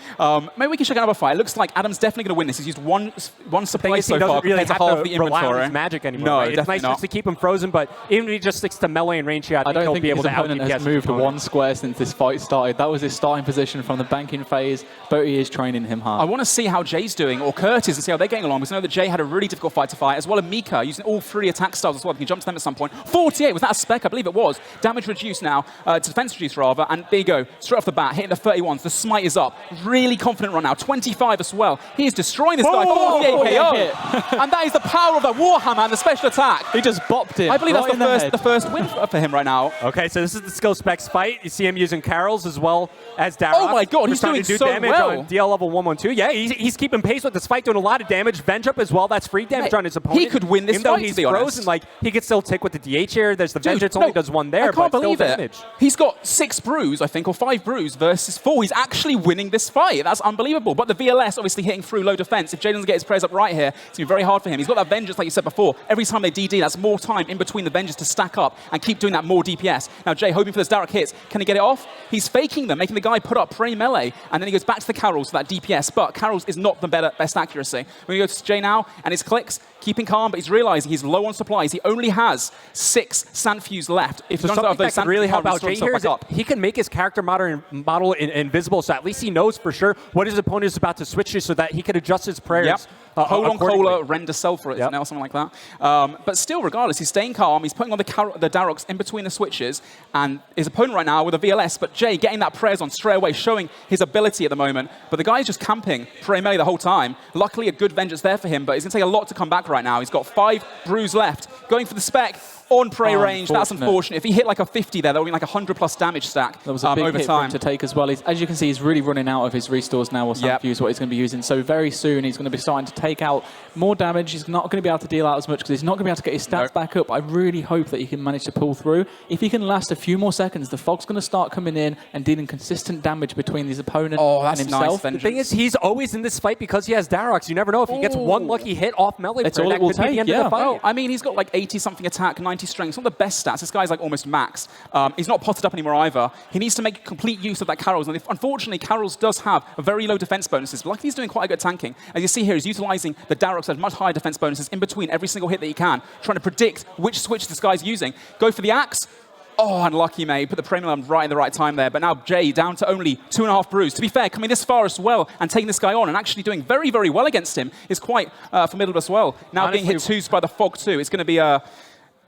Maybe we can check another fight. It looks like Adam's definitely going to win this. He's used one supply so far really compared to half the rely on inventory. his magic anymore. No, right? It's nice just to keep him frozen, but even if he just sticks to melee and range here, I think he'll be able to out-DPS. I don't think his opponent has moved one square since this fight started. That was his starting position from the banking phase. Bodhi is training him hard. I want to see how Jay's doing, or Curtis, and see how they're getting along, because I know that Jay had a really difficult fight to fight, as well as Mika, using all three attack styles as well. We can jump to them at some point. 48, was that a spec? I believe it was. Damage reduced now, defense reduced rather, and there you go, straight off the bat, hitting the 31s. The smite is up. Really confident right now. 25 as well. He is destroying this guy. 48 KO. And that is the power of the Warhammer and the special attack. He just bopped him. I believe right that's the first win for him right now. Okay, so this is the skill specs fight. You see him using Carols as well as Darroch. Oh my god, he's doing to do so damage well. on DL level 112. Yeah, he's keeping pace with this fight, doing a lot of damage. Venge up as well. That's free damage on his opponent. He could win this Even though fight, he's to be honest. frozen, like, he could still tick with the DH here. There's the Vengeance, only does one there, I can't but believe still it. damage. He's got 6 brews, I think, or 5 brews versus 4. He's actually winning this fight. That's unbelievable. But the VLS obviously hitting through low defense. If Jay doesn't get his prayers up right here, it's going to be very hard for him. He's got that Vengeance, like you said before. Every time they DD, that's more time in between the Vengeance to stack up and keep doing that more DPS. Now, Jay, hoping for those direct hits. Can he get it off? He's faking them, making the guy put up prey melee, and then he goes back to the Carols for that DPS. But Carols is not the best accuracy. When we go to Jay now, and his clicks, keeping calm, but he's realizing he's low on supplies. He only has 6 Sandfuse left. If So something that could really help out Jay here is that he can make his character model invisible, so at least he knows for sure what his opponent is about to switch to, so that he can adjust his prayers. Yep. Hold on Cola, render cell for it, or something like that. But still, regardless, he's staying calm. He's putting on the Darrochs in between the switches, and his opponent right now with a VLS, but Jay getting that prayers on straight away, showing his ability at the moment. But the guy's just camping prey melee the whole time. Luckily, a good Vengeance there for him, but it's going to take a lot to come back right now. He's got 5 brews left, going for the spec. On prey range, that's unfortunate. If he hit like a 50 there, that would be like a 100+ damage stack. That was a big over hit time for him to take as well. As you can see, he's really running out of his restores now, or Sandfuse, what he's going to be using. So very soon, he's going to be starting to take out more damage. He's not going to be able to deal out as much because he's not going to be able to get his stats back up. I really hope that he can manage to pull through. If he can last a few more seconds, the fog's going to start coming in and dealing consistent damage between his opponent and himself. The thing is, he's always in this fight because he has Darroch. You never know if he gets one lucky hit off melee. That's all it will take. Well, I mean, he's got like 80-something attack, 90 strength. It's not the best stats. This guy's like almost maxed. He's not potted up anymore either. He needs to make complete use of that Carols. And unfortunately, Carols does have a very low defense bonuses. But luckily, he's doing quite a good tanking. As you see here, he's utilizing the Darrochs at much higher defense bonuses in between every single hit that he can, trying to predict which switch this guy's using. Go for the axe. Oh, unlucky, mate. Put the premium right in the right time there. But now Jay down to only 2.5 brews. To be fair, coming this far as well and taking this guy on and actually doing very, very well against him is quite formidable as well. Now honestly, being hit 2s by the fog too. It's going to be a...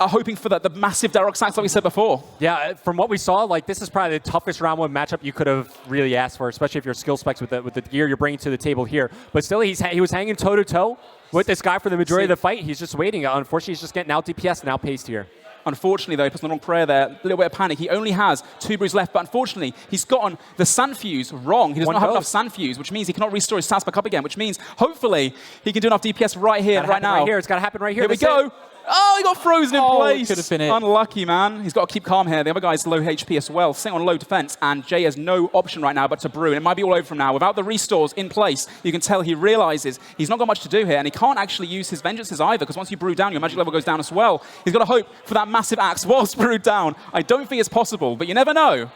are hoping for the massive Darok sacks like we said before. Yeah, from what we saw, like this is probably the toughest round 1 matchup you could have really asked for, especially if your skill specs with the gear you're bringing to the table here. But still, he was hanging toe-to-toe with this guy for the majority of the fight. He's just waiting. Unfortunately, he's just getting out DPS and outpaced here. Unfortunately, though, he puts on the wrong prayer there. A little bit of panic. He only has 2 brews left, but unfortunately, he's gotten the Sand Fuse wrong. He does not have enough Sand Fuse, which means he cannot restore his stats back up again, which means, hopefully, he can do enough DPS right here, right now. It's got to happen right here. Here we go. Oh, he got frozen in place. Could have been it. Unlucky, man. He's got to keep calm here. The other guy's low HP as well, sitting on low defense, and Jay has no option right now but to brew. And it might be all over from now. Without the restores in place, you can tell he realizes he's not got much to do here, and he can't actually use his vengeances either, because once you brew down, your magic level goes down as well. He's got to hope for that massive axe whilst brewed down. I don't think it's possible, but you never know.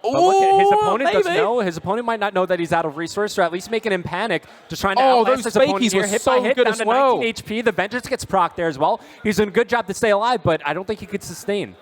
But look at his opponent doesn't know. His opponent might not know that he's out of resource, or at least making him panic, just trying to outlast his opponent here. Hit by hit down to 19 HP. The Vengeance gets procced there as well. He's doing a good job to stay alive, but I don't think he could sustain.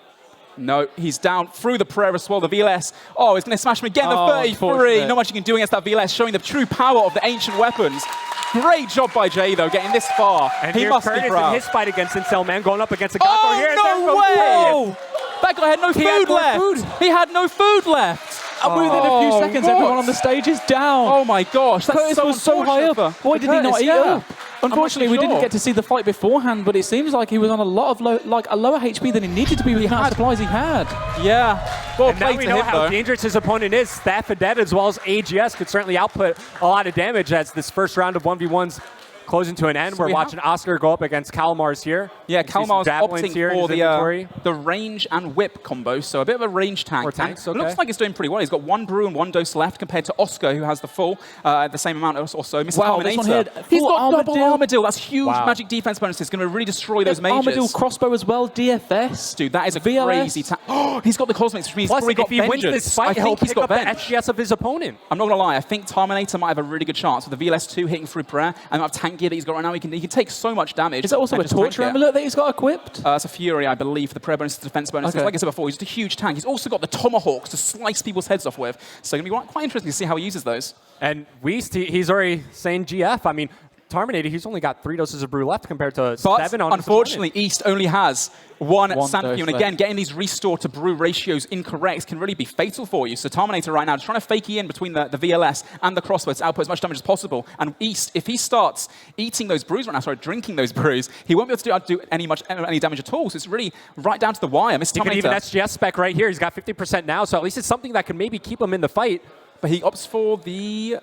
No, he's down through the prayer as well. The VLS, oh, he's going to smash him again. The 33. Not much you can do against that VLS, showing the true power of the ancient weapons. Great job by Jay, though, getting this far. And he must be proud. In his fight against Incel Man, going up against a guy here. No way! That guy had no food left. He had no food left. And within a few seconds, everyone on the stage is down. Oh my gosh, that's so high up. Why did he not eat up? Unfortunately, we didn't get to see the fight beforehand, but it seems like he was on a lot of a lower HP than he needed to be with the amount of supplies he had. Yeah. Well, now we know how dangerous his opponent is. Staff of Dead as well as AGS could certainly output a lot of damage as this first round of 1v1s closing to an end. We're watching Oscar go up against Kalmar's here. Yeah, Kalmar's opting for the range and whip combo, so a bit of a range tank. It looks like he's doing pretty well. He's got 1 brew and 1 dose left compared to Oscar, who has the full, the same amount or so. Wow, this one here, he's got double Armadillo. That's huge magic defense bonus. It's going to really destroy those mages. Armadillo crossbow as well, DFS. Dude, that is a crazy tank. Oh, he's got the Cosmics, which means if he wins this fight, he'll pick up the SGS of his opponent. I'm not going to lie. I think Terminator might have a really good chance with the VLS2 hitting through prayer and that tank gear that he's got right now. He can take so much damage. Is that also a torture amulet that he's got equipped? It's a Fury, I believe, for the prayer bonus, the defense bonus. Like I said before, he's just a huge tank. He's also got the tomahawks to slice people's heads off with. So it's going to be quite interesting to see how he uses those. And Weast, he's already saying GF. I mean, Terminator, he's only got 3 doses of brew left compared to 7 on unfortunately, East only has one Sandfew, and again, getting these restore to brew ratios incorrect can really be fatal for you. So Terminator right now is trying to fake in between the VLS and the crossbow to output as much damage as possible. And East, if he starts eating those brews right now, drinking those brews, he won't be able to do any damage at all. So it's really right down to the wire. Mr. He can even SGS spec right here. He's got 50% now, so at least it's something that can maybe keep him in the fight. But he opts for the...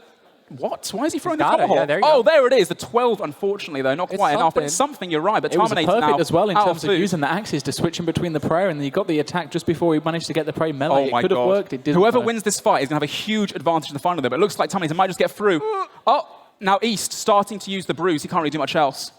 What? Why is he throwing the tomahawk? Yeah, there it is. The 12, unfortunately, though. Not quite enough, but it's something, you're right. But it was Terminator perfect now as well in terms of using the axes to switch in between the prayer, and he got the attack just before he managed to get the prey melee. It could have worked. It didn't. Whoever wins this fight is going to have a huge advantage in the final, though. But it looks like Terminator might just get through. Now East starting to use the brews. He can't really do much else.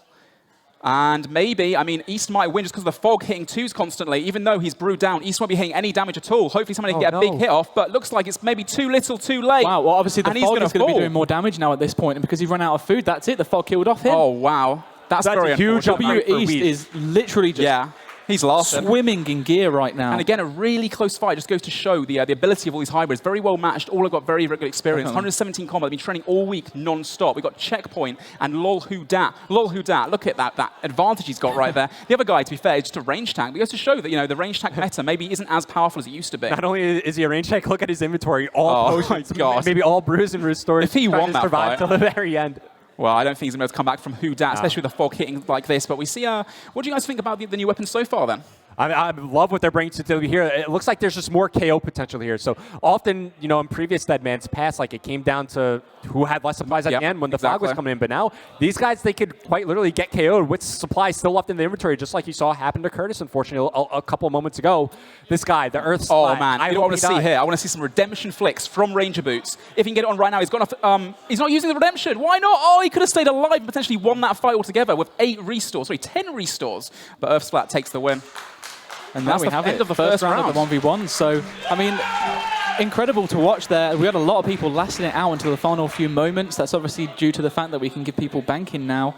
And maybe, I mean, East might win just because of the fog hitting 2s constantly. Even though he's brewed down, East won't be hitting any damage at all. Hopefully somebody can get a big hit off, but looks like it's maybe too little, too late. Wow, well, obviously the fog is going to be doing more damage now at this point, and because he's run out of food, that's it. The fog killed off him. Oh, wow. That's very a huge W East is literally just he's laughing. Swimming in gear right now. And again, a really close fight just goes to show the ability of all these hybrids. Very well matched. All have got very, very good experience. 117 combat. They've been training all week non-stop. We've got Checkpoint and Lol Who Dat. Lol Who Dat. Look at that advantage he's got right there. The other guy, to be fair, is just a range tank. But he goes to show that, the range tank meta maybe isn't as powerful as it used to be. Not only is he a range tank, look at his inventory. All potions, maybe all brews and restores. If he won that fight, till the very end. Well, I don't think he's going to be able to come back from Who Dat, especially with the fog hitting like this. But we see, what do you guys think about the new weapons so far then? I love what they're bringing to the table here. It looks like there's just more KO potential here. So often, in previous Deadman's past, like it came down to who had less supplies at the end when the fog was coming in. But now, these guys, they could quite literally get KO'd with supplies still left in the inventory, just like you saw happen to Curtis, unfortunately, a couple moments ago. This guy, the Earth Slide. Oh, man. You know what I want to see here? I want to see some redemption flicks from Ranger Boots. If he can get it on right now, he's got enough. He's not using the redemption. Why not? Oh, he could have stayed alive and potentially won that fight altogether with 10 restores. But Earth Splat takes the win. And that's the end of the first round of the 1v1. So, I mean, incredible to watch there. We had a lot of people lasting it out until the final few moments. That's obviously due to the fact that we can give people banking now.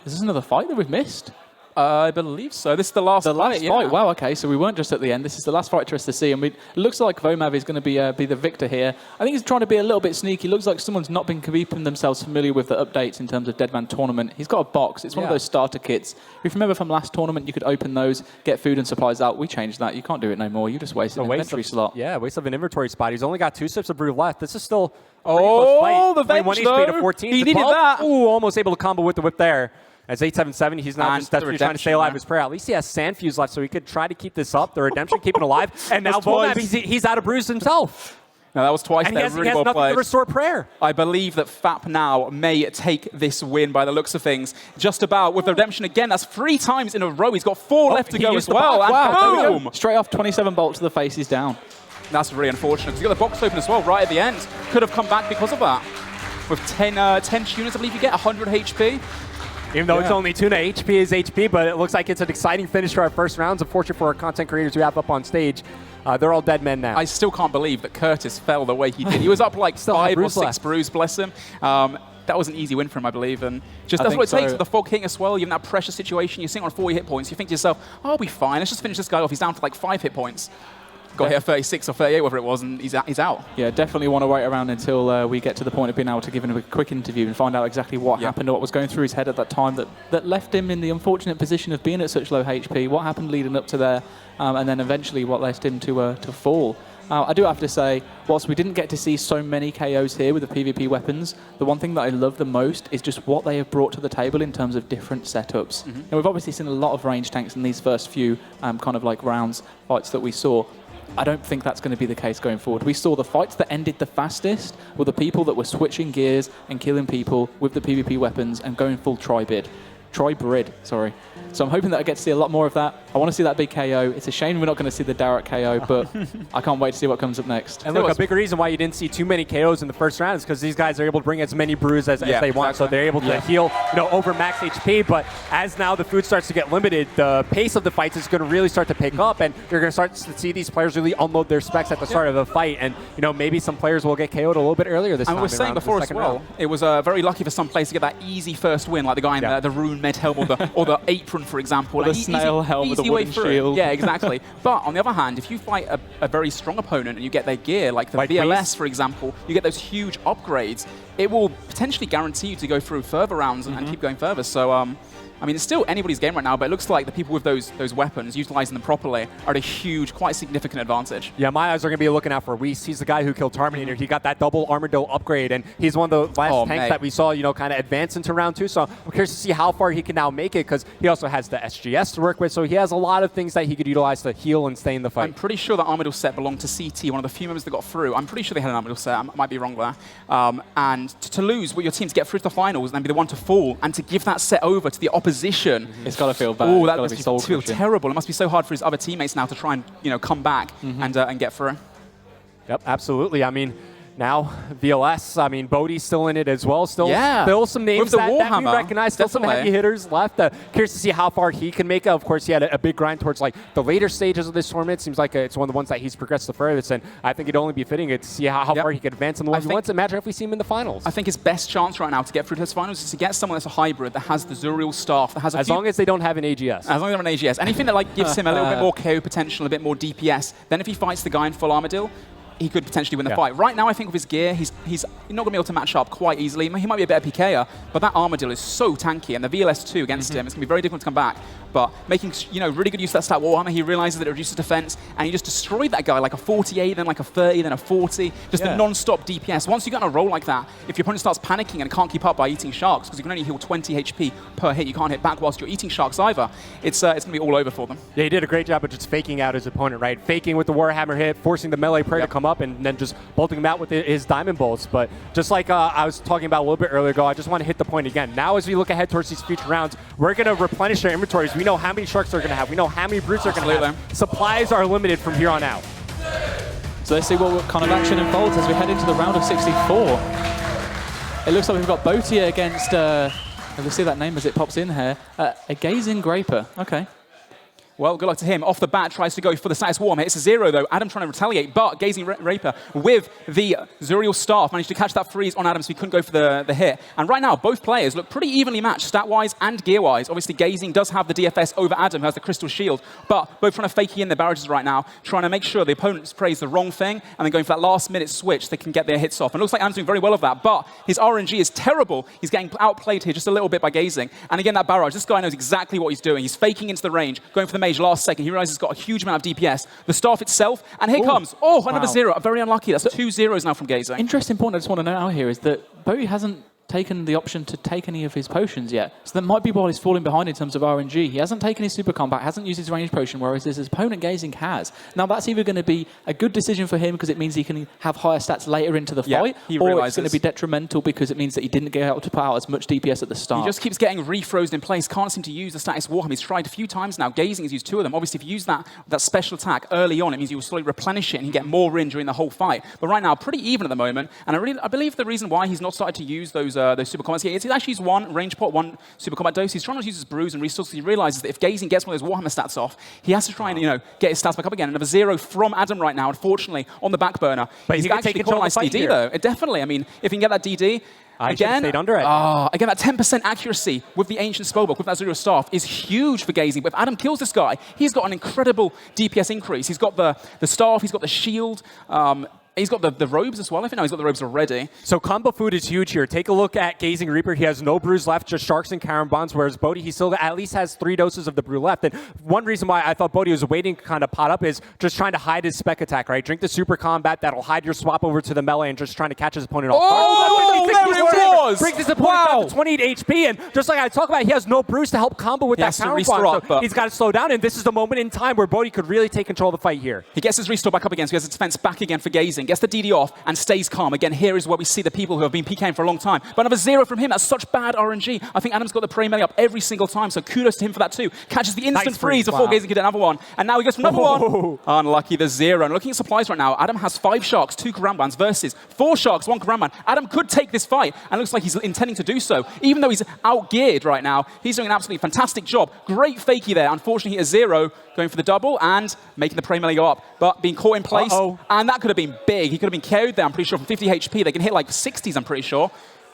Is this another fight that we've missed? I believe so. This is the last fight. Yeah. Wow, okay, so we weren't just at the end. This is the last fight for us to see, and it looks like Vomav is going to be the victor here. I think he's trying to be a little bit sneaky. Looks like someone's not been keeping themselves familiar with the updates in terms of Deadman Tournament. He's got a box. It's one of those starter kits. If you remember from last tournament, you could open those, get food and supplies out. We changed that. You can't do it no more. You just waste an inventory slot. Yeah, waste of an inventory spot. He's only got 2 sips of brew left. This is still the venge, 21 HP to though. 14. He needed that. Ooh, almost able to combo with the whip there. As 877, he's not just desperately trying to stay alive his prayer. At least he has Sand Fuse left, so he could try to keep this up. The redemption, keep it alive. And now Vomav, he's out of brews himself. No, that was twice and there. He really has well nothing played. to restore prayer. I believe that FAP now may take this win by the looks of things. Just about with the redemption again. That's 3 times in a row. He's got 4 left to go as well. And boom! Straight off 27 bolts to the face. He's down. That's really unfortunate because he's got the box open as well right at the end. Could have come back because of that. With 10 tuners, I believe you get 100 HP. Even though it's only tuna, HP is HP, but it looks like it's an exciting finish to our first rounds. Unfortunate for our content creators who have up on stage. They're all dead men now. I still can't believe that Curtis fell the way he did. He was up like 5 or 6 brews, bless him. That was an easy win for him, I believe. And just that's what it takes. With the fog hitting as well, you're in that pressure situation. You're sitting on 40 hit points. You think to yourself, oh, I'll be fine. Let's just finish this guy off. He's down to like 5 hit points. Got hit 36 or 38, whatever it was, and he's out. Yeah, definitely want to wait around until we get to the point of being able to give him a quick interview and find out exactly what happened or what was going through his head at that time that left him in the unfortunate position of being at such low HP, what happened leading up to there, and then eventually what led him to fall. I do have to say, whilst we didn't get to see so many KOs here with the PvP weapons, the one thing that I love the most is just what they have brought to the table in terms of different setups. And we've obviously seen a lot of range tanks in these first few kind of like rounds, fights that we saw. I don't think that's going to be the case going forward. We saw the fights that ended the fastest were the people that were switching gears and killing people with the PvP weapons and going full tri-brid, sorry. So I'm hoping that I get to see a lot more of that. I want to see that big KO. It's a shame we're not going to see the Darrett KO, but I can't wait to see what comes up next. And look, a big reason why you didn't see too many KOs in the first round is because these guys are able to bring as many brews as they want, so they're able to heal, over max HP. But as now the food starts to get limited, the pace of the fights is going to really start to pick up, and you're going to start to see these players really unload their specs at the start of the fight. And maybe some players will get KO'd a little bit earlier this time. And we were saying before as well, it was very lucky for some players to get that easy first win, like the guy in the Rune Med helm or the apron, for example. Or the snail helm with a wooden shield. Yeah, exactly. But on the other hand, if you fight a very strong opponent and you get their gear, like the VLS, for example, you get those huge upgrades, it will potentially guarantee you to go through further rounds and keep going further. So, I mean, it's still anybody's game right now, but it looks like the people with those weapons, utilizing them properly, are at a huge, quite significant advantage. Yeah, my eyes are going to be looking out for Weiss. He's the guy who killed Terminator. He got that double Armado upgrade, and he's one of the last tanks that we saw, kind of advance into round 2. So I'm curious to see how far he can now make it, because he also has the SGS to work with, so he has a lot of things that he could utilize to heal and stay in the fight. I'm pretty sure that Armado set belonged to CT, one of the few members that got through. I'm pretty sure they had an Armado set. I might be wrong there. And to lose with your team to get through to the finals and then be the one to fall, and to give that set over to the opposition. It's got to feel bad. Oh, that must feel terrible. It must be so hard for his other teammates now to try and come back and get through. Yep, absolutely. I mean, now VLS, I mean, Bodhi's still in it as well. Still some names that we recognize. Still some heavy hitters left. Curious to see how far he can make it. Of course, he had a big grind towards the later stages of this tournament. Seems like it's one of the ones that he's progressed the furthest, and I think it'd only be fitting to see how far he could advance in the ones he wants. Imagine if we see him in the finals. I think his best chance right now to get through to his finals is to get someone that's a hybrid, that has the Zuriel staff, that has as long as they don't have an AGS. As long as they don't have an AGS. Anything that gives him a little bit more KO potential, a bit more DPS, then if he fights the guy in full Armadillo, he could potentially win the fight. Right now, I think with his gear, he's not going to be able to match up quite easily. He might be a better PKer, but that Armadillo is so tanky, and the VLS2 against him, it's going to be very difficult to come back. But making really good use of that stat Warhammer, he realizes that it reduces defense, and he just destroyed that guy like a 48, then like a 30, then a 40, just a non-stop DPS. Once you get on a roll like that, if your opponent starts panicking and can't keep up by eating sharks, because you can only heal 20 HP per hit, you can't hit back whilst you're eating sharks either, it's going to be all over for them. Yeah, he did a great job of just faking out his opponent, right? Faking with the Warhammer hit, forcing the melee prayer to come up, and then just bolting him out with his diamond bolts. But just like I was talking about a little bit earlier ago, I just want to hit the point again. Now as we look ahead towards these future rounds, we're going to replenish our inventories. We know how many sharks they're going to have. We know how many brutes they're going to have. Supplies are limited from here on out. So let's see what kind of action unfolds as we head into the round of 64. It looks like we've got Botia against, we'll see that name as it pops in here, a Gazing Graper. Okay. Well, good luck to him. Off the bat, tries to go for the status warm. Hits a 0, though. Adam trying to retaliate, but Gazing Raper with the Zuriel Staff managed to catch that freeze on Adam, so he couldn't go for the hit. And right now, both players look pretty evenly matched, stat-wise and gear-wise. Obviously, Gazing does have the DFS over Adam, who has the Crystal Shield, but both trying to fake in their barrages right now, trying to make sure the opponent prays the wrong thing, and then going for that last-minute switch, they can get their hits off. And it looks like Adam's doing very well of that, but his RNG is terrible. He's getting outplayed here just a little bit by Gazing. And again, that barrage, this guy knows exactly what he's doing. He's faking into the range, going for the mage last second. He realizes he's got a huge amount of DPS. The staff itself, and here comes, another 0. Very unlucky. That's 2 zeros now from Gazing. Interesting point I just want to note out here is that Bodhi hasn't taken the option to take any of his potions yet. So that might be why he's falling behind in terms of RNG. He hasn't taken his super combat, hasn't used his ranged potion, whereas his opponent Gazing has. Now that's either going to be a good decision for him because it means he can have higher stats later into the fight, or it's going to be detrimental because it means that he didn't get able to put out as much DPS at the start. He just keeps getting refrozen in place, can't seem to use the status Warhammer. He's tried a few times now. Gazing has used 2 of them. Obviously, if you use that special attack early on, it means you will slowly replenish it and you get more in during the whole fight. But right now, pretty even at the moment, and I believe the reason why he's not started to use those super combats yet, he's actually used 1 range pot, 1 super combat dose. He's trying to use his brews and resources. He realizes that if Gazing gets one of those Warhammer stats off, he has to try and get his stats back up again. Another 0 from Adam right now, unfortunately, on the back burner. But he's actually take quite control a nice of the fight DD here. though. Definitely. I mean, if he can get that DD, again, stayed under it. Again, that 10% accuracy with the Ancient Spellbook, with that Zero Staff, is huge for Gazing. But if Adam kills this guy, he's got an incredible DPS increase. He's got the staff, he's got the shield, he's got the robes as well. I think he's got the robes already. So combo food is huge here. Take a look at Gazing Reaper. He has no brews left, just Sharks and Karen Bonds, whereas Bodhi, he still at least has 3 doses of the brew left. And one reason why I thought Bodhi was waiting to kind of pot up is just trying to hide his spec attack, right? Drink the super combat, that'll hide your swap over to the melee and just trying to catch his opponent off guard. There it was! Brings his opponent down to 28 HP, and just like I talked about, he has no brews to help combo with that counter bond, so he's got to slow down, and this is the moment in time where Bodhi could really take control of the fight here. He gets his restore back up again, so he has his defense back again for Gazing, gets the DD off, and stays calm. Again, here is where we see the people who have been PKing for a long time. But another 0 from him, that's such bad RNG. I think Adam's got the prey melee up every single time, so kudos to him for that too. Catches the instant freeze before Gazing could get another one, and now he goes for another one. Unlucky, the 0. And looking at supplies right now, Adam has 5 Sharks, 2 Karambans versus 4 Sharks, 1 Karamban. Adam could take this fight, and it looks like he's intending to do so. Even though he's out-geared right now, he's doing an absolutely fantastic job. Great fakie there. Unfortunately, he has 0, going for the double and making the prey melee go up, but being caught in place, and that could have been big. He could have been KO'd there, I'm pretty sure, from 50 HP. They can hit like 60s, I'm pretty sure.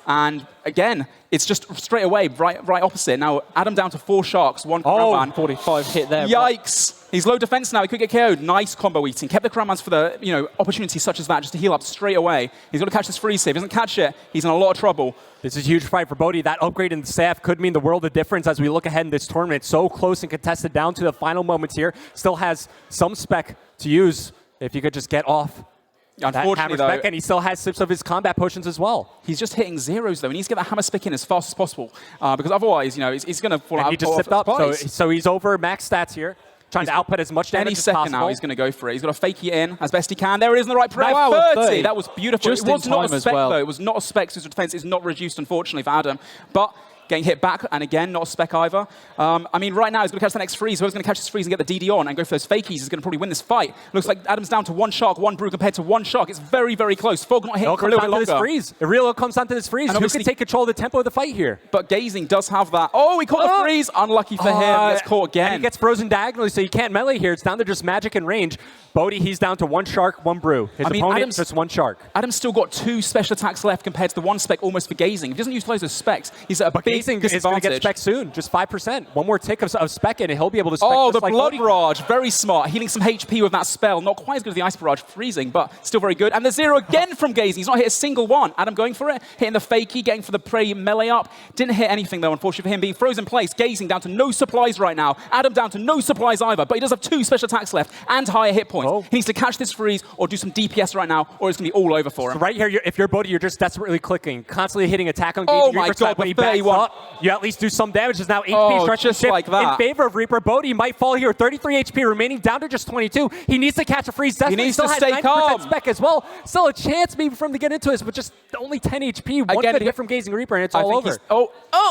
And again, it's just straight away, right opposite. Now, Adam down to 4 Sharks, 1 Karamban. 45 hit there. Yikes. He's low defense now. He could get KO'd. Nice combo eating. Kept the Karamans for the opportunities such as that, just to heal up straight away. He's got to catch this freeze save. If he doesn't catch it, he's in a lot of trouble. This is a huge fight for Bodhi. That upgrade in the staff could mean the world of difference as we look ahead in this tournament. So close and contested down to the final moments here. Still has some spec to use if you could just get off. Unfortunately, though, and he still has sips of his combat potions as well. He's just hitting 0s, though. He needs to get that hammer spec in as fast as possible, because otherwise, he's going to fall out. He just sipped up, so he's over max stats here, trying to output as much damage as possible. Any second now, he's going to go for it. He's got to fake it in as best he can. There it is in the right prep. 30. That was beautiful. Just it was not a spec, though. It was not a spec, so his defense is not reduced, unfortunately, for Adam. But getting hit back, and again, not a spec either. I mean, right now, he's going to catch the next freeze. Whoever's going to catch this freeze and get the DD on and go for those fakies is going to probably win this fight. Looks like Adam's down to 1 Shark, 1 Brew compared to 1 Shark. It's very, very close. Fog not hitting for a little bit longer. It really comes down to this freeze. Who can take control of the tempo of the fight here? But Gazing does have that. Oh, he caught the freeze. Unlucky for him. He gets caught again. And he gets frozen diagonally, so you can't melee here. It's down to just magic and range. Bodhi, he's down to 1 Shark, 1 Brew. His opponent, just 1 Shark. Adam's still got 2 special attacks left compared to the 1 spec almost for Gazing. If he doesn't use loads of specs, he's at a big Gazing disadvantage. is going to get spec soon, just 5%. One more tick of spec in, and he'll be able to spec the like Blood Bodhi. Barrage, very smart. Healing some HP with that spell. Not quite as good as the Ice Barrage freezing, but still very good. And the 0 again from Gazing. He's not hit a single one. Adam going for it, hitting the fakie, getting for the prey melee up. Didn't hit anything, though, unfortunately for him. Being frozen in place. Gazing down to no supplies right now. Adam down to no supplies either, but he does have 2 special attacks left and higher hit points. He needs to catch this freeze or do some DPS right now, or it's going to be all over for him. So right here, if you're Bodhi, you're just desperately clicking, constantly hitting attack on Gazing. Oh my God, when he the 31. backs up, you at least do some damage. There's now HP stretching just like that. in favor of Reaper. Bodhi might fall here. 33 HP remaining, down to just 22. He needs to catch a freeze. He needs still to has stay 90% calm. spec as well. Still a chance maybe for him to get into this, but just only 10 HP. One good hit from Gazing Reaper, and it's all over.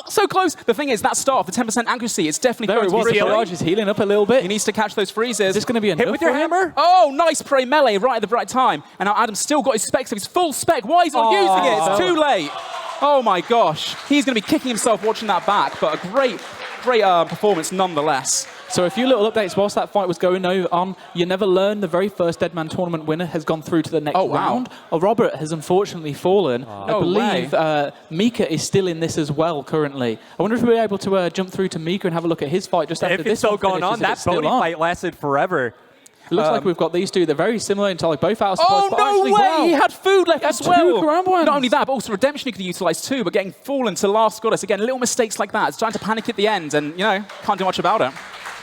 So close. The thing is, that staff, the 10% accuracy, it's definitely There it was. The barrage is healing up a little bit. He needs to catch those freezes. Is this going to be enough hit with your hammer? Oh, nice prey melee right at the right time. And now Adam's still got his specs of his full spec. Why is he not using it? It's too late. Oh my gosh. He's going to be kicking himself watching that back, but a great performance nonetheless. So a few little updates whilst that fight was going on. You never learn the very first Deadman tournament winner has gone through to the next round. Robert has unfortunately fallen. I believe Mika is still in this as well currently. I wonder if we're able to jump through to Mika and have a look at his fight just after if this it's still going on, that Bodhi fight lasted forever. It looks like we've got these two. They're very similar until like both out of spots. Oh, no way! Wow. He had food left as well. Not only that, but also Redemption he could have utilised too, but getting fallen to last goddess. Again, little mistakes like that. It's trying to panic at the end and, you know, can't do much about it.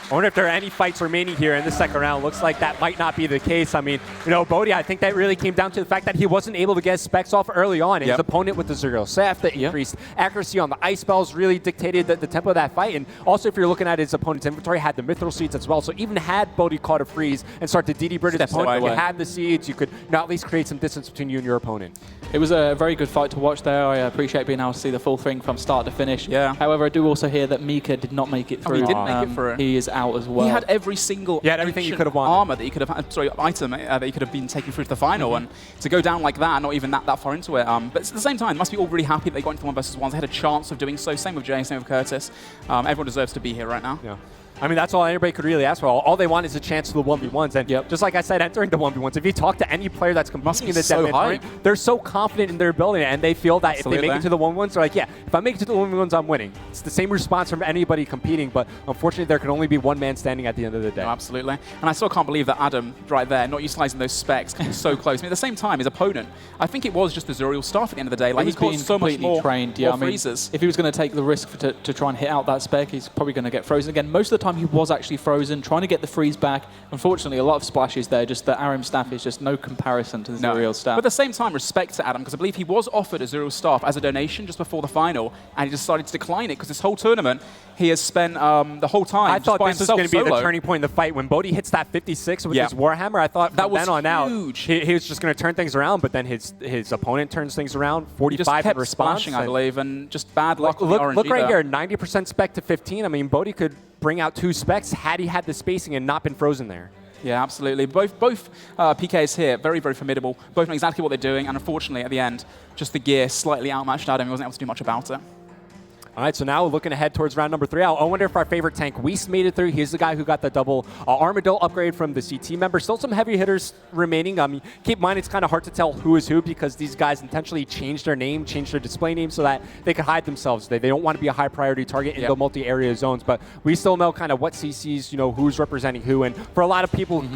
I wonder if there are any fights remaining here in the second round. Looks like that might not be the case. I mean, you know, Bodhi, I think that really came down to the fact that he wasn't able to get his specs off early on. His opponent with the Zero Saf, the increased accuracy on the ice spells really dictated the tempo of that fight. And also, if you're looking at his opponent's inventory, had the Mithril Seeds as well. So even had Bodhi caught a freeze and start to DD British opponent, you had the seeds, you could at least create some distance between you and your opponent. It was a very good fight to watch there. I appreciate being able to see the full thing from start to finish. However, I do also hear that Mika did not make it through. He didn't make it through. He is out as well. He had every single everything you could have wanted. armor that you could have, item that you could have been taken through to the final, and to go down like that, not even that far into it. But at the same time, must be all really happy that they got into the 1v1s. They had a chance of doing so. Same with Jay, same with Curtis. Everyone deserves to be here right now. Yeah. I mean, that's all anybody could really ask for. All they want is a chance to the 1v1s. And just like I said, entering the 1v1s, if you talk to any player that's competing in the Deadman tournament, they're so confident in their ability, and they feel that if they make it to the 1v1s, they're like, yeah, if I make it to the 1v1s, I'm winning. It's the same response from anybody competing, but unfortunately, there can only be one man standing at the end of the day. No, absolutely. And I still can't believe that Adam, right there, not utilising those specs, came so close. I mean, at the same time, his opponent, I think it was just the Zuriel staff at the end of the day. Like, he's got so much more trained. More freezes. If he was going to take the risk to try and hit out that spec, he's probably going to get frozen again. Most of the time, he was actually frozen, trying to get the freeze back. Unfortunately, a lot of splashes there. Just the Aram staff is just no comparison to the Zuriel staff. But at the same time, respect to Adam, because I believe he was offered a Zuriel staff as a donation just before the final, and he decided to decline it because this whole tournament, he has spent the whole time I thought this was going to be the turning point in the fight. When Bodhi hits that 56 with his Warhammer, I thought that was then on huge. Out, he was just going to turn things around, but then his opponent turns things around, 45 in response. Splashing, I believe, and just bad luck with look, the RNG look right there. here, 90% spec to 15. I mean, Bodhi could bring out 2 specs had he had the spacing and not been frozen there. Yeah, absolutely. Both PKs here, very, very formidable. Both know exactly what they're doing, and unfortunately, at the end, just the gear slightly outmatched Adam. He wasn't able to do much about it. All right, so now looking ahead towards round number 3. I wonder if our favorite tank, Weiss, made it through. He's the guy who got the double Armadillo upgrade from the CT member. Still some heavy hitters remaining. Keep in mind, it's kind of hard to tell who is who because these guys intentionally changed their name, changed their display name so that they could hide themselves. They don't want to be a high priority target in the multi-area zones, but we still know kind of what CCs, who's representing who. And for a lot of people,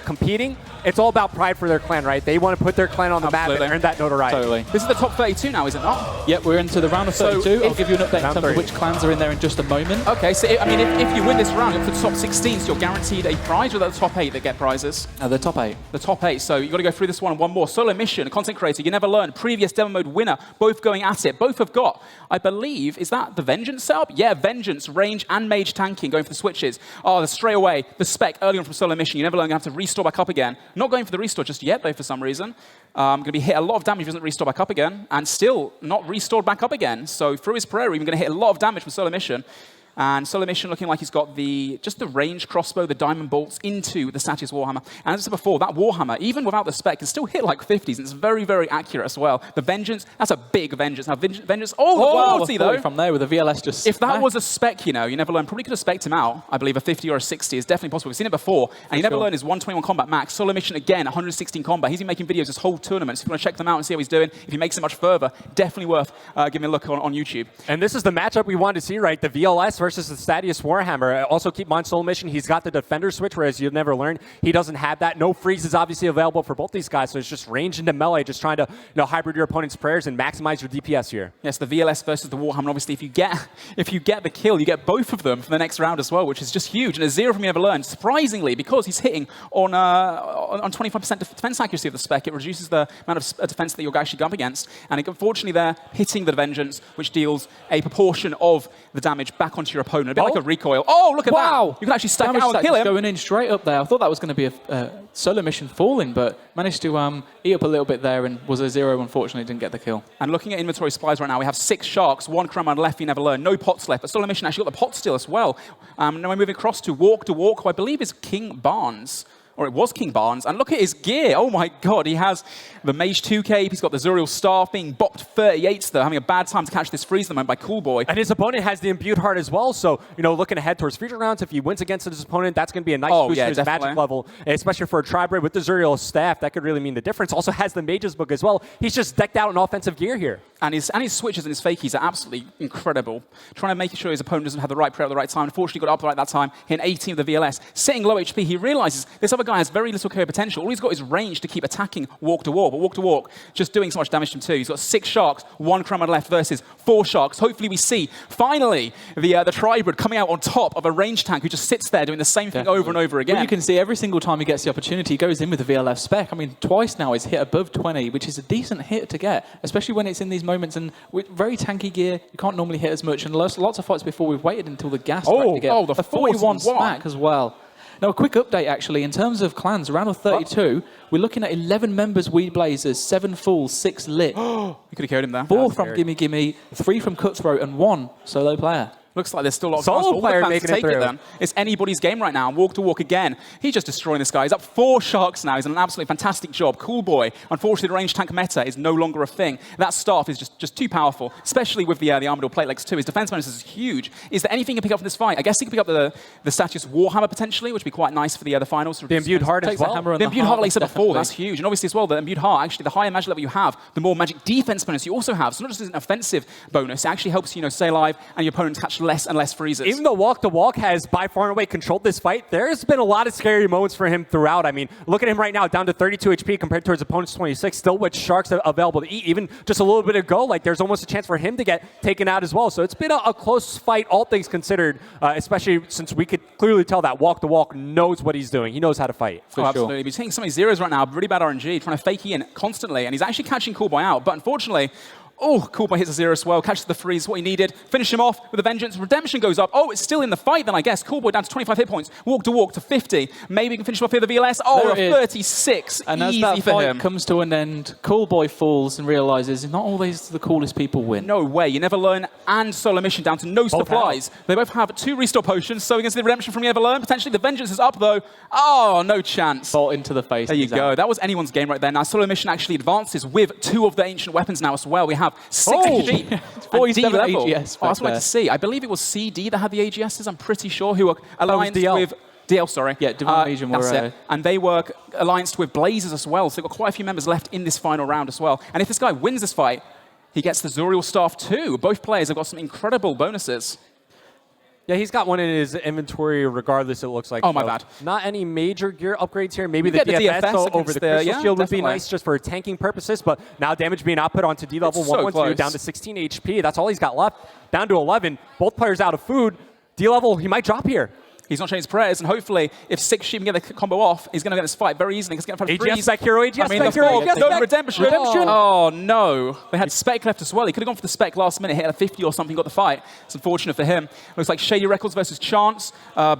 competing, it's all about pride for their clan, right? They want to put their clan on the map and earn that notoriety. Totally. This is the top 32 now, is it not? Yep, we're into the round of 32. I'll give you an update in terms of which clans are in there in just a moment. Okay, so I mean, if you win this round, you're for the top 16, so you're guaranteed a prize, or the top 8 that get prizes? The top 8. The top 8, so you've got to go through this one and one more. Solo mission, a content creator, you never learn. Previous demo mode winner, both going at it. Both have got, I believe, is that the Vengeance setup? Yeah, Vengeance, range and mage tanking, going for the switches. Oh, straight away, the spec early on from solo mission, you never learn, you have to restore back up again. Not going for the restore just yet, though, for some reason. Going to be hit a lot of damage if he doesn't restore back up again, and still not restored back up again. So through his prayer, even going to hit a lot of damage from solo mission. And solo mission looking like he's got just the range crossbow, the diamond bolts into the Satyrs Warhammer. And as I said before, that Warhammer, even without the spec, can still hit like 50s, and it's very, very accurate as well. The Vengeance, that's a big Vengeance. Now, Vengeance, the quality though. From there with the VLS just... If that was a spec, you never learn, probably could have spec'd him out. I believe a 50 or a 60 is definitely possible. We've seen it before. And you never learn his 121 combat max. Solo mission again, 116 combat. He's been making videos this whole tournament. So if you want to check them out and see how he's doing, if he makes it much further, definitely worth giving a look on YouTube. And this is the matchup we wanted to see, right? The VLS versus the Satyrs Warhammer. Also keep in mind, solo mission, he's got the defender switch, whereas you've never learned. He doesn't have that. No freeze is obviously available for both these guys, so it's just range into melee, just trying to hybrid your opponent's prayers and maximize your DPS here. Yes, the VLS versus the Warhammer. Obviously, if you get the kill, you get both of them for the next round as well, which is just huge. And a 0 from you never learned. Surprisingly, because he's hitting on 25% defense accuracy of the spec, it reduces the amount of defense that you're actually up against. And unfortunately, they're hitting the Vengeance, which deals a proportion of the damage back onto your opponent. A bit like a recoil. Oh, look at that! You can actually stack out and kill him. Going in straight up there. I thought that was going to be a solo mission falling, but managed to eat up a little bit there and was a 0. Unfortunately, didn't get the kill. And looking at inventory supplies right now, we have 6 sharks, 1 chroma on left, you never learn, no pots left. But solo mission actually got the pot still as well. Now we're moving across to Walk, who I believe is King Barnes. or it was King Barnes, and look at his gear. Oh my god, he has the Mage 2 cape, he's got the Zuriel staff, being bopped 38s though, having a bad time to catch this freeze at the moment by Coolboy. And his opponent has the Imbued Heart as well, so, you know, looking ahead towards future rounds, if he wins against his opponent, that's going to be a nice boost to his magic level, especially for a tri-breed with the Zuriel staff. That could really mean the difference. Also has the Mage's Book as well. He's just decked out in offensive gear here. And his switches and his fakies are absolutely incredible. Trying to make sure his opponent doesn't have the right prayer at the right time. Unfortunately, got up right that time, hitting 18 with the VLS. Sitting low HP, he realizes this other guy has very little KO potential. All he's got is range to keep attacking walk to walk, but walk to walk, just doing so much damage to him too. He's got 6 Sharks, 1 Crown left versus 4 Sharks. Hopefully we see, finally, the Tribrid coming out on top of a range tank who just sits there doing the same thing over and over again. Well, you can see every single time he gets the opportunity, he goes in with the VLF spec. I mean, twice now he's hit above 20, which is a decent hit to get, especially when it's in these moments. And with very tanky gear, you can't normally hit as much. And lots of fights before we've waited until the gas to get the 41 smack as well. Now, a quick update, actually. In terms of clans, round of 32, we're looking at 11 members Weed Blazers, 7 Fools, 6 Lit. You could have killed him there. 4 from Gimme Gimme, 3 from Cutthroat, and 1 solo player. Looks like there's still a lot of solo player making it through. Then. It's anybody's game right now. Walk to walk again. He's just destroying this guy. He's up 4 Sharks now. He's done an absolutely fantastic job. Coolboy. Unfortunately, the range tank meta is no longer a thing. That staff is just too powerful, especially with the Armador plate legs too. His defense bonus is huge. Is there anything he can pick up from this fight? I guess he can pick up the Statius Warhammer potentially, which would be quite nice for the finals. The Imbued Heart as well. The Imbued Heart, like I said before, that's huge. And obviously as well, the Imbued Heart, actually, the higher magic level you have, the more magic defense bonus you also have. So not just as an offensive bonus, it actually helps you stay alive and your opponents catch less and less freezes. Even though Walk to Walk has by far and away controlled this fight, there's been a lot of scary moments for him throughout. I mean, look at him right now, down to 32 HP compared to his opponent's 26, still with Sharks available to eat. Even just a little bit ago, like there's almost a chance for him to get taken out as well. So it's been a close fight, all things considered, especially since we could clearly tell that Walk to Walk knows what he's doing. He knows how to fight. Absolutely. He's hitting so many zeros right now, really bad RNG, trying to fake in constantly, and he's actually catching Coolboy out. But unfortunately, Coolboy hits a 0 as well, catches the freeze, what he needed. Finish him off with a vengeance. Redemption goes up. It's still in the fight then, I guess. Coolboy down to 25 hit points. Walk to 50. Maybe he can finish him off here with the VLS. A 36. And easy as that for fight him. comes to an end, Coolboy falls and realizes not always the coolest people win. No way. You never learn and solo mission down to no supplies. They both have 2 restore potions, so against the redemption from You Never Learn. Potentially the vengeance is up though. No chance. Bolt into the face. There you go. That was anyone's game right there. Now solo mission actually advances with 2 of the ancient weapons now as well. We have 6 47 AGS. I was like to see. I believe it was CD that had the AGSs. I'm pretty sure who were allianced with DL. Sorry. Yeah, Divine Legion were. And they were allianced with Blazers as well. So they've got quite a few members left in this final round as well. And if this guy wins this fight, he gets the Zuriel staff too. Both players have got some incredible bonuses. Yeah, he's got one in his inventory regardless, it looks like. My bad. Not any major gear upgrades here. Maybe You the get the DFS, DFS over the Crystal Shield would be definitely. nice just for tanking purposes, but now damage being output onto D level, It's so 112 close. down to 16 HP. That's all he's got left. Down to 11. Both players out of food. D level, he might drop here. He's not changing his prayers, and hopefully, if 6 Sheep can get the combo off, he's going to get this fight very easily. He's going to get AGS back hero, AGS back hero, AGS no back. redemption. Oh, no. They had Spec left as well. He could have gone for the Spec last minute, hit a 50 or something, got the fight. It's unfortunate for him. Looks like Shady Records versus Chance,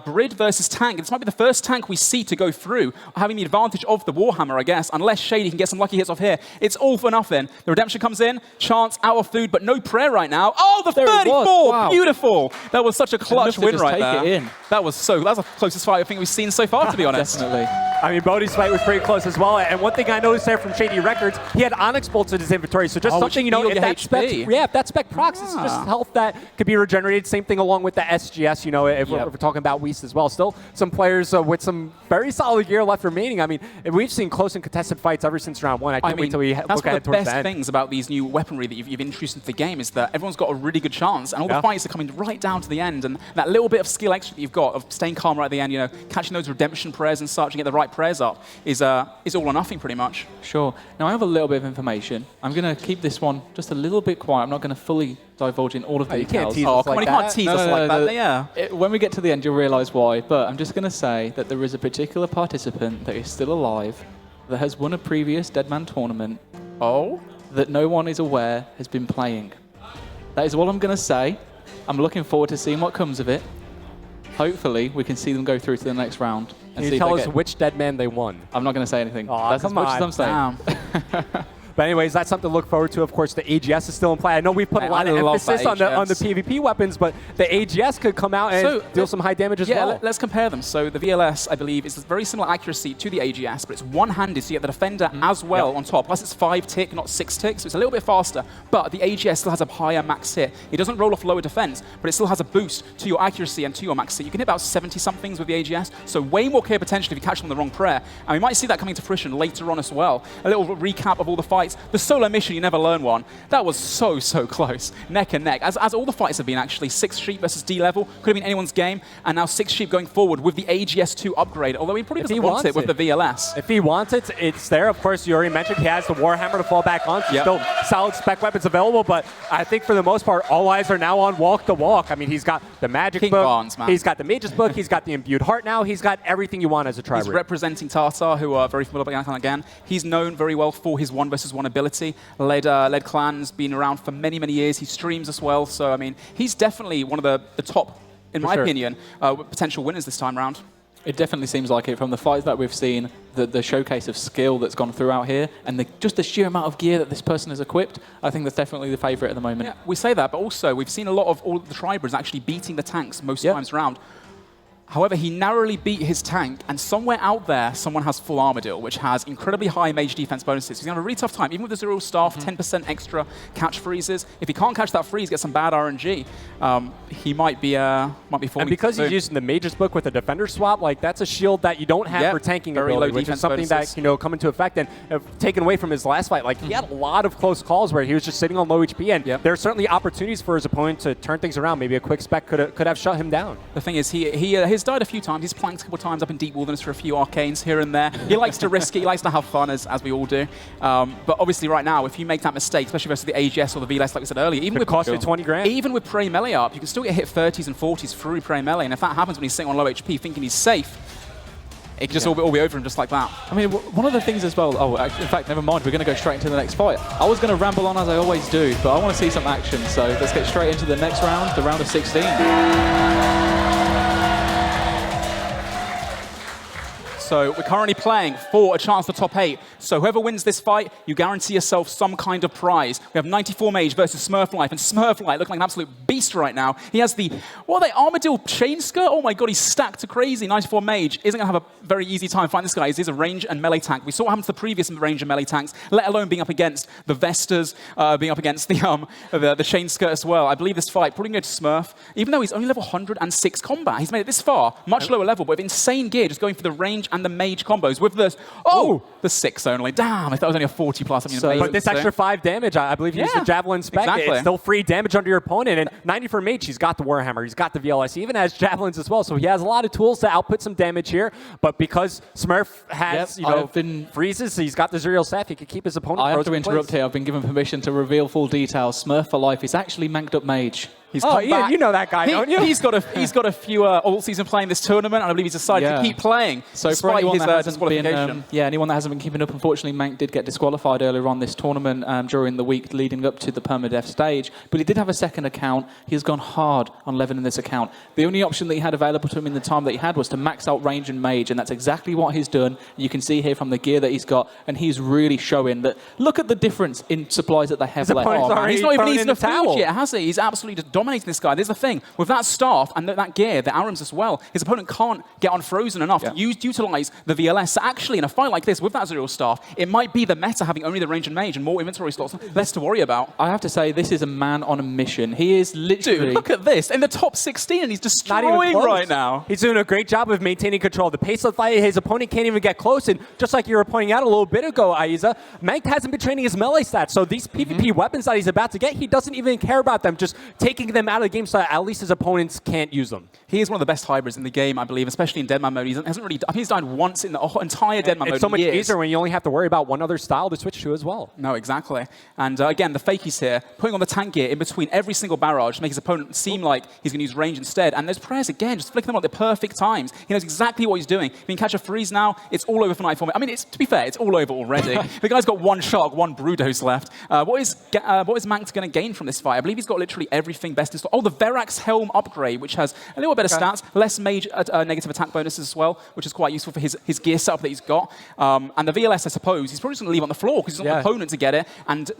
Brid versus Tank. This might be the first tank we see to go through, having the advantage of the Warhammer, I guess, unless Shady can get some lucky hits off here. It's all for nothing. The redemption comes in, Chance out of food, but no prayer right now. The 34! Wow. Beautiful! That was such a clutch win right there. It in. That was the closest fight I think we've seen so far, to be honest. Definitely. I mean, Bodhi's fight was pretty close as well. And one thing I noticed there from Shady Records, he had Onyx bolts in his inventory. So just something, if that spec, if that spec procs, it's just health that could be regenerated. Same thing along with the SGS, if we're talking about Weiss as well. Still some players with some very solid gear left remaining. I mean, we've seen close and contested fights ever since round 1. I can't wait till we look that's one ahead of the towards best the end. things about these new weaponry that you've introduced into the game is that everyone's got a really good chance, and all the fights are coming right down to the end. And that little bit of skill extra that you've got of staying calm right at the end, catching those redemption prayers and such, and get the right prayers up is all or nothing pretty much. Sure. Now I have a little bit of information. I'm going to keep this one just a little bit quiet. I'm not going to fully divulge in all of the details. You can't tease us like that. Yeah. When we get to the end, you'll realise why. But I'm just going to say that there is a particular participant that is still alive that has won a previous Deadman tournament. That no one is aware has been playing. That is all I'm going to say. I'm looking forward to seeing what comes of it. Hopefully, we can see them go through to the next round. And Can you tell us which Deadman they won? I'm not going to say anything. Aw, That's as come much as on. I'm saying. But anyways, that's something to look forward to. Of course, the AGS is still in play. I know we put a lot of emphasis on the PvP weapons, but the AGS could come out and deal some high damage as well. Yeah, let's compare them. So the VLS, I believe, is very similar accuracy to the AGS, but it's one-handed, so you get the defender as well on top. Plus, it's 5-tick, not 6-tick, so it's a little bit faster. But the AGS still has a higher max hit. It doesn't roll off lower defense, but it still has a boost to your accuracy and to your max hit. You can hit about 70-somethings with the AGS, so way more clear potential if you catch them on the wrong prayer. And we might see that coming to fruition later on as well. A little recap of all the fights. The solo mission, you never learn one. That was so close. Neck and neck. As all the fights have been, actually. 6 Sheep versus D-Level. Could have been anyone's game. And now 6 Sheep going forward with the AGS2 upgrade. Although he probably doesn't want it with the VLS. If he wants it, it's there. Of course, you already mentioned he has the Warhammer to fall back on. So still solid spec weapons available. But I think for the most part, all eyes are now on Walk the Walk. I mean, he's got the Magic Book. Bonds, man. He's got the Mage's Book. He's got the Imbued Heart now. He's got everything you want as a Tribe. He's representing Tartar, who are very familiar with the icon again. He's known very well for his 1 versus 1 ability. Led clans, been around for many years. He streams as well. So, I mean, he's definitely one of the top, in my opinion, potential winners this time round. It definitely seems like it from the fights that we've seen, the showcase of skill that's gone throughout here, and just the sheer amount of gear that this person has equipped. I think that's definitely the favourite at the moment. Yeah, we say that, but also we've seen a lot of all the Tribers actually beating the tanks most times around. However, he narrowly beat his tank, and somewhere out there, someone has full Armadillo, which has incredibly high mage defense bonuses. He's going to have a really tough time, even with the zero staff, 10% extra catch freezes. If he can't catch that freeze, get some bad RNG, he might be falling. And because he's using the Mage's Book with a Defender swap, like that's a shield that you don't have for tanking ability, which is something that come into effect and taken away from his last fight. Like he had a lot of close calls where he was just sitting on low HP, and there are certainly opportunities for his opponent to turn things around. Maybe a quick spec could have shut him down. The thing is, he's died a few times. He's planked a couple of times up in Deep Wilderness for a few arcanes here and there. He likes to risk it. He likes to have fun, as we all do. But obviously, right now, if you make that mistake, especially versus the AGS or the VLS, like we said earlier, even with cost you 20 grand. Even with Prey Melee up, you can still get hit 30s and 40s through Prey Melee. And if that happens when he's sitting on low HP, thinking he's safe, it can just all be over him just like that. I mean, one of the things as well, in fact, never mind, we're going to go straight into the next fight. I was going to ramble on as I always do, but I want to see some action, so let's get straight into the next round, the round of 16. So we're currently playing for a chance to top 8. So whoever wins this fight, you guarantee yourself some kind of prize. We have 94 Mage versus Smurflife, and Smurflife looking like an absolute beast right now. He has the, Armadillo chain skirt? Oh my god, he's stacked to crazy. 94 Mage isn't going to have a very easy time fighting this guy. He's a range and melee tank. We saw what happened to the previous range and melee tanks, let alone being up against the Vestas, being up against the chain skirt as well. I believe this fight probably going to Smurf, even though he's only level 106 combat. He's made it this far, much lower level, but with insane gear, just going for the range and the mage combos with the 6 only. Damn, if that was only a 40 plus, I mean, but this extra 5 damage, I believe he used the Javelin spec. It's still free damage under your opponent, and 90 for Mage, he's got the Warhammer, he's got the VLS, he even has Javelins as well, so he has a lot of tools to output some damage here, but because Smurf has, freezes, he's got the Zuriel Staff, he can keep his opponent I have to interrupt here, I've been given permission to reveal full details. Smurf for life is actually manked up Mage. He's come back. You know that guy, don't you? He's got a few all-season playing this tournament, and I believe he's decided to keep playing despite his disqualification. Anyone that hasn't been keeping up, unfortunately, Mank did get disqualified earlier on this tournament during the week leading up to the Permadeath stage, but he did have a second account. He has gone hard on leveling this account. The only option that he had available to him in the time that he had was to max out range and mage, and that's exactly what he's done. You can see here from the gear that he's got, and he's really showing that. Look at the difference in supplies that they have left. He's not even using the food yet, has he? He's absolutely just dominating this guy. There's the thing, with that staff and that gear, the Arams as well, his opponent can't get unfrozen enough to utilize the VLS. So actually, in a fight like this, with that Zuriel staff, it might be the meta having only the range and mage and more inventory slots, less to worry about. I have to say, this is a man on a mission. He is literally... Dude, look at this. In the top 16, and he's destroying right now. He's doing a great job of maintaining control of the pace of the fight. His opponent can't even get close, and just like you were pointing out a little bit ago, Aiza, Mank hasn't been training his melee stats, so these PvP weapons that he's about to get, he doesn't even care about them, just taking them out of the game so that at least his opponents can't use them. He is one of the best hybrids in the game, I believe, especially in Deadman mode. He hasn't really... I think he's died once in the entire Deadman mode. It's so much easier when you only have to worry about one other style to switch to as well. No, exactly. And again, the fakies here, putting on the tank gear in between every single barrage to make his opponent seem like he's going to use range instead. And those prayers, again, just flicking them at the perfect times. He knows exactly what he's doing. If he can catch a freeze now, it's all over for Nightfall. I mean, to be fair, it's all over already. The guy's got one Shark, one Brudos left. What is Mank going to gain from this fight? I believe he's got literally everything best install. Oh, the Verax Helm upgrade, which has a little bit of stats, less mage negative attack bonuses as well, which is quite useful for his gear setup that he's got. And the VLS, I suppose, he's probably just going to leave on the floor because he's not an opponent to get it and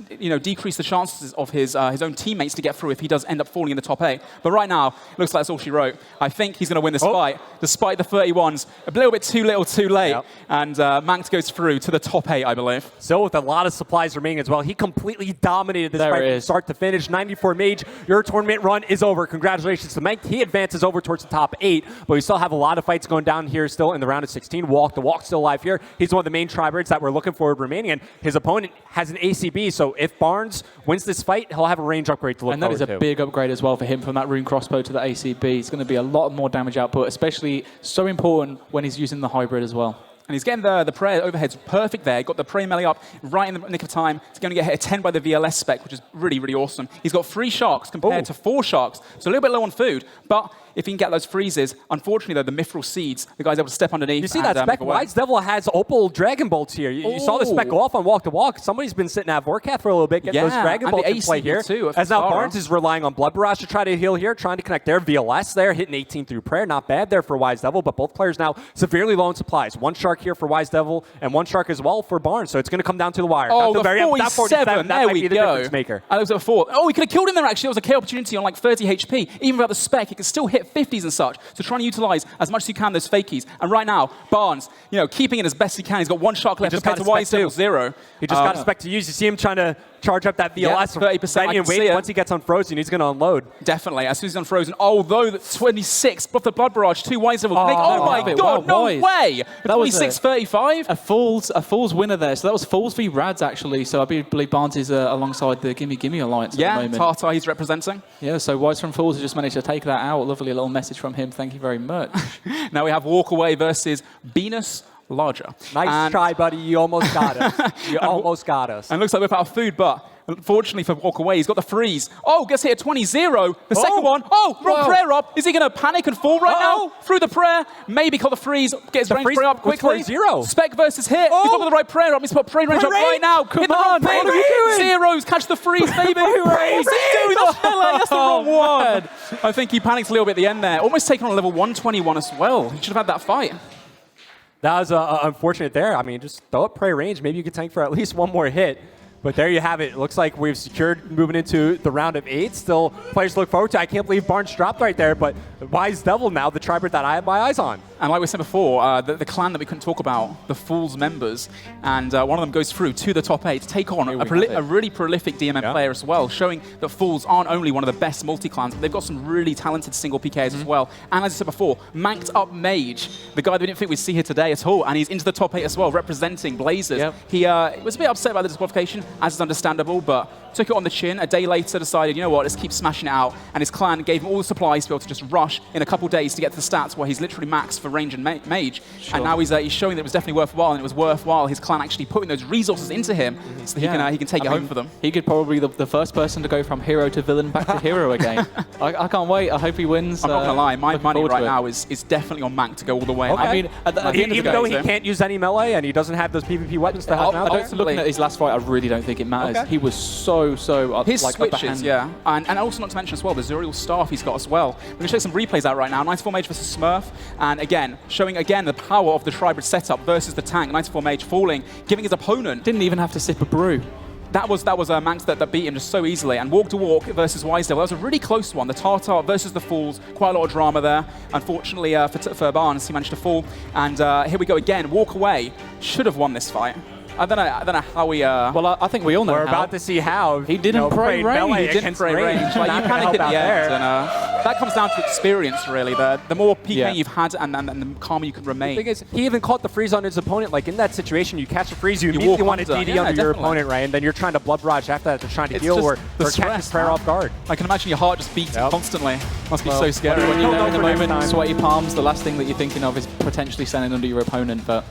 decrease the chances of his own teammates to get through if he does end up falling in the top 8. But right now, it looks like that's all she wrote. I think he's going to win this fight, despite the 31s. A little bit too little, too late. And Manx goes through to the top 8, I believe. So with a lot of supplies remaining as well, he completely dominated this fight from start to finish. 94 mage, your tournament run is over. Congratulations to Manx. He advances over towards the top 8, but we still have a lot of fights going down here still in the round of 16. The walk still alive here. He's one of the main tribirds that we're looking for remaining, and his opponent has an ACB, so if Barnes wins this fight, he'll have a range upgrade to look forward to. And that is a big upgrade as well for him from that rune crossbow to the ACB. It's going to be a lot more damage output, especially so important when he's using the hybrid as well. And he's getting the prayer overheads perfect there. Got the prayer melee up right in the nick of time. He's going to get hit a 10 by the VLS spec, which is really, really awesome. He's got 3 sharks compared to 4 sharks, so a little bit low on food. But if he can get those freezes, unfortunately, though, the mithril seeds, the guy's able to step underneath. You see that spec? Wise Devil has Opal Dragon Bolts here. You saw the spec go off on Walk to Walk. Somebody's been sitting at Vorkath for a little bit, getting those Dragon Bolts in play here. Too, as now Barnes is relying on Blood Barrage to try to heal here, trying to connect there. VLS there, hitting 18 through prayer. Not bad there for Wise Devil, but both players now severely low on supplies. 1 shark here for Wise Devil, and 1 shark as well for Barnes. So it's going to come down to the wire. Oh, the very 47. That might be the difference maker. I was at 4. Oh, he could have killed him there, actually. It was a K opportunity on like 30 HP. Even without the spec, he can still hit 50s and such. So trying to utilize as much as you can those fakies. And right now, Barnes, keeping it as best he can. He's got 1 shark left compared to Wise Devil 0. He just got a spec to use. You see him trying to charge up that VLS 30%. and wait. Once he gets unfrozen, he's going to unload. Definitely. As soon as he's unfrozen. Although 26 off the Blood Barrage, 2 Wise Devil. Oh my God, no way! That was 26-35. A fool's winner there. So that was Fools v Rads, actually. So I believe Barnes is alongside the Gimme Gimme Alliance at the moment. Tartar he's representing. Yeah, so Wise from Fools has just managed to take that out. Lovely little message from him. Thank you very much. Now we have Walk Away versus Venus Larger. Nice try, buddy. You almost got us. You almost got us. And it looks like we're out of food, but unfortunately for Walk Away, he's got the freeze. Oh, gets hit at 20-0. The second one. Oh, wrong prayer up. Is he going to panic and fall right now? Through the prayer. Maybe call the freeze. Get his range prayer up quickly. 0. Spec versus hit. He's got the right prayer up. He's put prayer range up right now. Come on, baby. Zeros. Catch the freeze, baby. What's he doing? That's the wrong one. I think he panicked a little bit at the end there. Almost taken on a level 121 as well. He should have had that fight. That was unfortunate there. I mean, just throw up prey range. Maybe you could tank for at least 1 more hit. But there you have it. It looks like we've secured moving into the round of 8. Still players to look forward to. I can't believe Barnes dropped right there, but Wise Devil now, the triberd that I have my eyes on. And like we said before, the clan that we couldn't talk about, the Fools members, and one of them goes through to the top 8 to take on a really prolific DMM player as well, showing that Fools aren't only one of the best multi-clans, but they've got some really talented single PKs as well. And as I said before, manked up Mage, the guy that we didn't think we'd see here today at all, and he's into the top 8 as well, representing Blazers. He was a bit upset by the disqualification, as is understandable, but took it on the chin. A day later decided, you know what, let's keep smashing it out. And his clan gave him all the supplies to be able to just rush in a couple days to get to the stats where he's literally maxed for range and mage. Sure. And now he's showing that it was definitely worthwhile, and it was worthwhile his clan actually putting those resources into him so that he can take it home for them. He could probably be the first person to go from hero to villain back to hero again. I can't wait. I hope he wins. I'm not going to lie. My money right now is definitely on Mank to go all the way. Okay. I mean, at the end even though he can't use any melee and he doesn't have those PvP weapons to help out. Looking at his last fight, I really don't think it matters. Okay. He was so his switches, and also not to mention as well the Zuriel staff he's got as well. We're going to check some replays out right now. 94 Mage versus Smurf, and again showing the power of the tribrid setup versus the tank. 94 Mage falling, giving his opponent didn't even have to sip a brew. That was Manx that beat him just so easily. And Walk to Walk versus Wise Devil, that was a really close one. The Tartar versus the Fools, quite a lot of drama there. Unfortunately for Barnes, he managed to fall. And here we go again. Walk Away should have won this fight. I don't know how we. Well, I think we all know. We're about to see how he didn't pray range. He didn't pray range. Like, you panic at the end, and that comes down to experience, really. The more PK you've had, and the calmer you can remain. The thing is, he even caught the freeze on his opponent. Like in that situation, you catch a freeze, you immediately want to DD under your opponent, right? And then you're trying to blood barrage after that, to trying to heal or catch his prayer off guard. I can imagine your heart just beating constantly. Must be so scary. When you're there in the moment, sweaty palms, the last thing that you're thinking of is potentially standing under your opponent, but.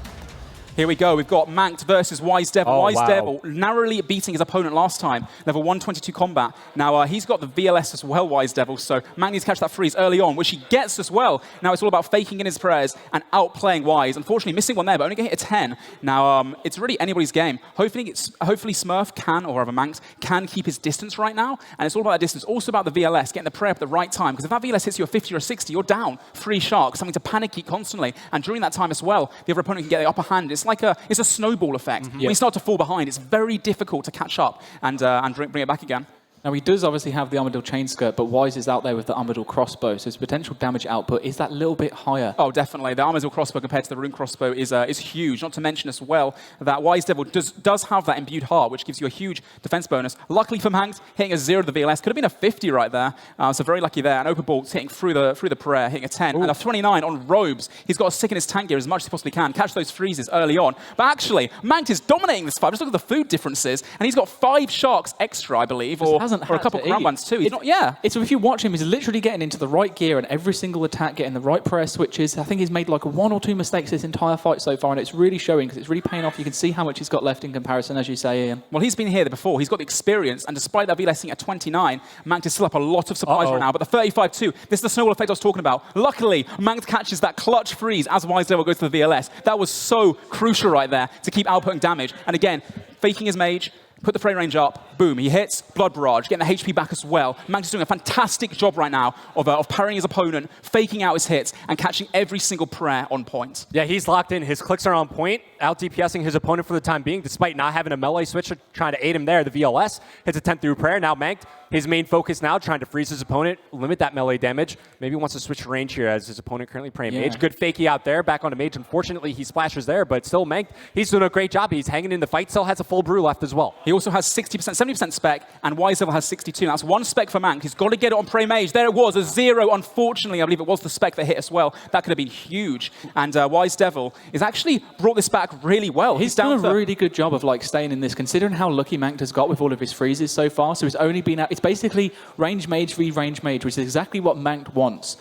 Here we go. We've got Manked versus Wise Devil. Oh, Wise wow. Devil narrowly beating his opponent last time. Level 122 combat. Now, he's got the VLS as well, Wise Devil, so Mank needs to catch that freeze early on, which he gets as well. Now, it's all about faking in his prayers and outplaying Wise. Unfortunately, missing one there, but only getting hit a 10. Now, it's really anybody's game. Hopefully Smurf can, or rather Manx, can keep his distance right now, and it's all about that distance. Also about the VLS, getting the prayer up at the right time, because if that VLS hits you a 50 or a 60, you're down 3 sharks, having to panic eat constantly, and during that time as well, the other opponent can get the upper hand. It's like a snowball effect. When you start to fall behind, it's very difficult to catch up and bring it back again. Now, he does obviously have the Armadillo chain skirt, but Wise is out there with the Armadillo crossbow, so his potential damage output is that little bit higher. Oh, definitely. The Armadillo crossbow compared to the Rune crossbow is huge. Not to mention as well that Wise Devil does have that imbued heart, which gives you a huge defense bonus. Luckily for Manx, hitting a 0 to the VLS. Could have been a 50 right there, so very lucky there. And Open Bolt's hitting through the prayer, hitting a 10. Ooh. And a 29 on Robes. He's got to stick in his tank gear as much as he possibly can, catch those freezes early on. But actually, Manx is dominating this fight. Just look at the food differences, and he's got 5 sharks extra, I believe, or a couple ground ones too. It's if you watch him, he's literally getting into the right gear and every single attack, getting the right prayer switches. I think he's made like 1 or 2 mistakes this entire fight so far, and it's really showing because it's really paying off. You can see how much he's got left in comparison, as you say, Ian. Well, he's been here before. He's got the experience, and despite that VLSing at 29, Mank is still up a lot of supplies right now. But the 35-2, this is the snowball effect I was talking about. Luckily, Mank catches that clutch freeze as Wise Devil goes to the VLS. That was so crucial right there to keep outputting damage. And again, faking his mage, put the frame range up, boom, he hits, Blood Barrage, getting the HP back as well. Manx is doing a fantastic job right now of parrying his opponent, faking out his hits, and catching every single prayer on point. Yeah, he's locked in. His clicks are on point, out DPSing his opponent for the time being, despite not having a melee switcher trying to aid him there. The VLS hits a 10 through prayer. Now Mank, his main focus now, trying to freeze his opponent, limit that melee damage. Maybe wants to switch range here as his opponent currently praying mage. Good fakey out there, back onto mage. Unfortunately, he splashes there, but still Mank, he's doing a great job. He's hanging in the fight, still has a full brew left as well. He also has 60%, 70% spec, and Wise Devil has 62. That's 1 spec for Mank. He's got to get it on Prey Mage. There it was, a 0. Unfortunately, I believe it was the spec that hit as well. That could have been huge. And Wise Devil has actually brought this back really well. He's done a really good job of like staying in this, considering how lucky Mank has got with all of his freezes so far. So it's only been it's basically range mage v range mage, which is exactly what Mank wants.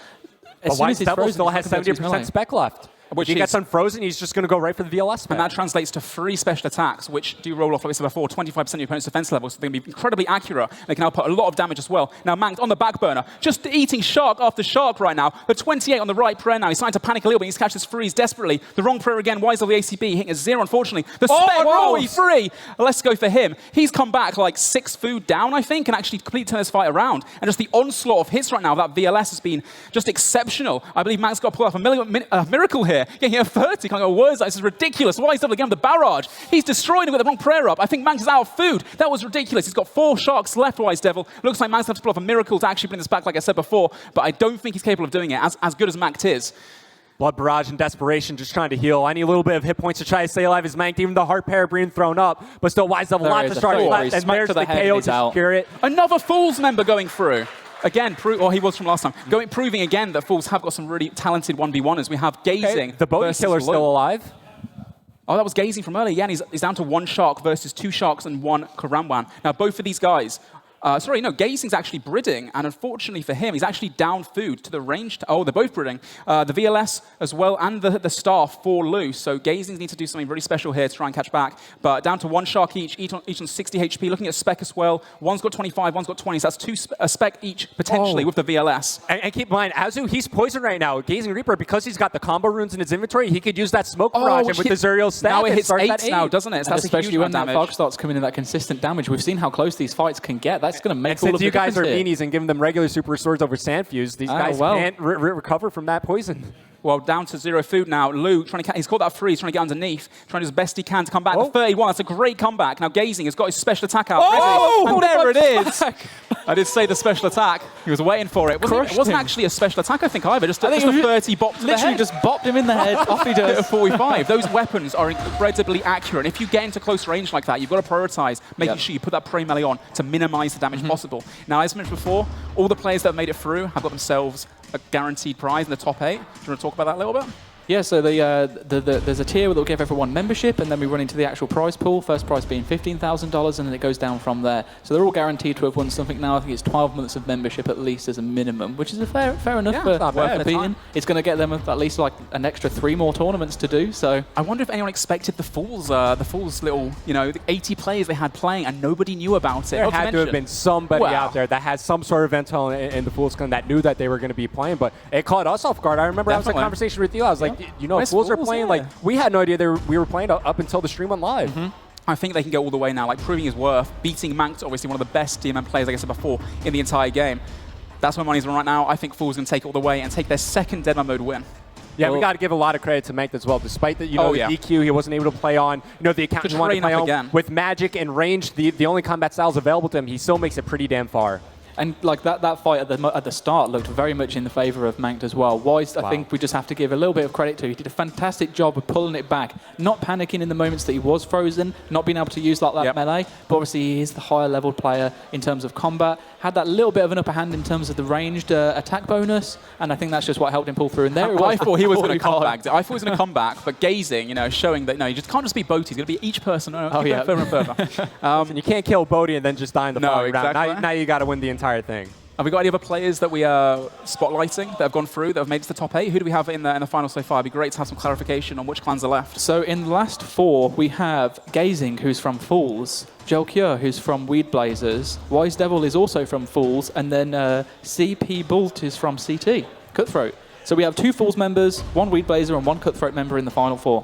But Wise Devil still has 70% spec left. Which he gets unfrozen, he's just going to go right for the VLS. And that translates to 3 special attacks, which do roll off, like we said before, 25% of your opponent's defense level, so they're going to be incredibly accurate. They can output a lot of damage as well. Now, Mank on the back burner, just eating shark after shark right now. The 28 on the right prayer now. He's starting to panic a little bit. He's catches freeze desperately. The wrong prayer again. Wise of the ACB hitting a 0, unfortunately. The spec, Roy, free. Let's go for him. He's come back like 6 food down, I think, and actually completely turn this fight around. And just the onslaught of hits right now, that VLS has been just exceptional. I believe Mank's got to pull off a miracle here. Getting a 30. Can't go words. This is ridiculous. Wise Devil again with the barrage. He's destroying it with the wrong prayer up. I think Manx is out of food. That was ridiculous. He's got 4 sharks left, Wise Devil. Looks like Manx has to pull off a miracle to actually bring this back, like I said before, but I don't think he's capable of doing it as good as Manx is. Blood Barrage and Desperation just trying to heal. Any little bit of hit points to try to stay alive is Manked. Even the Heart Prayer being thrown up, but still Wise Devil lots of sharks left, and there's the KO to secure it. Another Fools member going through. Again, he was from last time. Proving again that Fools have got some really talented 1v1ers. We have Gazing. The Bogey Killer's still alive. Oh, that was Gazing from earlier. Yeah, and he's down to 1 shark versus 2 sharks and 1 Karamwan. Now, both of these guys... Gazing's actually bridding, and unfortunately for him, he's actually down food to the range. They're both bridding. The VLS as well, and the staff fall loose, so Gazing needs to do something really special here to try and catch back. But down to 1 shark each on 60 HP, looking at spec as well. One's got 25, one's got 20, so that's 2 spec each, potentially, with the VLS. And keep in mind, Azu, he's poisoned right now. Gazing Reaper, because he's got the combo runes in his inventory, he could use that smoke barrage, and with the Zuriel staff, now it hits 8 now, doesn't it? So that's especially when that fog starts coming in that consistent damage. We've seen how close these fights can get. That's going to make all of the difference. Since you guys are meanies and giving them regular super swords over Sandfuse, these guys can't recover from that poison. Well, down to 0 food now. Lou, he's caught that freeze, trying to get underneath, trying to do his best he can to come back. The 31, that's a great comeback. Now Gazing has got his special attack out. And there it is. I did say the special attack. He was waiting for it. It wasn't actually a special attack, I think, either. Just a 30 bop to the head. Literally just bopped him in the head. Off he does. At 45. Those weapons are incredibly accurate. And if you get into close range like that, you've got to prioritize making sure you put that prey melee on to minimize the damage possible. Now, as mentioned before, all the players that have made it through have got themselves a guaranteed prize in the top 8. Do you want to talk about that a little bit? Yeah, so there's a tier that will give everyone membership, and then we run into the actual prize pool, first prize being $15,000, and then it goes down from there. So they're all guaranteed to have won something now. I think it's 12 months of membership at least as a minimum, which is a fair enough for worth competing. It's going to get them at least like an extra 3 more tournaments to do. So I wonder if anyone expected the Fools little, the 80 players they had playing, and nobody knew about it. There had to have been somebody out there that had some sort of intel in the Fools Clan that knew that they were going to be playing, but it caught us off guard. I remember I was in a conversation with you. I was like, Fools are playing. Like, we had no idea we were playing up until the stream went live. I think they can go all the way now, like proving his worth, beating Manx, obviously one of the best DMM players, like I said before, in the entire game. That's where money's on right now. I think Fools going to take it all the way and take their second Deadman mode win. Yeah, we got to give a lot of credit to Mank as well. Despite the, the DQ, he wasn't able to play on, the account he wanted to play on. With Magic and range, the only combat styles available to him, he still makes it pretty damn far. And like that fight at the start looked very much in the favor of Mank as well. Wise, I think we just have to give a little bit of credit to. He did a fantastic job of pulling it back, not panicking in the moments that he was frozen, not being able to use that melee. But obviously he is the higher level player in terms of combat. Had that little bit of an upper hand in terms of the ranged attack bonus, and I think that's just what helped him pull through in there. I thought he was going to come back. I thought he was going to come back, but gazing, showing that you just can't just be Boaty. He's going to be each person. Further and further. And you can't kill Bodhi and then just die in the following round. Now you got to win the entire thing. Have we got any other players that we are spotlighting that have gone through, that have made it to the top 8? Who do we have in the final so far? It'd be great to have some clarification on which clans are left. So in the last 4, we have Gazing, who's from Fools, Jelcure, who's from Weed Blazers, Wise Devil is also from Fools, and then CP Bolt is from CT, Cutthroat. So we have 2 Fools members, 1 Weed Blazer, and 1 Cutthroat member in the final 4.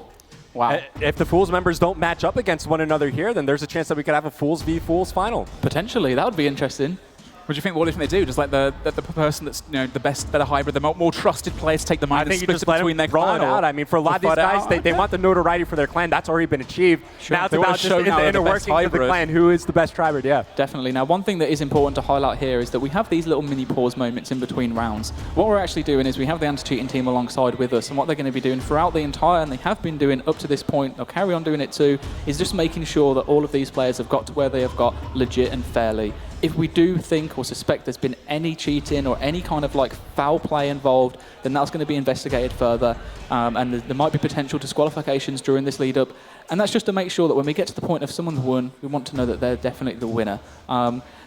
Wow. If the Fools members don't match up against one another here, then there's a chance that we could have a Fools v Fools final. Potentially, that would be interesting. What do you think? What do you think they do? Just like the person that's the better hybrid, the more trusted player to take the mind and split it between their clan? Out. I mean, for a lot of these guys, they want the notoriety for their clan. That's already been achieved. Sure. Now it's about just in the inner workings of the clan. Who is the best hybrid? Yeah, definitely. Now, one thing that is important to highlight here is that we have these little mini pause moments in between rounds. What we're actually doing is we have the anti-cheating team alongside with us, and what they're going to be doing throughout the entire, and they have been doing up to this point, they'll carry on doing it too, is just making sure that all of these players have got to where they have got legit and fairly. If we do think or suspect there's been any cheating or any kind of like foul play involved, then that's going to be investigated further, and there might be potential disqualifications during this lead up. And that's just to make sure that when we get to the point of someone's won, we want to know that they're definitely the winner.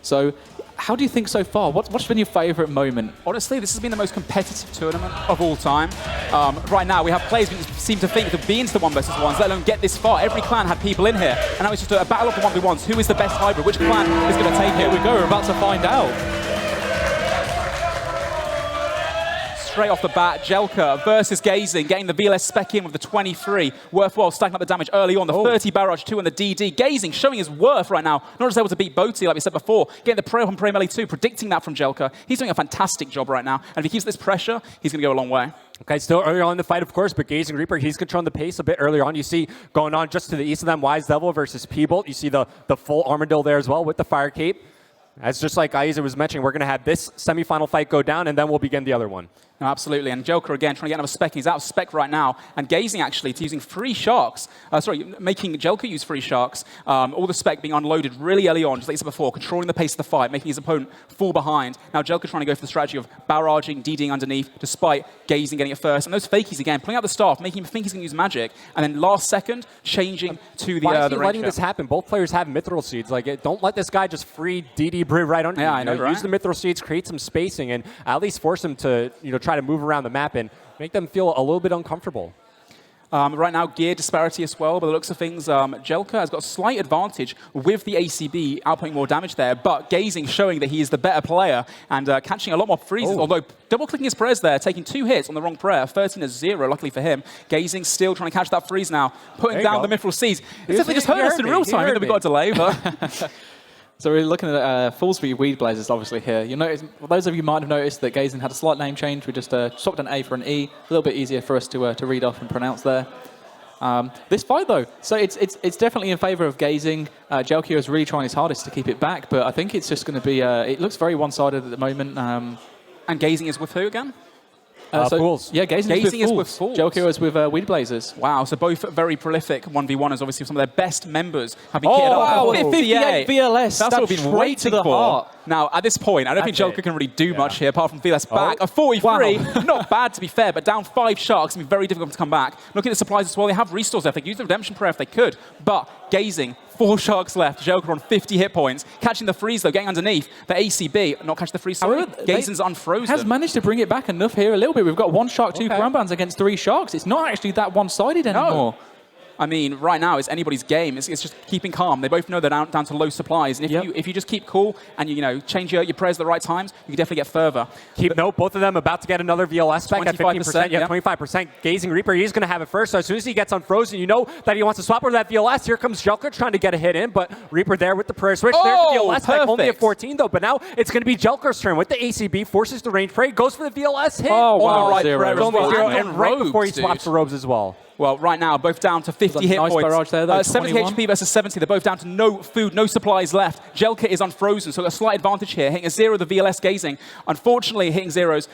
So how do you think so far? What's been your favourite moment? Honestly, this has been the most competitive tournament of all time. Right now, we have players who seem to think to be into the 1 versus 1s, let alone get this far. Every clan had people in here, and now it's just a battle of the 1v1s. Who is the best hybrid? Which clan is going to take it? Here we go, we're about to find out. Straight off the bat, Jelka versus Gazing, getting the VLS spec in with the 23. Worthwhile stacking up the damage early on. The 30 barrage, 2 on the DD. Gazing showing his worth right now. Not just able to beat Boaty, like we said before. Getting the Prey on Prey melee too, predicting that from Jelka. He's doing a fantastic job right now. And if he keeps this pressure, he's going to go a long way. Okay, still early on in the fight, of course, but Gazing Reaper, he's controlling the pace a bit earlier on. You see going on just to the east of them, Wise Devil versus P-Bolt. You see the full Armadillo there as well with the Fire Cape. As just like Aiza was mentioning, we're going to have this semifinal fight go down, and then we'll begin the other one. No, absolutely. And Jelka again trying to get another spec. He's out of spec right now. And Gazing actually to using free sharks. Making Jelka use free sharks. All the spec being unloaded really early on, just like I said before, controlling the pace of the fight, making his opponent fall behind. Now Jelka trying to go for the strategy of barraging, DDing underneath, despite Gazing getting it first. And those fakies again, pulling out the staff, making him think he's going to use magic. And then last second, changing to the Why is he range letting this happen? Both players have Mithril Seeds. Like, don't let this guy just free DD right under you. I know, right? Use the Mithril Seeds, create some spacing, and at least force him to try to move around the map and make them feel a little bit uncomfortable. Right now, gear disparity as well. By the looks of things, Jelka has got a slight advantage with the ACB outputting more damage there, but Gazing showing that he is the better player and catching a lot more freezes, although double-clicking his prayers there, taking 2 hits on the wrong prayer, 13-0, luckily for him. Gazing still trying to catch that freeze now, putting down the Mithril Seeds. It's definitely just hurt us in real time, even though we got a delay, but... So we're looking at Fools v Weed Blazers, obviously, here. You'll notice, well, those of you might have noticed that Gazing had a slight name change. We just swapped an A for an E. A little bit easier for us to read off and pronounce there. This fight, though, so it's definitely in favour of Gazing. Jelcure is really trying his hardest to keep it back, but I think it's just going to be... it looks very one-sided at the moment. And Gazing is with who again? Fools. Yeah, Gazing is with Fools. Jelcure is with Weed Blazers. Wow, so both very prolific 1v1ers. Obviously, some of their best members have been kitted up. Wow, 58 VLS. That's what we've been waiting to the for. heart. Now, at this point, I don't think Joker can really do much here, apart from VLS back. A 43, not bad to be fair, but down 5 sharks, it's going to be very difficult to come back. Looking at the supplies as well, they have restores there. They could use the Redemption Prayer if they could, but gazing, 4 sharks left. Joker on 50 hit points. Catching the freeze, though, getting underneath. The ACB, not catching the freeze, sorry. Gazing's unfrozen. Has managed to bring it back enough here a little bit. We've got 1 shark, 2 ground bands against 3 sharks. It's not actually that one-sided anymore. I mean, right now, it's anybody's game. It's just keeping calm. They both know they're down to low supplies. And if you just keep cool and you change your prayers at the right times, you can definitely get further. Keep note, both of them about to get another VLS back at 15%. Yeah, 25%. Gazing Reaper, he's going to have it first. So as soon as he gets unfrozen, you know that he wants to swap over that VLS. Here comes Jelka trying to get a hit in, but Reaper there with the prayer switch. There's the VLS back, only at 14, though. But now it's going to be Jelka's turn with the ACB, forces the range pray, goes for the VLS hit. Oh, wow. On the right Zero. and right before he swaps the robes as well. Well, right now, both down to 50 hit points. Barrage there, though, 70 HP versus 70. They're both down to no food, no supplies left. Jelka is unfrozen, so a slight advantage here. Hitting a 0, the VLS gazing. Unfortunately, hitting 0s.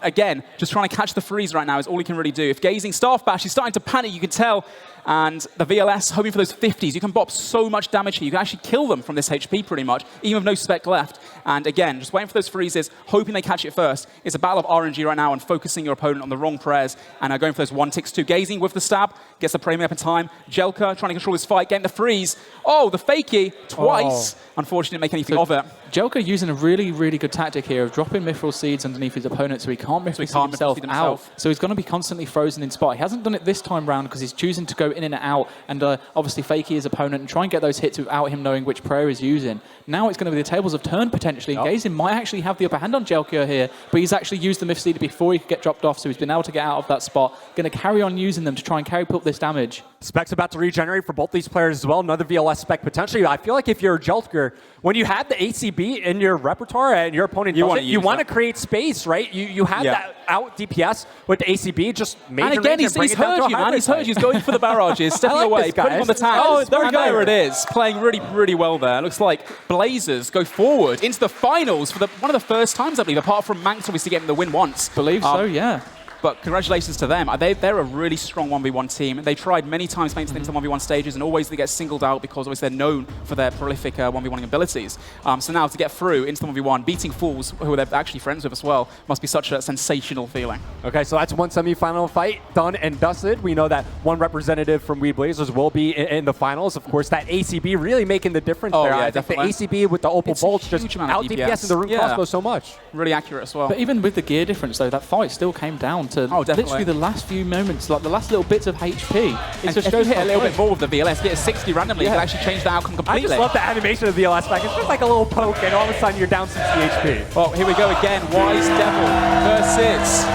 Again, just trying to catch the freeze right now is all he can really do. If gazing Staff Bash, he's starting to panic, you can tell. And the VLS hoping for those 50s. You can bop so much damage here. You can actually kill them from this HP pretty much, even with no spec left. And again, just waiting for those freezes, hoping they catch it first. It's a battle of RNG right now and focusing your opponent on the wrong prayers and going for those 1-6-2. Gazing with the stab, gets the premium up in time. Jelka trying to control this fight, getting the freeze. Oh, the fakie twice. Unfortunately, didn't make anything of it. Jelka using a really, really good tactic here of dropping Mithril Seeds underneath his opponent so he can't Mithril Seed himself out. So he's going to be constantly frozen in spot. He hasn't done it this time round because he's choosing to go in and out and obviously fakey his opponent and try and get those hits without him knowing which prayer he's using. Now it's going to be the tables have turned potentially. Gazing might actually have the upper hand on Jelka here, but he's actually used the Mithril Seed before he could get dropped off, so he's been able to get out of that spot. Going to carry on using them to try and carry up this damage. Spec's about to regenerate for both these players as well. Another VLS spec potentially. I feel like if you're a Jelker, when you have the ACB in your repertoire and your opponent you want to create space, right? You have that out DPS with the ACB, just major. And again, he's heard you, man. He's heard you. He's going for the barrages, stepping away, putting him on the tank. Oh, there it is. Playing really, really well there. Looks like Blazers go forward into the finals for one of the first times, I believe, apart from Manx obviously getting the win once. Believe so, yeah. But congratulations to them. They're a really strong 1v1 team. They tried many times making things to 1v1 stages, and always they get singled out because obviously they're known for their prolific 1v1 abilities. So now to get through into the 1v1, beating Fools, who they're actually friends with as well, must be such a sensational feeling. Okay, so that's one semi-final fight done and dusted. We know that one representative from We Blazers will be in the finals. Of course, that ACB really making the difference there. Yeah, I think the ACB with the Opal Bolts just out DPS in the rune crossbow so much. Really accurate as well. But even with the gear difference, though, that fight still came down to literally the last few moments, like the last little bits of HP. It just goes hit a little bit more with the VLS, get a 60 randomly, you can actually change the outcome completely. I just love the animation of the VLS back. It's just like a little poke, and all of a sudden you're down 60 HP. Well, here we go again. Wise Devil versus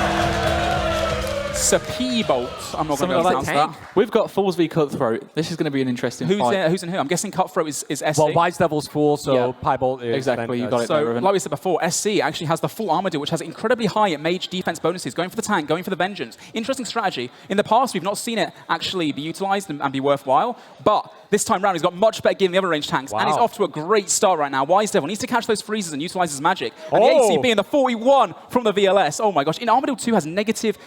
Sapibolt. I'm not going to pronounce that. We've got Fools v Cutthroat. This is going to be an interesting fight. Who's in who? I'm guessing Cutthroat is SC. Well, Wise Devil's Fool, so Piebolt is... Exactly, you got it so, there, like we said before, SC actually has the full Armadillo, which has incredibly high mage defense bonuses, going for the tank, going for the vengeance. Interesting strategy. In the past, we've not seen it actually be utilized and be worthwhile, but this time round, he's got much better gear than the other range tanks, and he's off to a great start right now. Wise Devil needs to catch those freezes and utilize his magic. And the ACB in the 41 from the VLS. Oh my gosh. In Armadillo 2 has negative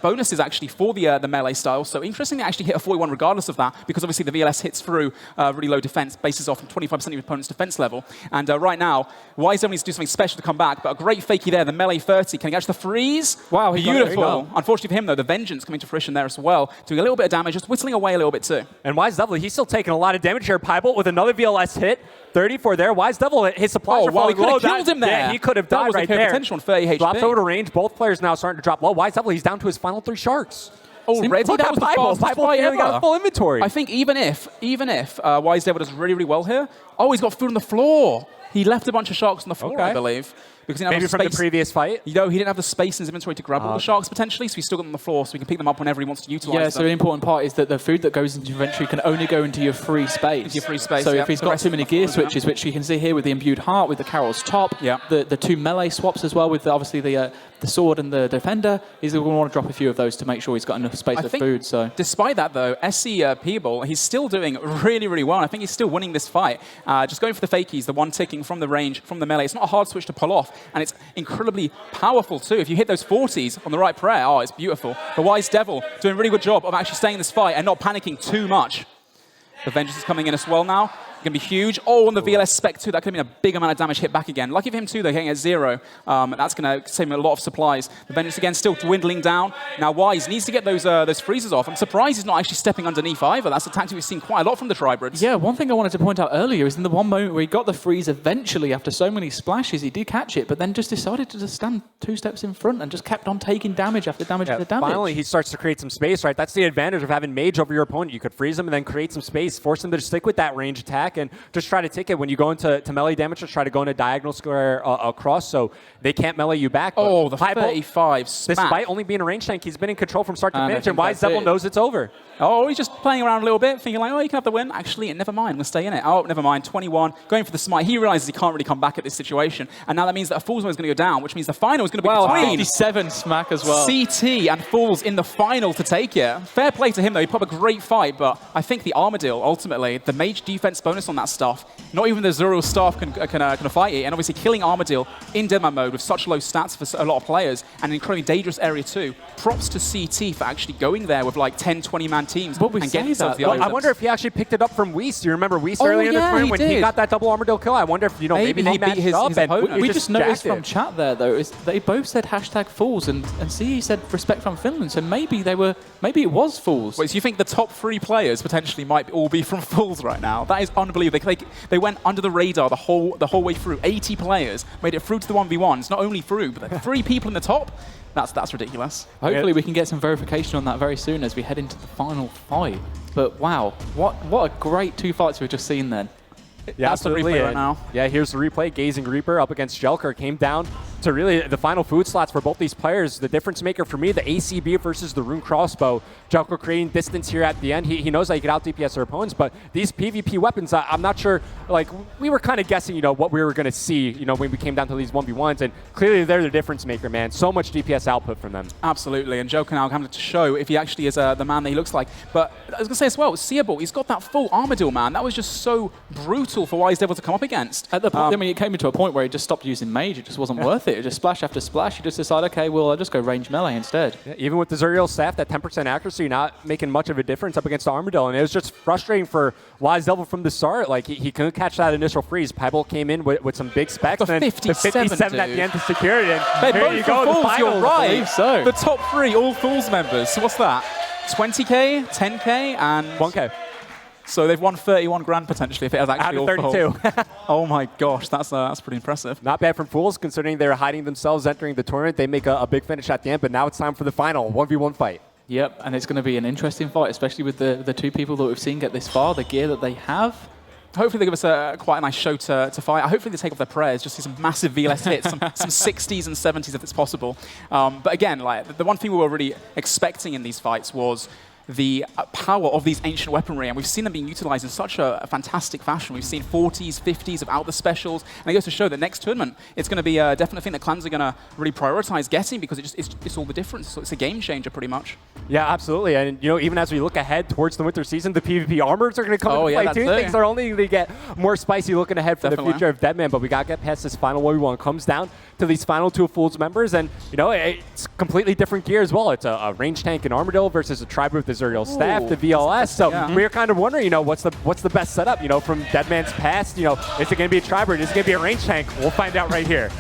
bonuses actually for the melee style. So interestingly, actually hit a 41 regardless of that, because obviously the VLS hits through really low defense, bases off from 25% of your opponent's defense level. And right now, Wise Devil needs to do something special to come back, but a great fakie there, the melee 30. Can he catch the freeze? Wow, beautiful. Unfortunately for him, though, the vengeance coming to fruition there as well, doing a little bit of damage, just whittling away a little bit too. And Wise Devil, he's still taking a lot of damage here. Piebolt with another VLS hit. 34 there. Wise Devil, his supplies are falling low. He could have killed him there. Yeah, he could have died right there. Potential on 30 HP. Drops over to range. Both players now starting to drop low. Wise Devil, he's down to his final 3 sharks. Oh, Red, look at Piebolt. Piebolt nearly got a full inventory. I think even if Wise Devil does really, really well here, he's got food on the floor. He left a bunch of sharks on the floor, I believe. Because he didn't Maybe have the from space. the previous fight? You know, he didn't have the space in his inventory to grab all the sharks potentially, so he's still got them on the floor, so he can pick them up whenever he wants to utilize them. Yeah, so the important part is that the food that goes into your inventory can only go into your free space. Into your free space, So if he's got too many gear switches, which you can see here with the Imbued Heart, with the Carol's Top, the 2 melee swaps as well, with obviously the sword and the defender, he's going to want to drop a few of those to make sure he's got enough space for food. So despite that, though, SC Peeble, he's still doing really, really well. I think he's still winning this fight. Just going for the fakies, the one ticking from the range, from the melee. It's not a hard switch to pull off, and it's incredibly powerful too. If you hit those 40s on the right prayer, it's beautiful. The Wise Devil doing a really good job of actually staying in this fight and not panicking too much. The Vengeance is coming in as well now. Going to be huge. Oh, on the VLS spec too, that could have been a big amount of damage hit back again. Lucky for him too, they're hitting at 0. That's going to save him a lot of supplies. The Vengeance again still dwindling down. Now Wise needs to get those freezes off. I'm surprised he's not actually stepping underneath either. That's a tactic we've seen quite a lot from the Tribrods. Yeah, one thing I wanted to point out earlier is in the one moment where he got the freeze eventually after so many splashes, he did catch it, but then just decided to just stand 2 steps in front and just kept on taking damage after damage after damage. Finally, he starts to create some space, right? That's the advantage of having Mage over your opponent. You could freeze him and then create some space, force him to stick with that range attack and just try to take it. When you go into melee damage, just try to go in a diagonal square across so they can't melee you back. Oh, the 35 smack. Despite only being a range tank, he's been in control from start to finish, and Wise Devil knows it's over. Oh, he's just playing around a little bit, thinking like, oh, you can have the win. Actually, never mind, we'll stay in it. Oh, never mind, 21, going for the smite. He realizes he can't really come back at this situation, and now that means that a Fool's Mode is going to go down, which means the final is going to be between 57 smack as well. CT and Fools in the final to take it. Fair play to him, though. He put up a great fight, but I think the Armadillo, ultimately, the Mage defense bonus on that stuff, not even the Zuriel staff can fight it, and obviously killing Armadillo in Deadman mode with such low stats for a lot of players, and an incredibly dangerous area too. Props to CT for actually going there with like 10, 20-man teams and getting themselves the items. I wonder if he actually picked it up from Weiss. Do you remember Weiss earlier in the tournament when he got that double Armadillo kill? I wonder if, maybe they beat his opponent. We just noticed from chat there, though, is they both said #Fools, and CE said respect from Finland, so maybe it was Fools. Wait, so you think the top 3 players potentially might all be from Fools right now? That is unbelievable. They went under the radar the whole way through. 80 players made it through to the 1v1s, not only through, but 3 people in the top. That's ridiculous. Hopefully we can get some verification on that very soon as we head into the final fight. But wow, what a great 2 fights we've just seen then. Yeah, that's the replay right now. Yeah, here's the replay. Gazing Reaper up against Jelker came down to really the final food slots for both these players. The difference maker for me, the ACB versus the Rune Crossbow. Jelker creating distance here at the end. He knows that he can out DPS their opponents, but these PvP weapons, I'm not sure, like, we were kind of guessing, what we were going to see, when we came down to these 1v1s, and clearly they're the difference maker, man. So much DPS output from them. Absolutely, and Jelker now having to show if he actually is the man that he looks like. But I was going to say as well, Seeable, he's got that full Armadillo, man. That was just so brutal for Wise Devil to come up against. At the point, it came into a point where he just stopped using Mage. It just wasn't worth it. It just splash after splash. He just decided, okay, well, I'll just go range melee instead. Yeah, even with the Zuriel staff, that 10% accuracy, not making much of a difference up against the Armadillo. And it was just frustrating for Wise Devil from the start. Like, he couldn't catch that initial freeze. Pybul came in with some big specs. The 57 at the end to secure it. And there you go, Fools, the final. you're right. So. The top 3, all Fools members. So what's that? 20K, 10K, and 1K. So they've won 31 grand potentially if it has actually all 32. Oh my gosh, that's pretty impressive. Not bad from Fools, considering they're hiding themselves entering the tournament. They make a big finish at the end, but now it's time for the final 1v1 fight. Yep, and it's going to be an interesting fight, especially with the 2 people that we've seen get this far, the gear that they have. Hopefully they give us quite a nice show to fight. Hopefully they take off their prayers, just see some massive VLS hits, some 60s and 70s if it's possible. But again, like the one thing we were really expecting in these fights was the power of these ancient weaponry, and we've seen them being utilized in such a fantastic fashion. We've seen 40s, 50s of out the specials, and it goes to show that next tournament, it's going to be a definite thing that clans are going to really prioritize getting, because it's all the difference. So it's a game changer pretty much. Yeah, absolutely. And even as we look ahead towards the winter season, the PvP armors are going to come into play too. Things are only going to get more spicy looking ahead for the future of Deadman, but we got to get past this final 1v1. It comes down to these final 2 Fools members, and it's completely different gear as well. It's a range tank and Armadillo versus a tribe with the Zuriel staff, the VLS. So we're kind of wondering, what's the best setup, from Deadman's past. Is it going to be a tribe or is it going to be a range tank? We'll find out right here.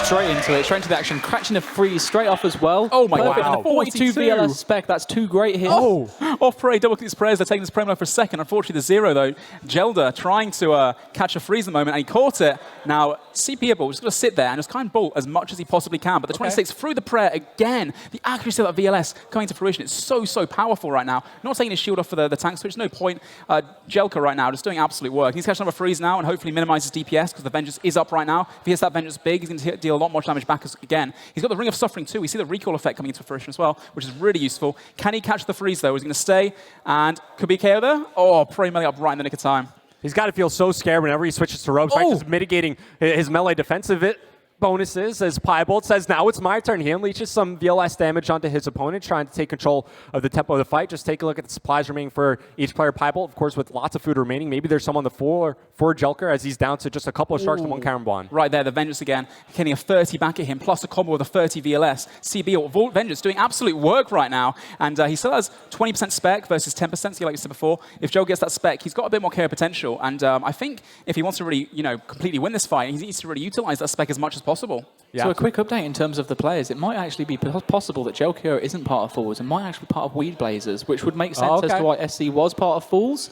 Straight into it, straight into the action, catching a freeze straight off as well. Oh my Perfect. wow. And the 42 VLS spec, that's 2 great hits. Oh, off parade, double clicks prayers, they're taking this promo for a second. Unfortunately, the 0 though. Jelda trying to catch a freeze at the moment, and he caught it. Now, CPable just going to sit there and just kind of bolt as much as he possibly can, but the 26 through the prayer again. The accuracy of that VLS coming to fruition, it's so powerful right now. Not taking his shield off for the tank switch, no point. Jelka right now just doing absolute work. He's catching another freeze now and hopefully minimizes DPS because the Vengeance is up right now. If he hits that Vengeance big, he's going to deal a lot more damage back again. He's got the Ring of Suffering too. We see the recoil effect coming into fruition as well, which is really useful. Can he catch the freeze though? Is he going to stay? And could be KO there? Oh, Prey melee up right in the nick of time. He's got to feel so scared whenever he switches to ropes, right? Just mitigating his melee defensive. bonuses as Piebolt says, now it's my turn. He unleashes some VLS damage onto his opponent, trying to take control of the tempo of the fight. Just take a look at the supplies remaining for each player. Piebolt, of course, with lots of food remaining. Maybe there's some on the floor for Jelker as he's down to just a couple of sharks and one Karen Bond. Right there, the Vengeance again, getting a 30 back at him, plus a combo with a 30 VLS. CB or Vengeance doing absolute work right now, and he still has 20% spec versus 10%, so like I said before. If Joe gets that spec, he's got a bit more KO potential, and I think if he wants to really, completely win this fight, he needs to really utilize that spec as much as possible. Yeah. So a quick update in terms of the players. It might actually be possible that Jelker isn't part of Fools and might actually be part of Weed Blazers, which would make sense as to why SC was part of Fools.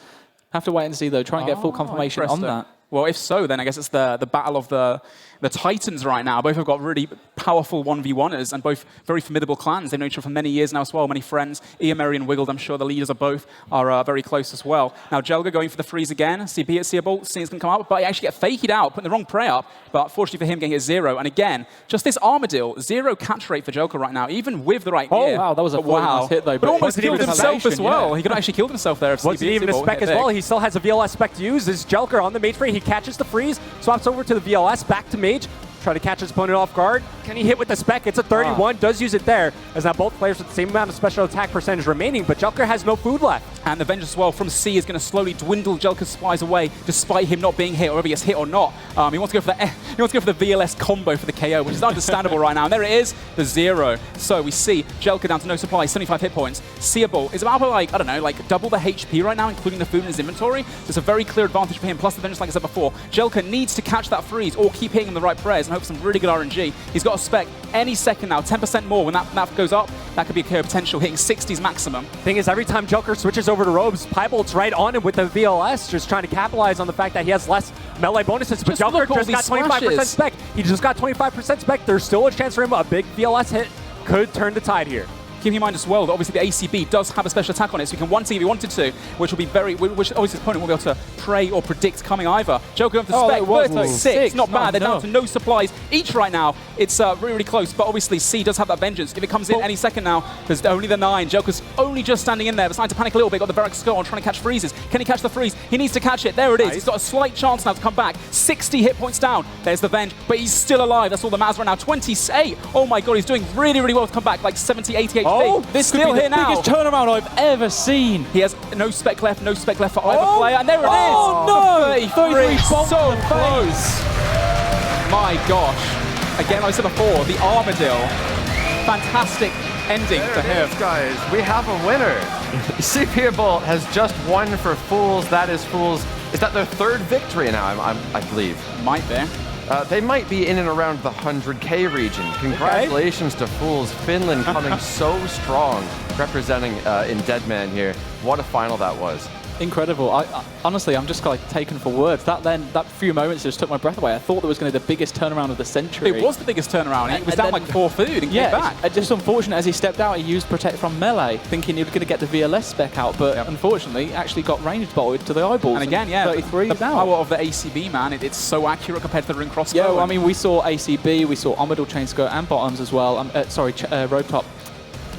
Have to wait and see, though. Try and get full confirmation on that. Well, if so, then I guess it's the battle of the Titans right now. Both have got really powerful 1v1ers and both very formidable clans. They've known each other for many years now as well, many friends. Ian, Mary, and Wiggled, I'm sure the leaders of both are very close as well. Now, Jelga going for the freeze again. CB at Searbolt, seeing it's going to come up, but he actually get faked out, putting the wrong prey up. But fortunately for him, getting a 0. And again, just this Armadillo, 0 catch rate for Jelka right now, even with the right gear. Wow, that was a nice hit, though. But almost killed himself as well. He could have actually killed himself there. Wasn't even a spec as well. He still has a VLS spec to use. This Jelker on the Mage Free. He catches the freeze, swaps over to the VLS, back to Mage. Try to catch his opponent off guard. Can he hit with the spec? It's a 31, does use it there, as now both players with the same amount of special attack percentage remaining, but Jelker has no food left. And the Vengeance as well from C is going to slowly dwindle Jelker's supplies away, despite him not being hit, or whether he gets hit or not. He wants to go for the VLS combo for the KO, which is understandable right now. And there it is, the 0. So we see Jelker down to no supply, 75 hit points. Searbolt is about double the HP right now, including the food in his inventory. So it's a very clear advantage for him. Plus the Vengeance, like I said before, Jelker needs to catch that freeze or keep hitting him the right prayers and hope for some really good RNG. He's got a spec any second now, 10% more. When that goes up, that could be a KO potential, hitting 60s maximum. Thing is, every time Jelker switches over to Robes, Piebolt's right on him with the VLS, just trying to capitalize on the fact that he has less melee bonuses. But Jelker just got 25% spec. He just got 25% spec. There's still a chance for him. A big VLS hit could turn the tide here. Keep in mind as well that obviously the ACB does have a special attack on it, so you can one team if you wanted to, which will be which obviously his opponent won't be able to pray or predict coming either. Joker going for the spec, 36, not bad. They're down to no supplies each right now. It's really, really close, but obviously C does have that Vengeance. If it comes in any second now, there's only the 9. Joker's only just standing in there, but starting to panic a little bit. Got the Varrock Skull on, trying to catch freezes. Can he catch the freeze? He needs to catch it. There it is. He's got a slight chance now to come back. 60 hit points down. There's the Venge, but he's still alive. That's all that matters right now. 28. Oh my god, he's doing really, really well to come back, like 70, 80 HP. Oh, this could be the biggest turnaround I've ever seen. He has no spec left for either player, and there it is. Oh no! 33, so close. My gosh. Again, like I said before, the Armadillo. Fantastic ending to him. Guys, we have a winner. Searbolt has just won for Fools. That is Fools. Is that their 3rd victory now, I believe? Might be. They might be in and around the 100K region. Congratulations to Fools. Finland coming so strong, representing in Deadman here. What a final that was. Incredible. Honestly, I'm just taken for words. That few moments just took my breath away. I thought that was going to be the biggest turnaround of the century. It was the biggest turnaround. He was down like 4 food and came back. Just unfortunate as he stepped out, he used Protect from melee, thinking he was going to get the VLS spec out, but unfortunately, actually got ranged bolted to the eyeballs. And again, 33 the power of the ACB, man, it's so accurate compared to the ring crossbow. Yeah, well, I mean, we saw ACB, we saw Armadillo chain skirt and bottoms as well. Rope top,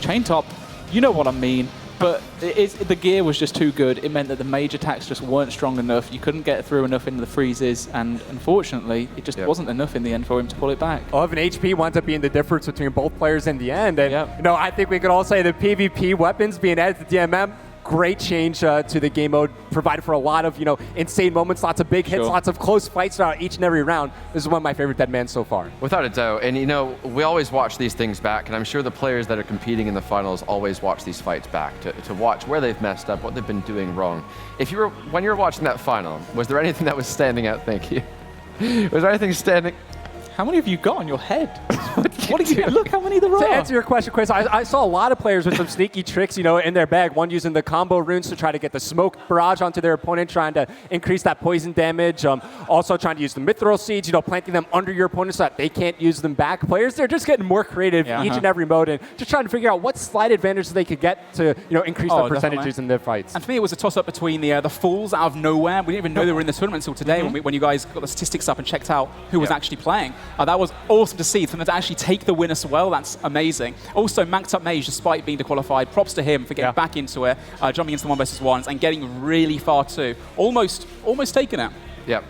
chain top. You know what I mean. But the gear was just too good. It meant that the mage attacks just weren't strong enough. You couldn't get through enough into the freezes, and unfortunately, it just wasn't enough in the end for him to pull it back. 11 HP winds up being the difference between both players in the end. And I think we could all say the PvP weapons being added to DMM, great change to the game mode, provided for a lot of insane moments, lots of big hits, lots of close fights throughout each and every round. This is one of my favorite Deadman so far. Without a doubt. And we always watch these things back, and I'm sure the players that are competing in the finals always watch these fights back to watch where they've messed up, what they've been doing wrong. When you were watching that final, was there anything that was standing out? Thank you. Was there anything standing? How many have you got on your head? What are you doing? Look how many there are. To answer your question, Chris, I saw a lot of players with some sneaky tricks, in their bag. One using the combo runes to try to get the smoke barrage onto their opponent, trying to increase that poison damage. Also trying to use the mithril seeds, planting them under your opponent so that they can't use them back. Players, they're just getting more creative each and every mode and just trying to figure out what slight advantage they could get to, increase their percentages in their fights. And for me, it was a toss-up between the Fools out of nowhere. We didn't even know they were in the tournament until today when you guys got the statistics up and checked out who was actually playing. That was awesome to see, for them to actually take the win as well. That's amazing. Also, Manked Up Mage, despite being disqualified, props to him for getting back into it, jumping into the 1 versus 1s and getting really far too. Almost taking it. Yep.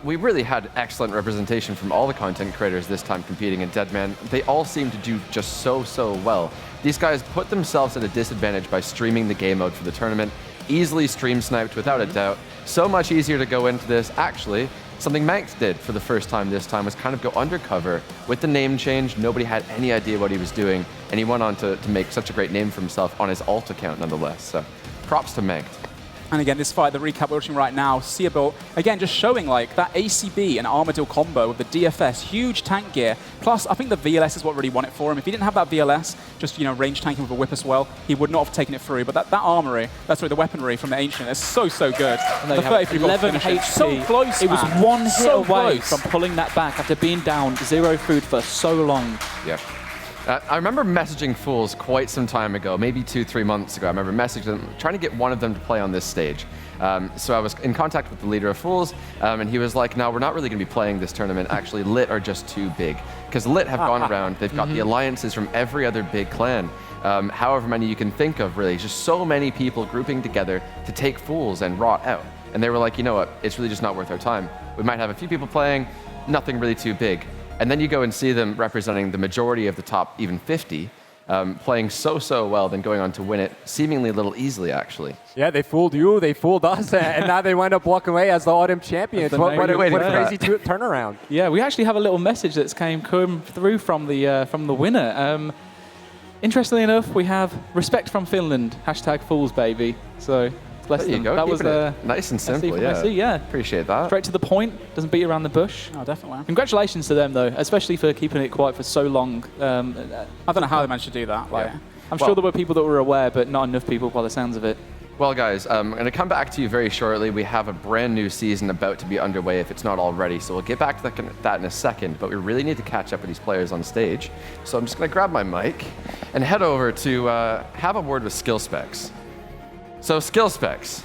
We really had excellent representation from all the content creators this time competing in Deadman. They all seemed to do just so well. These guys put themselves at a disadvantage by streaming the game mode for the tournament. Easily stream sniped without a doubt. So much easier to go into this. Actually, something Manx did for the first time this time was kind of go undercover. With the name change, nobody had any idea what he was doing, and he went on to make such a great name for himself on his alt account nonetheless. So props to Manx. And again, this fight, the recap we're watching right now, Seabuilt, again, just showing like that ACB and Armadillo combo with the DFS, huge tank gear. Plus, I think the VLS is what really won it for him. If he didn't have that VLS, just, you know, range tanking with a whip as well, he would not have taken it through. But that armory, the weaponry from the Ancient is so good. The 11 HP. So close, It was man. one hit so away close. from pulling that back after being down 0 food for so long. Yeah. I remember messaging Fools quite some time ago, maybe 2-3 months ago. I remember messaging them, trying to get one of them to play on this stage. So I was in contact with the leader of Fools, and he was like, no, we're not really going to be playing this tournament. Actually, Lit are just too big. Because Lit have gone around, they've got the alliances from every other big clan. However many you can think of, really. Just so many people grouping together to take Fools and Rot out. And they were like, you know what, it's really just not worth our time. We might have a few people playing, nothing really too big. And then you go and see them representing the majority of the top even 50, playing so well, then going on to win it seemingly a little easily, actually. Yeah, they fooled you, they fooled us, and now they wind up walking away as the Autumn champions. What a crazy turnaround. Yeah, we actually have a little message that's came through from the winner. Interestingly enough, we have respect from Finland, #Fools baby. So bless there you them. go. That was nice and simple. yeah. Appreciate that. Straight to the point, doesn't beat around the bush. Oh, definitely. Congratulations to them, though, especially for keeping it quiet for so long. I don't know how they managed to do that. Like, I'm sure there were people that were aware, but not enough people by the sounds of it. Well, guys, I'm going to come back to you very shortly. We have a brand new season about to be underway if it's not already, so we'll get back to that in a second, but we really need to catch up with these players on stage. So I'm just going to grab my mic and head over to have a word with Skill Specs. So, Skill Specs,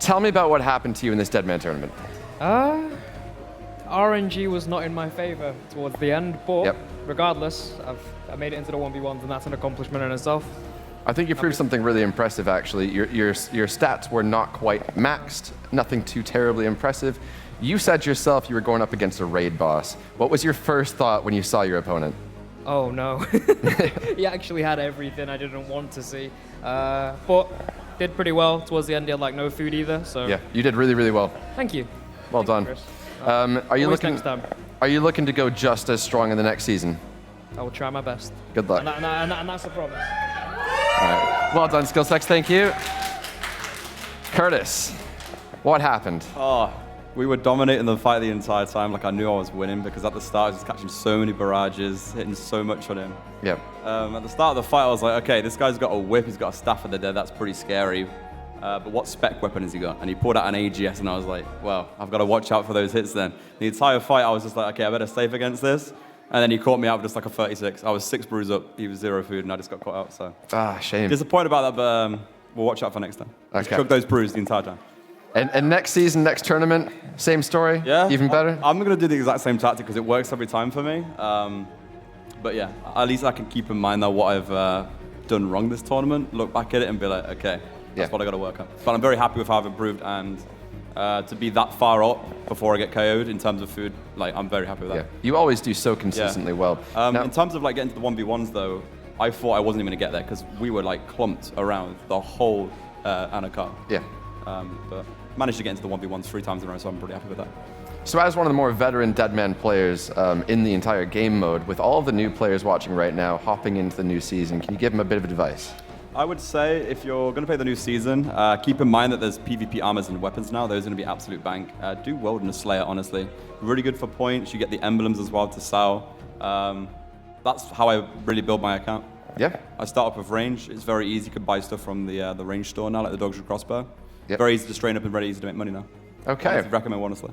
tell me about what happened to you in this Deadman tournament. RNG was not in my favor towards the end, but Yep. regardless, I made it into the 1v1s, and that's an accomplishment in itself. I think you proved something really impressive, actually. Your stats were not quite maxed, nothing too terribly impressive. You said yourself you were going up against a raid boss. What was your first thought when you saw your opponent? Oh no. He actually had everything I didn't want to see. But did pretty well. Towards the end, he had like no food either, so... Yeah, you did really well. Thank you. Well done. Chris. Are you Always looking? next time. Are you looking to go just as strong in the next season? I will try my best. Good luck. And that's the promise. All right. Well done, Skillsex. Thank you. Curtis, what happened? Oh, we were dominating the fight the entire time. Like I knew I was winning because at the start I was just catching so many barrages, hitting so much on him. Yep. At the start of the fight I was like, okay, this guy's got a whip, he's got a staff of the dead, that's pretty scary. But what spec weapon has he got? And he pulled out an AGS and I was like, well, I've got to watch out for those hits then. The entire fight I was just like, okay, I better save against this. And then he caught me out with just like a 36. I was 6 brews up, he was 0 food, and I just got caught out, so. Shame. Disappointed about that, but we'll watch out for next time. Just Okay. cook those brews the entire time. And next season, next tournament, same story? Yeah. Even better? I'm going to do the exact same tactic because it works every time for me. But yeah, at least I can keep in mind that what I've done wrong this tournament, look back at it and be like, okay, that's what I got to work on. But I'm very happy with how I've improved, and to be that far up before I get KO'd in terms of food, like I'm very happy with that. Yeah. You always do so consistently well. In terms of like getting to the 1v1s though, I thought I wasn't even going to get there because we were like clumped around the whole Anakar. Yeah. But managed to get into the 1v1s 3 times in a row, so I'm pretty happy with that. So as one of the more veteran Deadman players in the entire game mode, with all of the new players watching right now, hopping into the new season, can you give them a bit of advice? I would say if you're going to play the new season, keep in mind that there's PvP armors and weapons now. Those are going to be absolute bank. Do Wilderness Slayer, honestly. Really good for points. You get the emblems as well to sell. That's how I really build my account. Yeah. I start up with range. It's very easy. You can buy stuff from the range store now, like the Dog's Crossbow. Yep. Very easy to strain up and very easy to make money now. Okay. I recommend, honestly.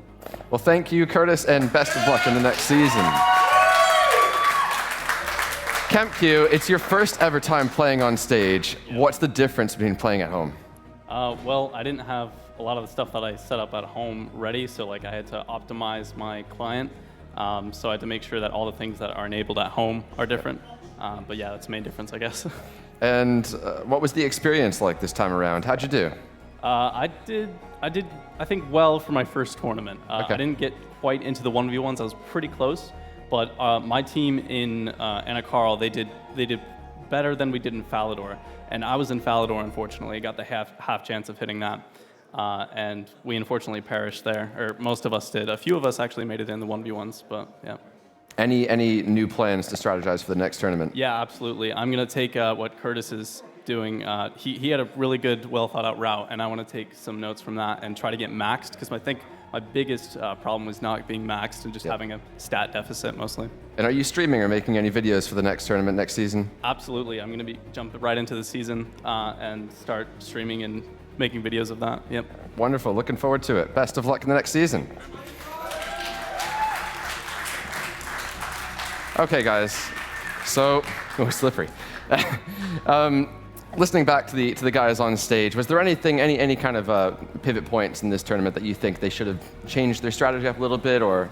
Well, thank you, Curtis, and best of luck in the next season. Kemp Q, it's your first ever time playing on stage. What's the difference between playing at home? Well, I didn't have a lot of the stuff that I set up at home ready, so like I had to optimize my client. So I had to make sure that all the things that are enabled at home are different. But yeah, that's the main difference, I guess. And what was the experience like this time around? How'd you do? I did, I think, well for my first tournament. Okay. I didn't get quite into the 1v1s. I was pretty close, but my team in Anacarl, they did better than we did in Falador, and I was in Falador. Unfortunately, I got the half chance of hitting that, and we unfortunately perished there, or most of us did. A few of us actually made it in the 1v1s, but yeah. Any new plans to strategize for the next tournament? Yeah, absolutely. I'm gonna take what Curtis is doing. He had a really good, well thought out route, and I want to take some notes from that and try to get maxed, because I think my biggest problem was not being maxed and just having a stat deficit mostly. And are you streaming or making any videos for the next tournament next season? Absolutely. I'm going to be jumping right into the season and start streaming and making videos of that. Yep. Wonderful. Looking forward to it. Best of luck in the next season. Okay, guys. So, slippery. Listening back to the guys on stage, was there anything, any kind of pivot points in this tournament that you think they should have changed their strategy up a little bit, or?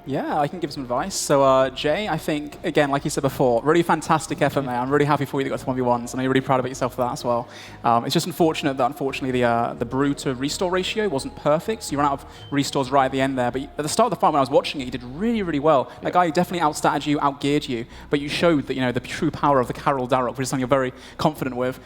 Yeah, I can give some advice. So Jay, I think, again, like you said before, really fantastic effort, mate. I'm really happy for you that you got to 1v1s, and I'm really proud of yourself for that as well. It's just unfortunate that, unfortunately, the brew to restore ratio wasn't perfect, so you ran out of restores right at the end there. But at the start of the fight, when I was watching it, you did really, really well. That guy definitely outstatted you, outgeared you, but you showed that, the true power of the Carol Darroch, which is something you're very confident with.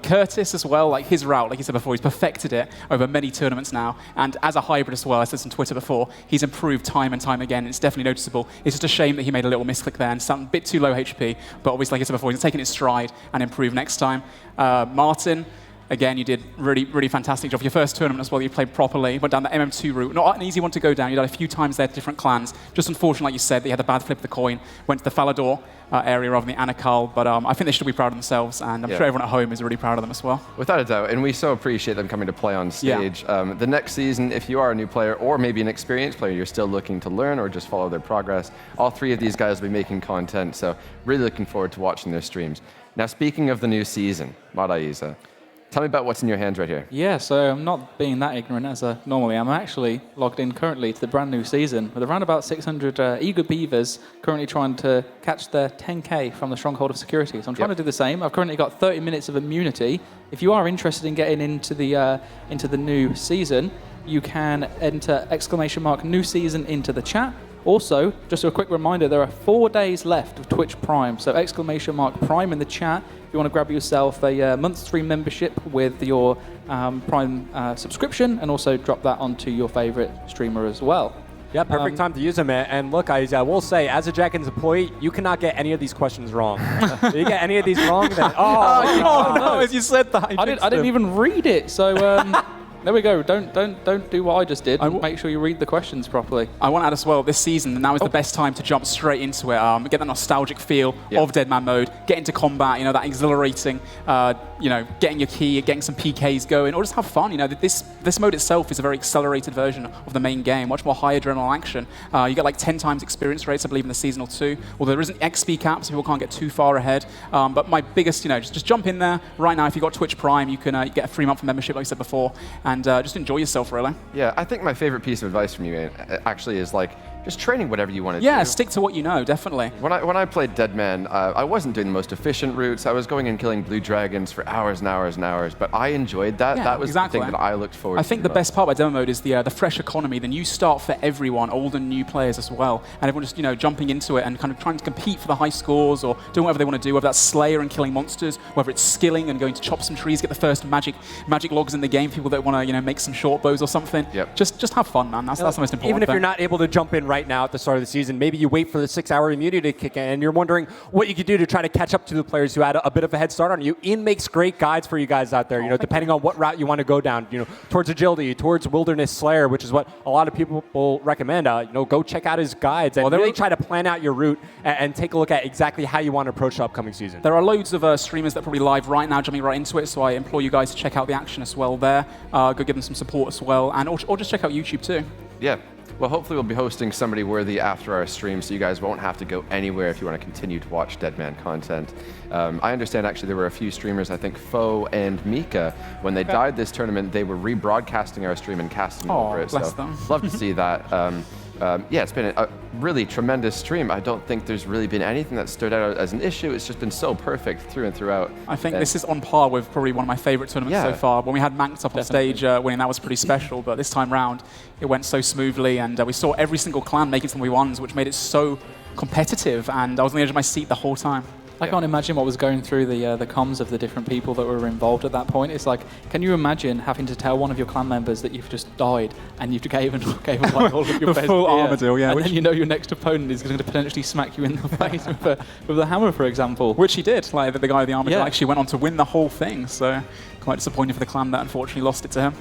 Curtis as well, like his route, like you said before, he's perfected it over many tournaments now, and as a hybrid as well, I said this on Twitter before, he's improved time and time again. It's definitely noticeable. It's just a shame that he made a little misclick there and something a bit too low HP, but obviously, like I said before, he's taking his stride and improve next time. Martin, again, you did really, really fantastic job. Your first tournament as well, you played properly, went down the MM2 route. Not an easy one to go down. You died a few times there to different clans. Just unfortunate, like you said, that you had the bad flip of the coin, went to the Falador area rather than the Anacarl, but I think they should be proud of themselves, and I'm sure everyone at home is really proud of them as well. Without a doubt, and we so appreciate them coming to play on stage. Yeah. The next season, if you are a new player or maybe an experienced player, you're still looking to learn or just follow their progress, all three of these guys will be making content, so really looking forward to watching their streams. Now, speaking of the new season, Maraiza, tell me about what's in your hands right here. Yeah, so I'm not being that ignorant as I normally am. I'm actually logged in currently to the brand new season with around about 600 eager beavers currently trying to catch their 10K from the Stronghold of Security. So I'm trying to do the same. I've currently got 30 minutes of immunity. If you are interested in getting into the new season, you can enter !new season into the chat. Also, just a quick reminder, there are 4 days left of Twitch Prime, so !Prime in the chat if you want to grab yourself a month's free membership with your Prime subscription, and also drop that onto your favorite streamer as well. Yeah, perfect time to use them. And look, I will say, as a Jackins employee, you cannot get any of these questions wrong. If you get any of these wrong, then no, as you said that. I didn't even read it, so there we go. Don't do what I just did. Make sure you read the questions properly. I want to add as well, this season, now is the best time to jump straight into it. Get that nostalgic feel of Deadman mode, get into combat, that exhilarating, getting your key, getting some PKs going, or just have fun. This mode itself is a very accelerated version of the main game, much more high adrenaline action. You get like 10 times experience rates, I believe, in the seasonal 2. Although there isn't XP cap, so people can't get too far ahead. But my biggest, just jump in there right now. If you've got Twitch Prime, you can get a 3-month membership, like I said before, and just enjoy yourself, really. Yeah, I think my favorite piece of advice from you actually is just training whatever you want to do. Yeah, stick to what you know, definitely. When I played Deadman, I wasn't doing the most efficient routes. I was going and killing blue dragons for hours and hours and hours, but I enjoyed that. Yeah, that was the thing that I looked forward to. I think the best part about demo mode is the fresh economy, the new start for everyone, old and new players as well, and everyone just jumping into it and kind of trying to compete for the high scores or doing whatever they want to do, whether that's Slayer and killing monsters, whether it's skilling and going to chop some trees, get the first magic logs in the game, people that want to make some short bows or something. Yep. Just have fun, man. That's the most important Even if thing. you're not able to jump in right now at the start of the season, maybe you wait for the 6-hour immunity to kick in, and you're wondering what you could do to try to catch up to the players who had a bit of a head start on you. Ian makes great guides for you guys out there, depending on what route you want to go down, towards agility, towards Wilderness Slayer, which is what a lot of people will recommend. Go check out his guides and really try to plan out your route and take a look at exactly how you want to approach the upcoming season. There are loads of streamers that are probably live right now, jumping right into it, so I implore you guys to check out the action as well there. Go give them some support as well, and or just check out YouTube too. Yeah. Well, hopefully we'll be hosting somebody worthy after our stream, so you guys won't have to go anywhere if you want to continue to watch Deadman content. I understand actually there were a few streamers, I think Foe and Mika, when they died this tournament, they were rebroadcasting our stream and casting over it. Bless so them. love to see that. yeah, it's been a really tremendous stream. I don't think there's really been anything that stood out as an issue. It's just been so perfect through and throughout. I think this is on par with probably one of my favorite tournaments so far. When we had Manx up on stage winning, that was pretty special. But this time round, it went so smoothly, and we saw every single clan making some V1s, which made it so competitive. And I was on the edge of my seat the whole time. I can't imagine what was going through the comms of the different people that were involved at that point. It's like, can you imagine having to tell one of your clan members that you've just died and you've gave them like all of your best full gear, Armadillo, yeah. and then you know your next opponent is going to potentially smack you in the face with the hammer, for example. Which he did. Like the guy with the Armadillo actually went on to win the whole thing. So quite disappointing for the clan that unfortunately lost it to him.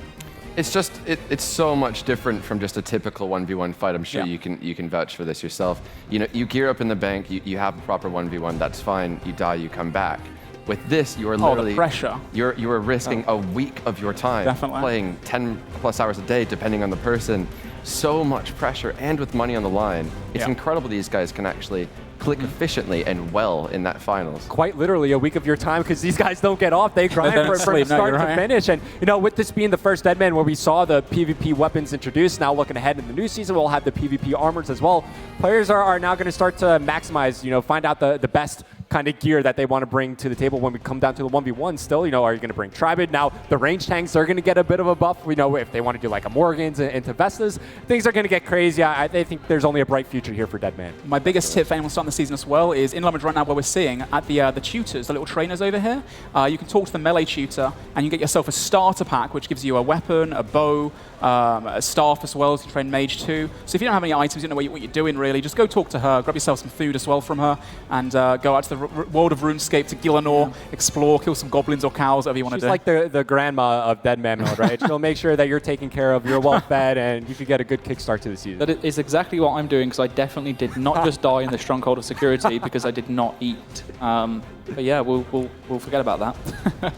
It's just it's so much different from just a typical 1v1 fight. I'm sure you can vouch for this yourself. You know, you gear up in the bank, you have a proper 1v1, that's fine. You die, you come back. With this, you are literally the pressure. You are risking a week of your time playing 10+ hours a day, depending on the person. So much pressure, and with money on the line, it's incredible these guys can actually click efficiently and well in that finals. Quite literally a week of your time, because these guys don't get off. They grind from start to finish. And you know, with this being the first Deadman where we saw the PvP weapons introduced, now looking ahead in the new season, we'll have the PvP armors as well. Players are now going to start to maximize, you know, find out the best kind of gear that they want to bring to the table when we come down to the 1v1 still. You know, are you going to bring Tribid? Now, the range tanks are going to get a bit of a buff. We know if they want to do like a Morgans into Vestas, things are going to get crazy. I think there's only a bright future here for Deadman. My biggest tip for anyone starting the season as well is in London right now where we're seeing at the tutors, the little trainers over here, you can talk to the melee tutor and you get yourself a starter pack which gives you a weapon, a bow, a staff as well, as you train mage too. So if you don't have any items, you don't know what you're doing really, just go talk to her, grab yourself some food as well from her, and go out to the world of RuneScape, to Gillinor, explore, kill some goblins or cows, whatever you want to do. She's like the grandma of Deadman mode, right? She'll make sure that you're taken care of, you're well fed, and you could get a good kickstart to the season. That is exactly what I'm doing, because I definitely did not just die in the stronghold of security because I did not eat. But yeah, we'll forget about that.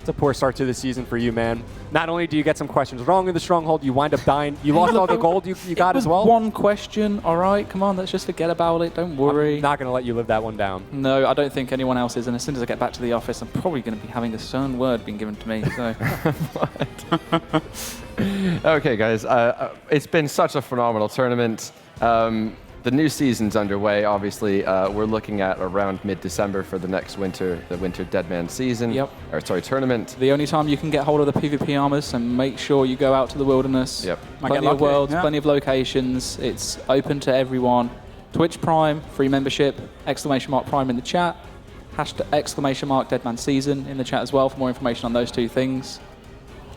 It's a poor start to the season for you, man. Not only do you get some questions wrong in the stronghold, you wind up dying. You lost all the gold you got as well. One question, all right? Come on, let's just forget about it. Don't worry. I'm not going to let you live that one down. No, I don't think anyone else is. And as soon as I get back to the office, I'm probably going to be having a stern word being given to me. So. Okay, guys. It's been such a phenomenal tournament. The new season's underway, obviously. We're looking at around mid-December for the next winter, the winter Deadman season. Yep. Or sorry, tournament. The only time you can get hold of the PvP armors, and make sure you go out to the wilderness. Yep. Plenty of worlds, plenty of locations. It's open to everyone. Twitch Prime, free membership, !Prime in the chat. #! Deadman season in the chat as well for more information on those two things.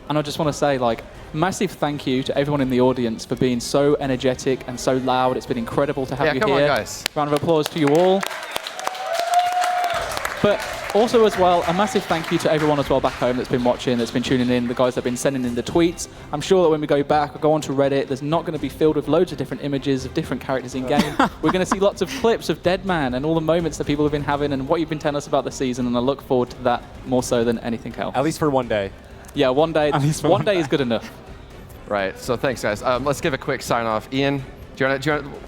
And I just want to say, like, massive thank you to everyone in the audience for being so energetic and so loud. It's been incredible to have you here. Come on, guys. Round of applause to you all. But also as well, a massive thank you to everyone as well back home that's been watching, that's been tuning in, the guys that have been sending in the tweets. I'm sure that when we go back, we'll go onto Reddit, there's not going to be filled with loads of different images of different characters in game. We're going to see lots of clips of Deadman and all the moments that people have been having and what you've been telling us about the season, and I look forward to that more so than anything else. At least for one day. Yeah, one day. One day is good enough. Right. So thanks, guys. Let's give a quick sign off. Ian,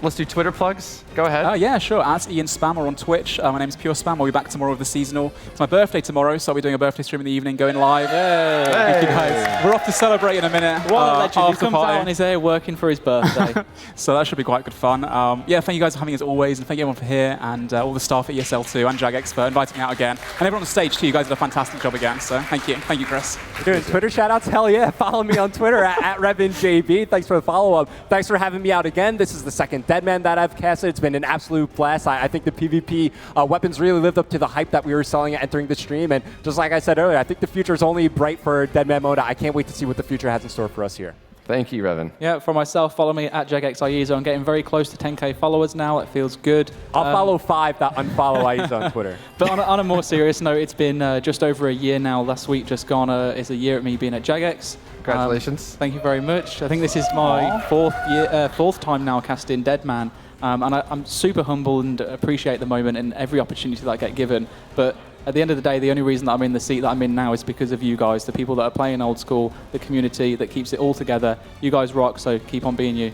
let's do Twitter plugs. Go ahead. Yeah, sure. At Ian Spammer on Twitch. My name's Pure Spam. I'll be back tomorrow with the seasonal. It's my birthday tomorrow, so I'll be doing a birthday stream in the evening, going live. Thank you, guys. We're off to celebrate in a minute. What a legend. He comes out on his day working for his birthday. So that should be quite good fun. Yeah, thank you guys for having us as always, and thank you everyone for here, and all the staff at ESL too, and Jagex for inviting me out again. And everyone on the stage too. You guys did a fantastic job again, so thank you. Thank you, Chris. You're doing Twitter shout-outs? Hell yeah. Follow me on Twitter at RevinJB. Thanks for the follow-up. Thanks for having me out again. This is the second Deadman that I've casted. It's been an absolute blast. I think the PvP weapons really lived up to the hype that we were selling entering the stream. And just like I said earlier, I think the future is only bright for Deadman mode. I can't wait to see what the future has in store for us here. Thank you, Revin. Yeah, for myself, follow me at JagXIEZO. I'm getting very close to 10K followers now. It feels good. I'll follow 5 that unfollow IEZO on Twitter. But on a more serious note, it's been just over a year now. Last week just gone is a year at me being at Jagex. Congratulations. Thank you very much. I think this is my fourth time now casting Deadman. And I'm super humble and appreciate the moment and every opportunity that I get given. But at the end of the day, the only reason that I'm in the seat that I'm in now is because of you guys, the people that are playing Old School, the community that keeps it all together. You guys rock, so keep on being you.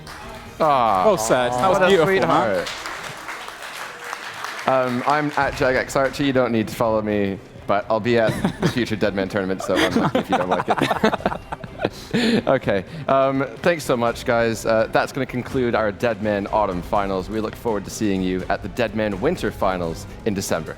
Well said. That was beautiful, man. I'm at JagXArchie. You don't need to follow me, but I'll be at the future Deadman tournament, so unlucky if you don't like it. Okay, thanks so much, guys. That's going to conclude our Deadman Autumn Finals. We look forward to seeing you at the Deadman Winter Finals in December.